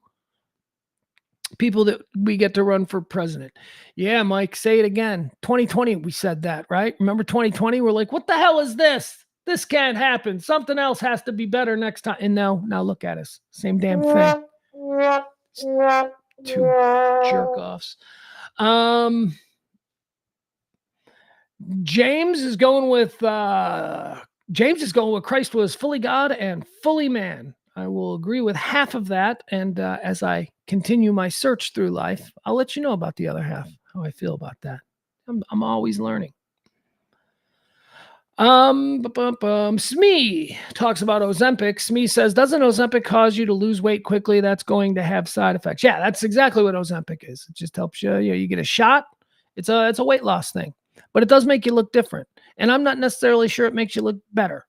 people that we get to run for president. Yeah, Mike, say it again. 2020, we said that, right? Remember 2020? We're like, what the hell is this? This can't happen. Something else has to be better next time. And now look at us. Same damn thing. Two jerk-offs. James is going with Christ was fully God and fully man. I will agree with half of that. And as I continue my search through life, I'll let you know about the other half, how I feel about that. I'm always learning. Smee talks about Ozempic. Smee says, doesn't Ozempic cause you to lose weight quickly? That's going to have side effects. Yeah, that's exactly what Ozempic is. It just helps you. You get a shot. It's a weight loss thing, but it does make you look different. And I'm not necessarily sure it makes you look better.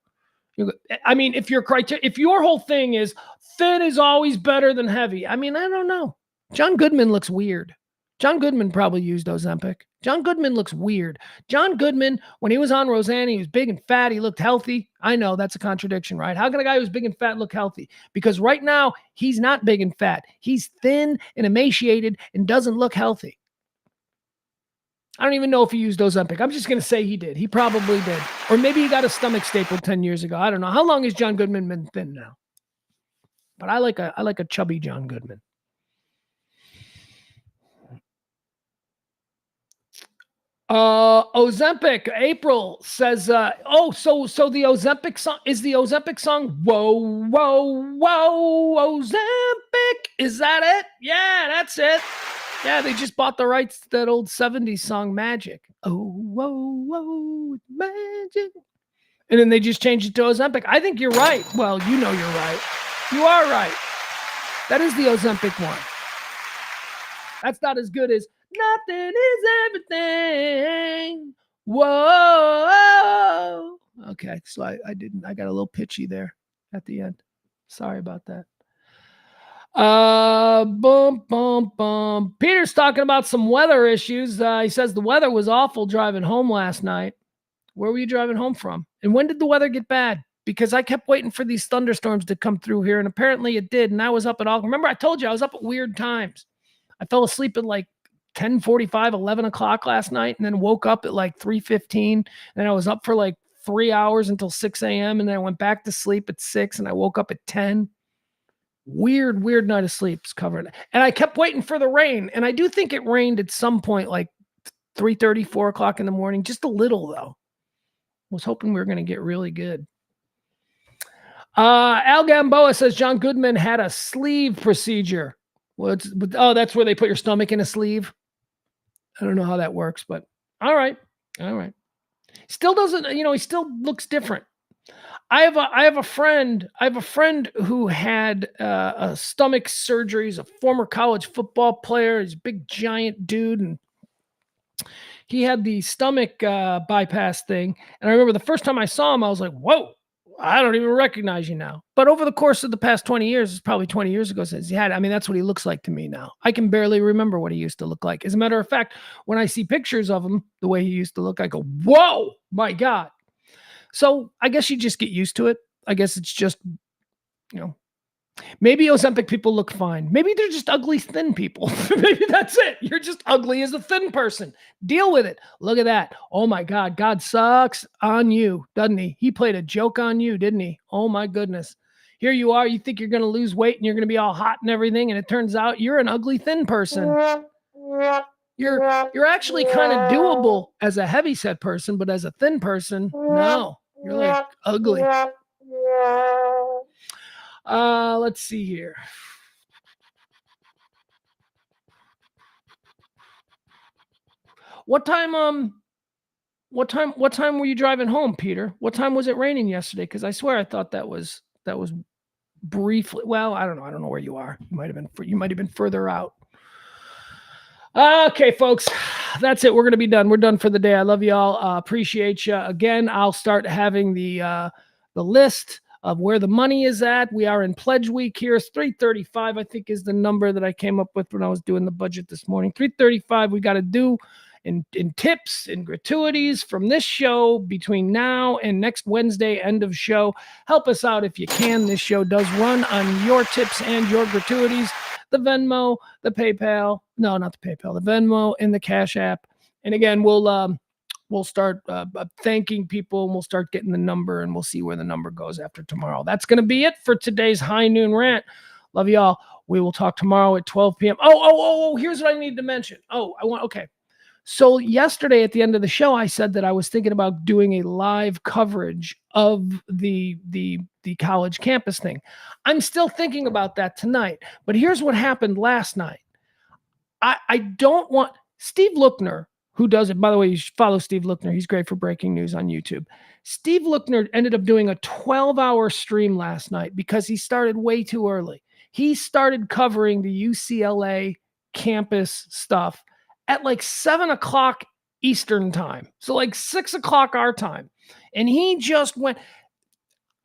If your whole thing is thin is always better than heavy. I don't know. John Goodman looks weird. John Goodman probably used Ozempic. John Goodman looks weird. John Goodman, when he was on Roseanne, he was big and fat. He looked healthy. I know that's a contradiction, right? How can a guy who's big and fat look healthy? Because right now, he's not big and fat. He's thin and emaciated and doesn't look healthy. I don't even know if he used Ozempic. I'm just going to say he did. He probably did. Or maybe he got a stomach staple 10 years ago. I don't know. How long has John Goodman been thin now? But I like a chubby John Goodman. Ozempic, April says, so the Ozempic song is the Ozempic song. Whoa, Ozempic. Is that it? Yeah, that's it. Yeah, they just bought the rights to that old 70s song Magic. Oh, whoa, magic. And then they just changed it to Ozempic. I think you're right. Well, you know you're right. You are right. That is the Ozempic one. That's not as good as Nothing is Everything. Whoa. Okay, so I got a little pitchy there at the end. Sorry about that. Peter's talking about some weather issues. He says the weather was awful driving home last night. Where were you driving home from? And when did the weather get bad? Because I kept waiting for these thunderstorms to come through here, and apparently it did. And I was up at all. Remember, I told you I was up at weird times. I fell asleep at like 10:45, 11 o'clock last night, and then woke up at like 3:15. And I was up for like 3 hours until 6 a.m. And then I went back to sleep at 6, and I woke up at 10. Weird night of sleep covered. And I kept waiting for the rain. And I do think it rained at some point, like 3:30, 4 o'clock in the morning. Just a little, though. I was hoping we were going to get really good. Al Gamboa says John Goodman had a sleeve procedure. Well, that's where they put your stomach in a sleeve. I don't know how that works, but all right. Still doesn't, he still looks different. I have a friend who had a stomach surgery. He's a former college football player. He's a big giant dude, and he had the stomach bypass thing. And I remember the first time I saw him, I was like, whoa, I don't even recognize you now. But over the course of the past 20 years, it's probably 20 years ago since he had it. I mean, that's what he looks like to me now. I can barely remember what he used to look like. As a matter of fact, when I see pictures of him, the way he used to look, I go, whoa, my God. So I guess you just get used to it. I guess it's just, maybe Ozempic people look fine. Maybe they're just ugly, thin people. Maybe that's it. You're just ugly as a thin person. Deal with it. Look at that. Oh my God. God sucks on you, doesn't he? He played a joke on you, didn't he? Oh my goodness. Here you are. You think you're going to lose weight and you're going to be all hot and everything. And it turns out you're an ugly, thin person. You're actually kind of doable as a heavyset person, but as a thin person, no. You're like ugly. Let's see here. What time were you driving home, Peter? What time was it raining yesterday? Because I swear I thought that was briefly. Well, I don't know. I don't know where you are. You might have been further out. Okay, folks, that's it. We're going to be done. We're done for the day. I love you all. Appreciate you. Again, I'll start having the list of where the money is at. We are in pledge week here. It's 335, I think, is the number that I came up with when I was doing the budget this morning. 335 we got to do in tips and gratuities from this show between now and next Wednesday, end of show. Help us out if you can. This show does run on your tips and your gratuities. The Venmo, the PayPal. No, not the PayPal. The Venmo and the Cash App. And again, we'll start thanking people, and we'll start getting the number, and we'll see where the number goes after tomorrow. That's going to be it for today's High Noon Rant. Love you all. We will talk tomorrow at 12 p.m. Oh, here's what I need to mention. Okay. So yesterday at the end of the show, I said that I was thinking about doing a live coverage of the college campus thing. I'm still thinking about that tonight, but here's what happened last night. I don't want Steve Lookner, who does it. By the way, you should follow Steve Lookner. He's great for breaking news on YouTube. Steve Lookner ended up doing a 12-hour stream last night because he started way too early. He started covering the UCLA campus stuff at like 7 o'clock Eastern time. So like 6 o'clock our time. And he just went,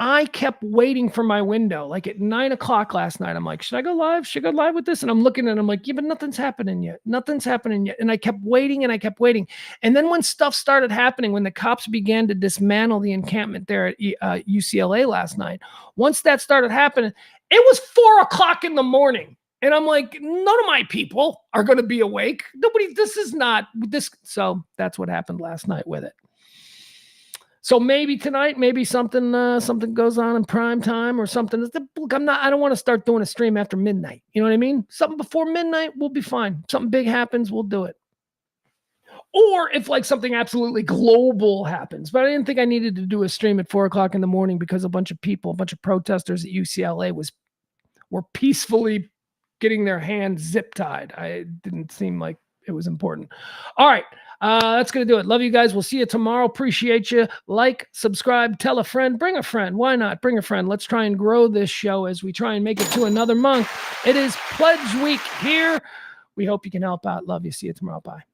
I kept waiting for my window. Like at 9 o'clock last night, I'm like, should I go live? Should I go live with this? And I'm looking and I'm like, yeah, but nothing's happening yet. Nothing's happening yet. And I kept waiting and I kept waiting. And then when stuff started happening, when the cops began to dismantle the encampment there at UCLA last night, once that started happening, it was 4 o'clock in the morning. And I'm like, none of my people are going to be awake. Nobody, this is not this. So that's what happened last night with it. So maybe tonight, maybe something goes on in prime time or something. Look, I don't want to start doing a stream after midnight. You know what I mean? Something before midnight, we'll be fine. Something big happens, we'll do it. Or if like something absolutely global happens. But I didn't think I needed to do a stream at 4 o'clock in the morning because a bunch of people, a bunch of protesters at UCLA were peacefully getting their hands zip tied. It didn't seem like it was important. All right. That's going to do it. Love you guys. We'll see you tomorrow. Appreciate you. Like, subscribe, tell a friend, bring a friend. Why not? Bring a friend. Let's try and grow this show as we try and make it to another month. It is Pledge Week here. We hope you can help out. Love you. See you tomorrow. Bye.